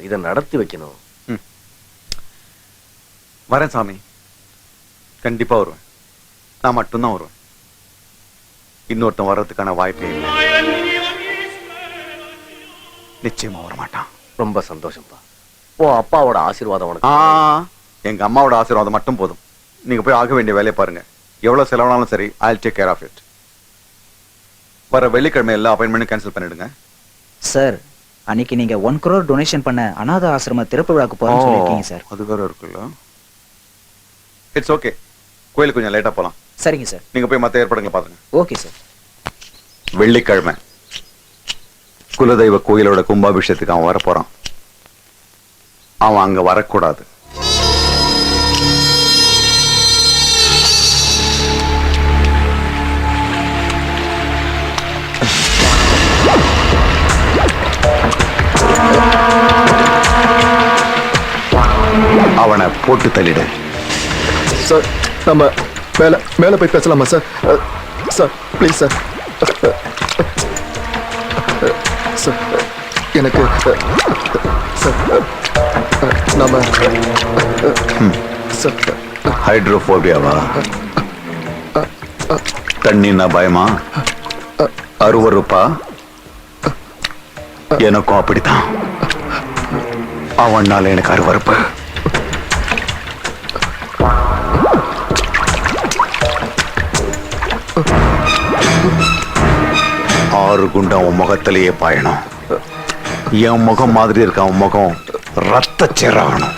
இதை நடத்தி வைக்கணும். வரேன் சாமி, கண்டிப்பா வருவேன். நான் மட்டும்தான் வருவேன். இன்னொருத்தன் வர்றதுக்கான வாய்ப்பே இல்லை. நிச்சயமா வர மாட்டான். ரொம்ப சந்தோஷம்ப்பா. ஓ அப்பாவோட ஆசீர்வாதம் உனக்கு. எங்க அம்மாவோட ஆசீர்வாதம் மட்டும் போதும். நீங்க போய் ஆக வேண்டிய வேலையை பாருங்க. எவ்வளவு செலவானாலும் சரி, I'll take care of it. வர வெள்ளிக்கிழமை எல்லா அப்பாயின்மெண்ட்டும் கேன்சல் பண்ணிடுங்க. சார், அன்னைக்கு நீங்க 1 crore டொனேஷன் பண்ண அநாத ஆசிரம திறப்பு விழாக்கு போறேன்னு சொல்லிருக்கீங்க சார். அது வேற இருக்குல்ல. It's okay. கோயிலுக்கு கொஞ்சம் லேட்டா போலாம். சரிங்க சார். நீங்க போய் மத்த ஏற்பாடுகளை பாருங்க. Okay sir. வெள்ளிக்கிழமை குலதெய்வ கோயிலோட கும்பாபிஷேகத்துக்கு அவன் வர போறான். அவன் அங்க வரக்கூடாது. அவனை போட்டு தள்ளிடு. சார் நம்ம மேல மேல போய் பேசலாமா sir? Sir please sir. Sir எனக்கு சார் நம்ம சார் ஹைட்ரோபோபியாவா? தண்ணின்னா பயமா? அருவருப்பா? எனக்கும் அப்படித்தான். அவனால எனக்கு அருவருப்பு. ஆறு குண்டம் உன் முகத்திலேயே பாயணும். என் முகம் மாதிரி இருக்க அவன் முகம் ரத்த சேராகணும்.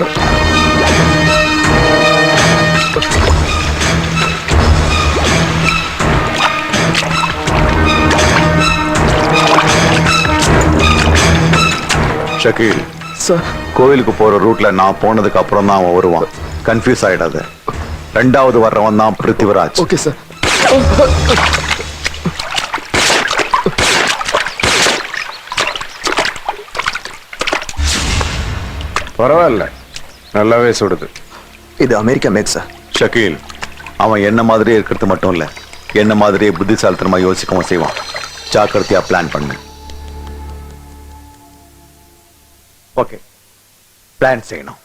ஷக்கீல் சார், கோயிலுக்கு போற ரூட்ல நான் போனதுக்கு அப்புறம் தான் அவன் வருவான். கன்ஃபியூஸ் ஆயிடாத. ரெண்டாவது வர்றவன் தான் பிருத்திவிராஜ். Okay sir. பரவாயில்ல, நல்லாவே சுடுது. இது அமெரிக்கா மேக் சார். ஷக்கீல், அவன் என்ன மாதிரியே இருக்கிறது மட்டும் இல்ல, என்ன மாதிரியே புத்திசாலித்தனமா யோசிக்கவும் செய்வான். ஜாக்கிரதையா பிளான் பண்ணு. ஓகே, பிளான் செய்யணும்.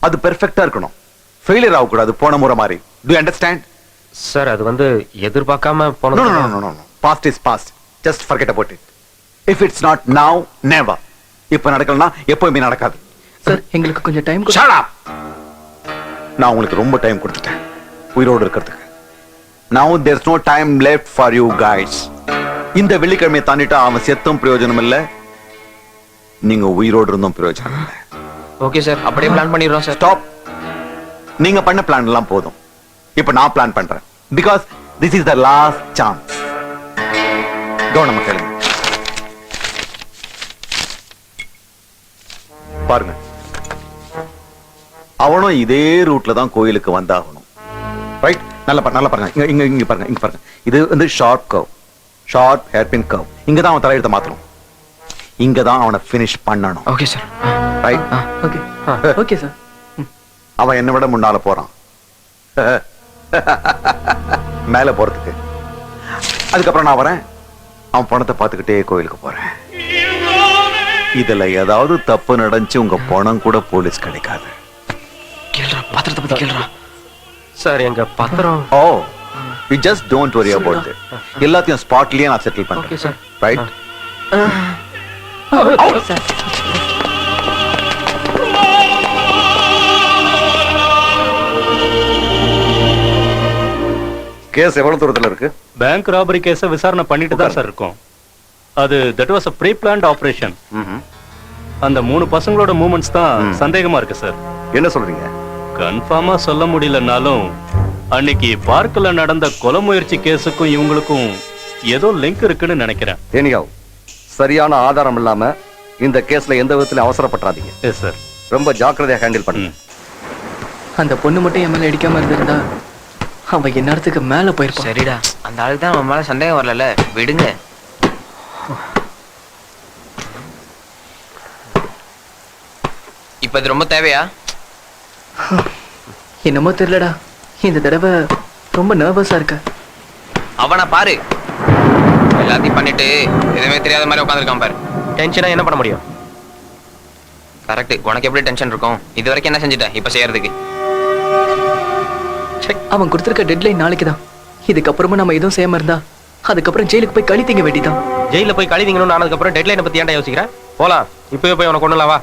அது பெர்ஃபெக்ட்டா இருக்கணும். ஃபெயிலியர் ஆகக்கூடாது போன முறை மாதிரி. To understand? சார், அது வந்து எதிர்பார்க்காம போனது. No, no, no, no, no. Past is past. Just forget about it. If it's not now, never. இப்ப நடக்கலனா எப்பவுமே நடக்காது. சார், எங்களுக்கு கொஞ்சம் டைம் Shut up. நான் உங்களுக்கு ரொம்ப டைம் கொடுத்துட்டேன் உயிரோடு இருக்கிறதுக்கு. Now there's no time left for you guys. இந்த வெள்ளிக்கிழமையை தாண்டிட்டா அவன் செத்தும் பிரயோஜனம் இல்ல, நீங்க உயிரோடு இருந்தும் பிரயோஜனம் இல்ல. ஓகே சார், அப்படியே பிளான் பண்ணிடுறோம் சார். ஸ்டாப். நீங்க பண்ண பிளான் எல்லாம் போதும். இப்ப நான் பிளான் பண்றேன். Because this is the last chance. கவனமா கேளுங்க. பாருங்க, அவனும் இதே ரூட்ல தான் கோயிலுக்கு வந்தாகணும். ரைட்? நல்லா பாருங்க. இங்க பாருங்க. இது வந்து short curve, short hairpin curve. இங்க தான் அவன் தலையெழுத்த மாத்தணும். இங்க தான் அவனை ஃபினிஷ் பண்ணணும். Okay sir. Right? Okay. Okay sir. அவன் என்னை விட முன்னால போறான் மேல போறதுக்கு. அதுக்கப்புறம் நான் வரேன், அவன் பணத்தை பார்த்துக்கிட்டே கோயிலுக்கு போறேன். இதுல ஏதாவது தப்பு நடந்துச்சு உங்க பணம் கூட போலீஸ் கிடைக்காது. கேளுடா, பத்திரத்தை பத்தி கேளுடா. சார், எங்க பத்திரம். Oh, you just don't worry about it. எல்லாத்தையும் ஸ்பாட்லயே நான் செட்டில் பண்றேன். Okay sir. Right? Sir, case எவ்வளவு தூரத்துல இருக்கு? பேங்க் ராபரி கேஸ விசாரணை பண்ணிட்டு தான் சார் இருக்கோம். அது that was a pre-planned operation. அந்த 3 பசங்களோட மூவ்மெண்ட்ஸ் தான் சந்தேகமா இருக்கு சார். என்ன சொல்றீங்க? கன்ஃபார்மா சொல்ல முடியலனாலும் அன்னைக்கு பார்க்கல நடந்த கொலை முயற்சி கேஸுக்கும் இவங்களுக்கும் ஏதோ லிங்க் இருக்குன்னு நினைக்கிறேன். ஏனியாவ், சரியான ஆதாரம் இல்லாம இந்த கேஸ்ல எந்த விதத்துல அவசரப்படாதீங்க. Yes sir. ரொம்ப ஜாக்கிரதையா ஹேண்டில் பண்ணுங்க. அந்த பொண்ணு மட்டும் என் மேல அடிக்காம இருந்திருந்தா அவன் என்னத்துக்கு மேல போயிருப்பான். சரிடா, அந்த ஆளுக்கு தான் அவன் மேல சந்தேகம் வரல, விடுங்க. இப்ப இது ரொம்ப தேவையா? என்னமோ தெரியலடா, இந்த தடவை ரொம்ப நர்வஸா இருக்க. அவனை பாரு, எல்லாத்தையும் பண்ணிட்டு எதுவுமே தெரியாத மாதிரி உட்காந்துருக்கான் பாரு. டென்ஷனா என்ன பண்ண முடியும்? கரெக்ட். உனக்கு எப்படி டென்ஷன் இருக்கும்? இது வரைக்கும் என்ன செஞ்சுட்டேன் இப்ப செய்யறதுக்கு? அவன் கொடுத்திருக்க டெட்லைன் நாளைக்கு தான். இதுக்கப்புறமா நம்ம எதுவும் செய்யாம இருந்தா அதுக்கப்புறம் ஜெயிலுக்கு போய் களி திங்க வேண்டிதான். ஜெயில போய் கழிதீங்கன்னு ஆனதுக்கு அப்புறம் டெட்லைனை பத்தி ஏன்டா யோசிக்கிறேன்? போலாம், இப்பவே போய் உனக்கு கொண்டுலாம் வா.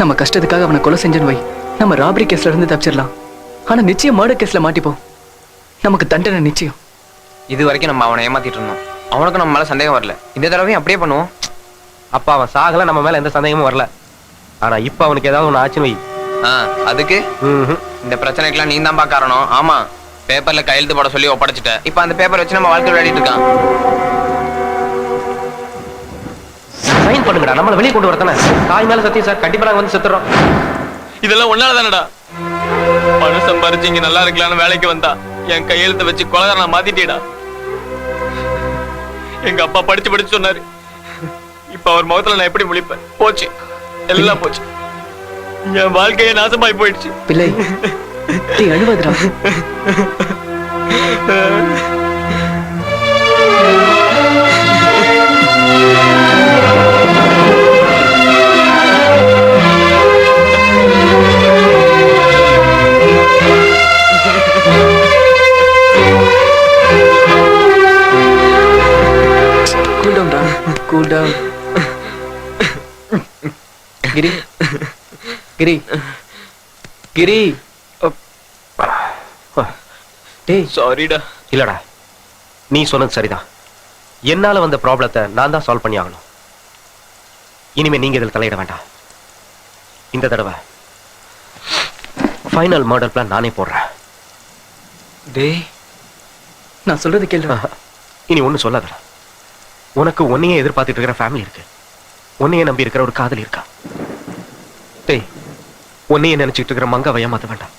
நம்ம கஷ்டத்துக்காக அவனை கொலை செஞ்சன்னு வை, நம்ம ராபரி கேஸ்ல இருந்து தப்பிச்சிடலாம். ஆனா நிச்சயம் மர்டர் கேஸ்ல மாட்டிப்போம். நமக்கு தண்டனை நிச்சயம். இது வரைக்கும் நம்ம அவனை ஏமாத்திட்டு இருந்தோம். அவனுக்கு நம்ம மேல சந்தேகம் வரல. இந்த தடவையும் அப்படியே பண்ணுவோம். அப்ப அவன் சாகல, நம்ம மேல எந்த சந்தேகமும் வரல. ஆனா இப்ப அவனுக்கு ஏதாவது ஒண்ணு ஆச்சுன்னு வை. அதுக்கு இந்த பிரச்சனைக்கெல்லாம் நீ தான் காரணம். ஆமா, பேப்பர்ல கையெழுத்து போட சொல்லி ஒப்படைச்சிட்ட. இப்ப அந்த பேப்பர் வச்சு நம்ம வாழ்க்கை விளையாடிட்டு இருக்கான். சைன் பண்ணுங்கடா, நம்மள வெளியே கொண்டு வரத்தானே. தாய் மேல சத்தியம் சார், கண்டிப்பா நாங்க வந்து செத்துறோம். இதெல்லாம் ஒன்னால தானடா. பணம் சம்பாரிச்சு இங்க நல்லா இருக்கலாம்னு வேலைக்கு வந்தா என் கையெழுத்தை வச்சு கொலைகாரனா மாத்திட்டேடா. எங்க அப்பா படிச்சு சொன்னாரு. இப்ப அவர் முகத்துல நான் எப்படி முழிப்பேன்? போச்சு, எல்லாம் போச்சு. என் வாழ்க்கையே நாசமாய் போயிடுச்சு. பிள்ளை நீ அழுவதுடா. Cool down, Ram. Cool down. Giri. Giri. Giri. டேய் சாரிடா. இல்லடா, நீ சொன்னது சரிதான். என்னால வந்த ப்ராப்ளத்தை நான் தான் சால்வ் பண்ணி ஆகணும். இனிமே நீங்க இதில் தலையிட வேண்டாம். இந்த தடவை ஃபைனல் மர்டர் பிளான் நானே போடுறேன். டேய் நான் சொல்றது கேளு. இனி ஒண்ணு சொல்லாதடா. உனக்கு உன்னையே எதிர்பார்த்துட்டு இருக்கிற ஃபேமிலி இருக்கு. உன்னையே நம்பி இருக்கிற ஒரு காதலி இருக்கா. டேய், உன்னையே நினைச்சிட்டு இருக்கிற மங்காவை ஏமாத்த வேண்டாம்.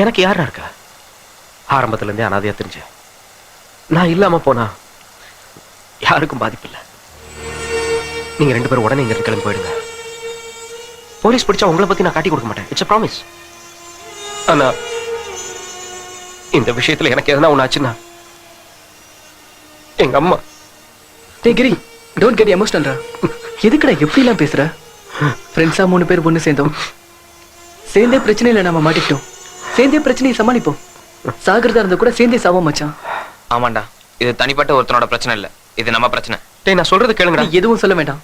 எனக்கு யாரா இருக்கா? ஆரம்பத்துல இருந்தே அனாதையா தெரிஞ்சேன். நான் இல்லாம போனா யாருக்கும் பாதிப்பு இல்லை. நீங்க 2 பேரும் உடனே இங்க கிளம்பி போயிடுங்க. போலீஸ் பிடிச்சா உங்களை பத்தி நான் காட்டி கொடுக்க மாட்டேன். It's a promise. ஆனா இந்த விஷயத்துல எனக்கு எதனா ஒண்ணு ஆச்சுன்னா எங்க அம்மா. டேய் கிரி, டோன்ட் கெட் எமோஷனல் ரா. எதுக்குடா எப்படிலாம் பேசுற? ஃப்ரெண்ட்ஸா 3 பேர் ஒண்ணு சேர்ந்தோம். சேர்ந்தே பிரச்சனையில நாம மாட்டிக்கிட்டோம். சேர்ந்தே பிரச்சனையை சமாளிப்போம். சாகிறதா இருந்தா கூட சேர்ந்தே சாவோம் மச்சான். ஆமாண்டா, இது தனிப்பட்ட ஒருத்தனோட பிரச்சனை இல்ல, இது நம்ம பிரச்சனை. டேய் நான் சொல்றது கேளுங்கடா. எதுவும் சொல்ல வேண்டாம்.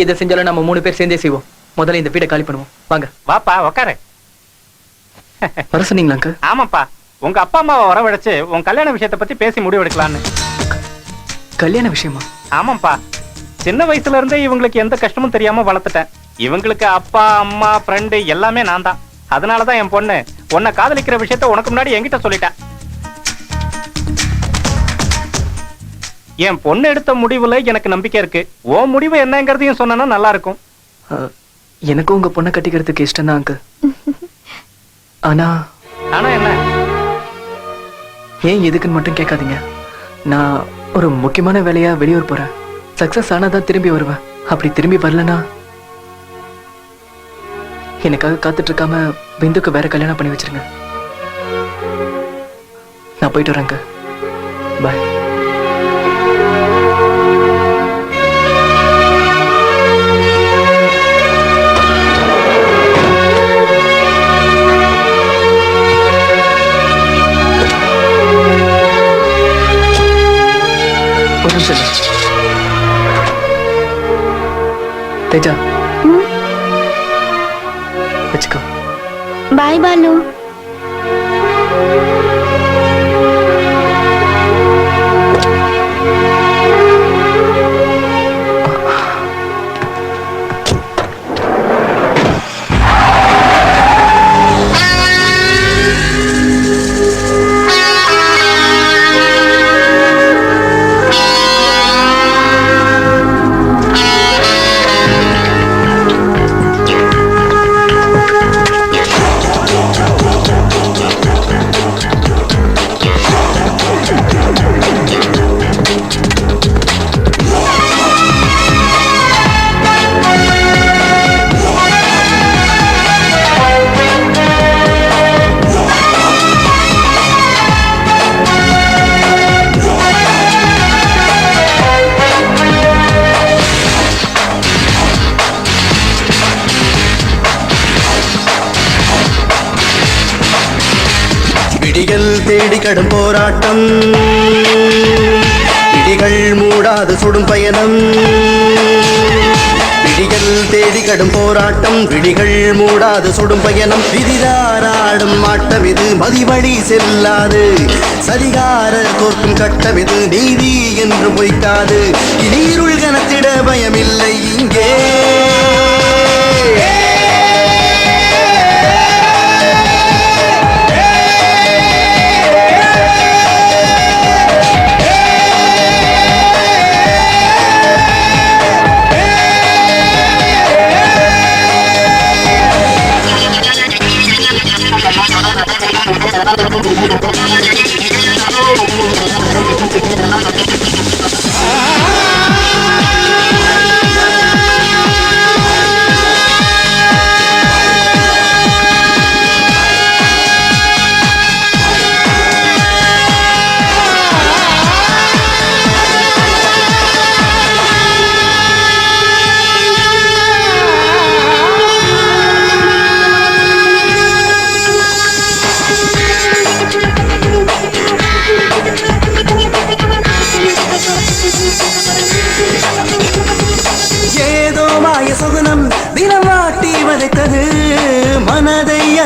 எதை செஞ்சாலும் நம்ம 3 பேர் சேர்ந்தே செய்வோம். முதல்ல இந்த வீட்டை காலி பண்ணுவோம். வாங்க. வாப்பா உக்காரு. வர சொன்னீங்களா அங்கிள்? ஆமாப்பா, உங்க அப்பா அம்மாவை வரவழைச்சு உன் கல்யாண விஷயத்தை பத்தி பேசி முடிவெடுக்கலான்னு. கல்யாண விஷயமா? ஆமாப்பா, சின்ன வயசுல இருந்தே இவங்களுக்கு எந்த கஷ்டமும் தெரியாம வளர்த்துட்டேன். இவங்களுக்கு அப்பா அம்மா ஃப்ரெண்டு எல்லாமே நான் தான். அதனாலதான் என் பொண்ணு உன்னை காதலிக்கிற விஷயத்த உனக்கு முன்னாடி என்கிட்ட சொல்லிட்டேன். என் பொண்ணு எடுத்த முடிவுல எனக்கு நம்பிக்கை இருக்கு. உன் முடிவு என்னங்கிறதையும் சொன்னா நல்லா இருக்கும். எனக்கும் உங்க பொண்ணை கட்டிக்கிறதுக்கு இஷ்டம் தான் அங்கிள். ஆனா என்ன? ஏன் எதுக்குன்னு மட்டும் கேட்காதீங்க. நான் ஒரு முக்கியமான வேலையா வெளியூர் போறேன். சக்சஸ் ஆனாதான் திரும்பி வருவேன். அப்படி திரும்பி வரலனா எனக்காக காத்துட்டு இருக்காம பிந்துக்கு வேற கல்யாணம் பண்ணி வச்சிருங்க. நான் போயிட்டு வரேங்க. பாய். ஒரு நிமிஷம் தேஜா, வச்சுக்கோ. பாய் பாலு. விடிகள் தேடி கடும் போராட்டம், விடிகள் மூடாது சுடும் பயணம். விடிகள் தேடி கடும் போராட்டம், விடிகள் மூடாது சுடும் பயணம். விதிதாராடும் ஆட்டம் இது, மதிவழி செல்லாது. சரிகார தோற்கும் கட்டம் இது, நீதி என்று பொய்க்காது. இனீருள் கனத்திட பயமில்லை இங்கே.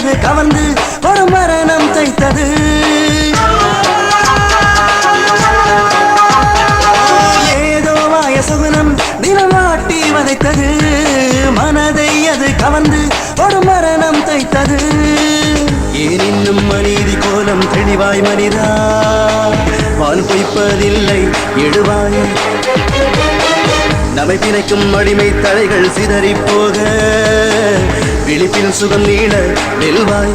அது கவர்ந்து ஒரு மரணம் தைத்தது. ஏதோ வாய சுகுணம் தினமாட்டி வதைத்தது. மனதை அது கவர்ந்து ஒரு மரணம் தைத்தது. ஏன் இன்னும் மனிதி கோலம் தெளிவாய் மனிதா, பால் பொய்ப்பதில்லை எழுவாய். நம்மை பிணைக்கும் அடிமை தலைகள் சிதறி போக விழிப்பின் சுகம் நீள வெல்வாய்.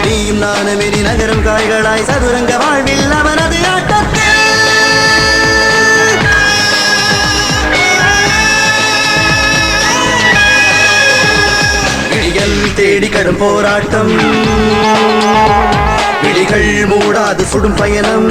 நீயும் நானும் எரி நகரும் காய்களாய் சதுரங்க வாழ்வில் அவனது ஆட்டத்தில் விழிகள் தேடி கடும் போராட்டம். விழிகள் மூடாது சுடும் பயணம்.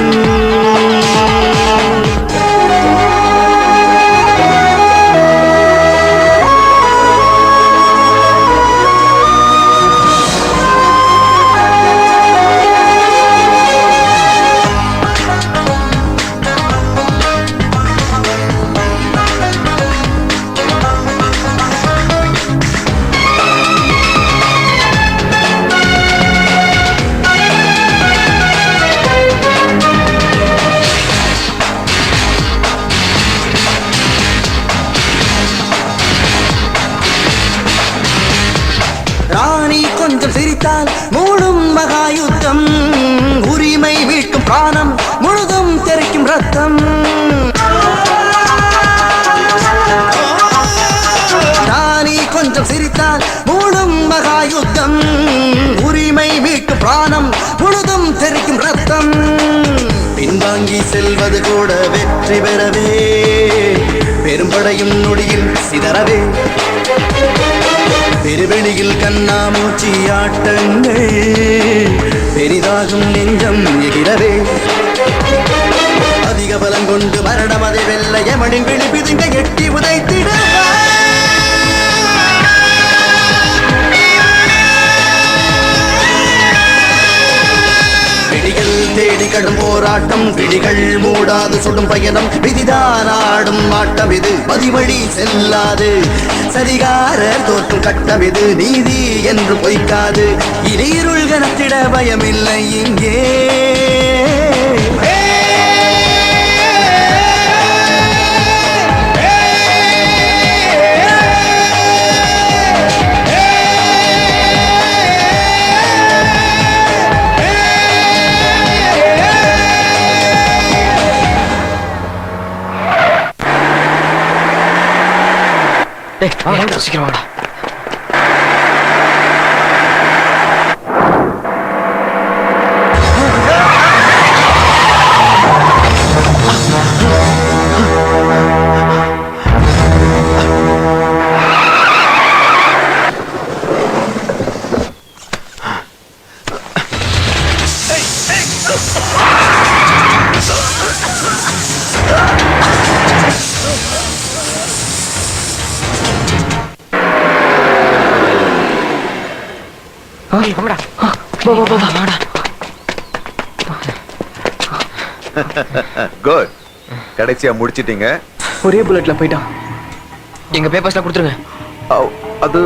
ராணி கொஞ்சம் சிரித்தால் மூடும் மகாயுத்தம். உரிமை மீட்கும் பிராணம் முழுதும் தெரிக்கும் ரத்தம். ராணி கொஞ்சம் சிரித்தால் மூடும் மகாயுத்தம். உரிமை மீட்கும் பிராணம் முழுதும் தெரிக்கும் ரத்தம். பின்வாங்கி செல்வது கூட வெற்றி பெறவே, பெரும்படையும் நொடியில் சிதறவே. பெருவெளியில் கண்ணாமூச்சி ஆட்டங்கள், பெரிதாகும் நெஞ்சம் எகிரவே. அதிக பலம் கொண்டு மரணம் அதை வெல்ல எமனின் விழி பிதுங்க எட்டி உதைத்திட. விழிகள் தேடி கடும் போராட்டம். விழிகள் மூடாது சுடும் பயணம். விதிதான் ஆடும் ஆட்டம் இது, பதிவழி செல்லாது. சரிகார தோற்றும் கட்டம் இது, நீதி என்று பொய்க்காது. இனிருள் கனத்திட பயமில்லை இங்கே. சீக்கிரம் வாடா. குட், கடைசியா முடிச்சிட்டீங்க. ஒரே புல்லட்ல போயிட்டான். எங்க பேப்பர்ஸ்லாம் கொடுத்துருங்க. அது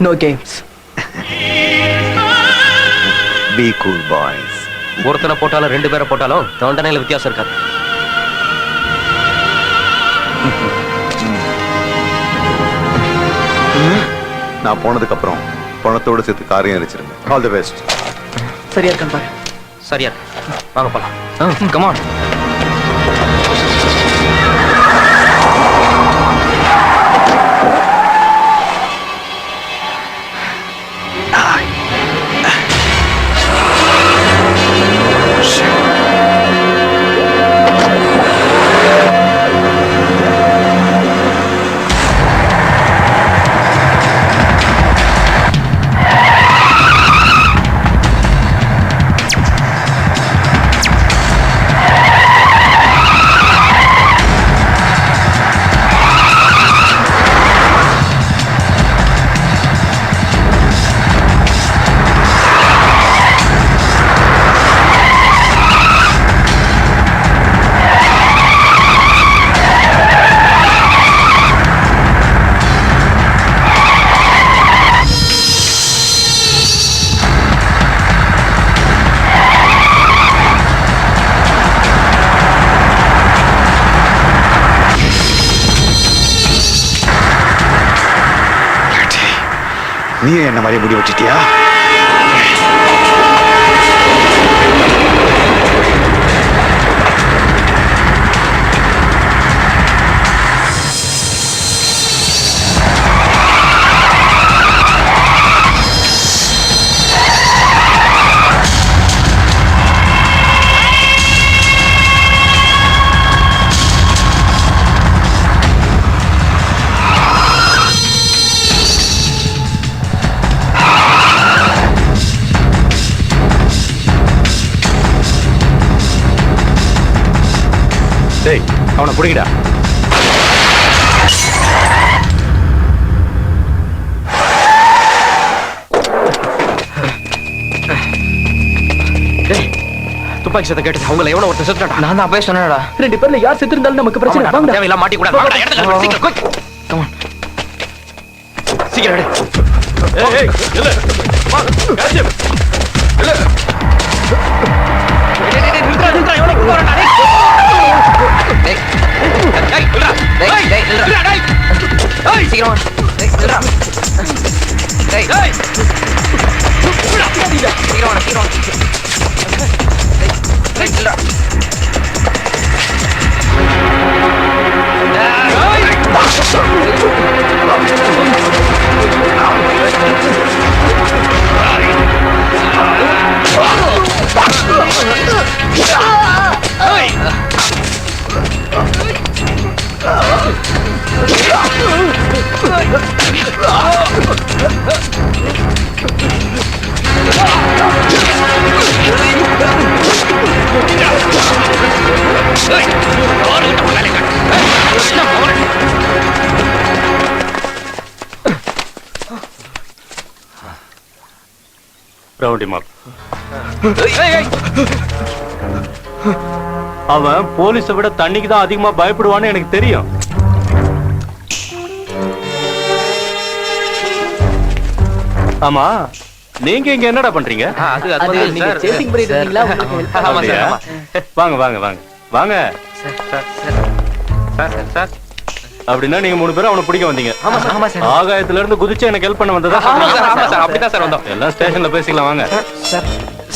no games. Be cool boys. ஒருத்தனை போட்டாலும் 2 பேரை போட்டாலும் தண்டனையில வித்தியாசம் இருக்காது. நான் போனதுக்கு அப்புறம் பணத்தோடு சேர்த்து காரியம் அரிச்சிருங்க. All the best. சரியா இருக்கான் பாரு. சரியா வாங்க போலாம். Come on. நீ என்ன மாதிரி முடி வச்சிட்டியா? டேய் அவனை பிடிக்கடா. துப்பாக்கி சத்தம் கேட்டது அவங்கள எவனோ ஒருத்தர் செத்துட்டான். நான் தான் அப்பவே சொன்னேன்டா. 2 பேர்ல யார் செத்து இருந்தாலும் நமக்கு பிரச்சனை. வாங்க. தேவையில்ல மாட்டி கூட. வாங்கடா இடத்துல சீக்கிரம் quick. Come on. சீக்கிரம் எடு. ஏய் இல்ல. வா காஜி. இல்ல. நில்றா எவனோ போறானே. டேய். டேய் இல்லடா. டேய் டேய் இல்லடா. டேய். டேய் சீக்கிரம் வா. டேய் இல்லடா. டேய். டேய். சீக்கிரம் வா சீக்கிரம் வா. டேய் இல்லடா. Rowdy mall. அவன் போலீஸை விட தண்ணிக்கு தான் அதிகமா பயப்படுவான்னு எனக்கு தெரியும். ஆமா நீங்க இங்க என்னடா பண்றீங்க? அது நீங்க சேசிங் பண்ணிட்டு இருக்கீங்களா? அப்படியா? வாங்க வாங்க வாங்க வாங்க. சார் அப்படின்னா நீங்க 3 பேரும் அவனை பிடிக்க வந்தீங்க. ஆகாயத்துல இருந்து குதிச்சு எனக்கு ஹெல்ப் பண்ண வந்ததா? அப்படிதான் சார் வந்தோம். எல்லாம் ஸ்டேஷன்ல பேசிக்கலாம் வாங்க.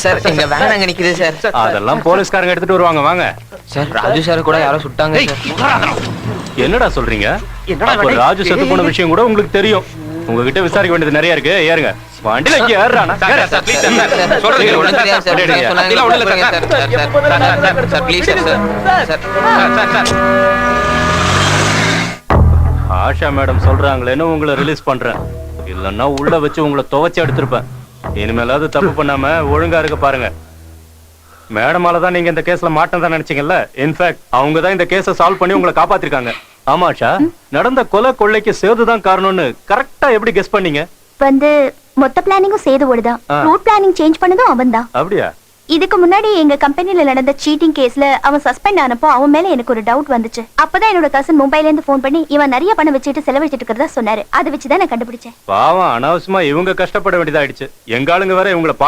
சார் எங்க வேன் அங்க நிக்குது சார். அதெல்லாம் போலீஸ்காரங்க எடுத்துட்டு வருவாங்க வாங்க. சார் ராஜு சார் கூட யாரோ சுட்டாங்க சார். என்னடா சொல்றீங்க? அப்ப ராஜு செத்து போன விஷயம் கூட உங்களுக்கு தெரியும். உங்ககிட்ட விசாரிக்க வேண்டியது நிறைய இருக்கு. ஏறுங்க வண்டியில ஏறானா? சார் ப்ளீஸ் சார் சொல்றது ஒண்ணும் தெரியாது சார். சொன்னாங்க ஒண்ணும் இல்ல sir. Sir please sir. Sir Asha madam சொல்றாங்களேன்னு உங்களை ரிலீஸ் பண்றேன். இல்லன்னா உள்ள வச்சு உங்களை துவைச்சு எடுத்திருப்பேன். இனிமேலாவது தப்பு பண்ணாம ஒழுங்கா இருக்க பாருங்க. மேடமால தான் நீங்க இந்த கேஸ்ல மாட்டதான் நினைச்சீங்கல்ல. இன்ஃபேக்ட் அவங்க தான் இந்த கேஸை சால்வ் பண்ணி உங்களை காப்பாத்திருக்காங்க. ஆமா ஆஷா, நடந்த கொலை கொள்ளைக்கு சேதுதான் காரணம்னு கரெக்டா எப்படி கெஸ் பண்ணீங்க? மொத்த பிளானிங்கும் சேதுவோடுதான். ரூட் பிளானிங் சேஞ்ச் பண்ணதும் அவன்தான். அப்படியா? இதுக்கு முன்னாடி எங்க கம்பெனில நடந்த சீட்டிங் கேஸ்ல அவன் சஸ்பெண்ட் ஆனப்போ அவன் மேல எனக்கு ஒரு டவுட் வந்துச்சு. அப்பதான் என்னோட கசன் மும்பைல இருந்து போன் பண்ணி இவன் நிறைய பணம் வச்சுட்டு செலவழிச்சிட்டு இருக்கிறதா சொன்னாரு. அதை வச்சுதான் நான் கண்டுபிடிச்சேன். பாவம் அனாவசியமா இவங்க கஷ்டப்பட வேண்டியதாயிடுச்சு. எங்க ஆளுங்க வேற இவங்களை பாட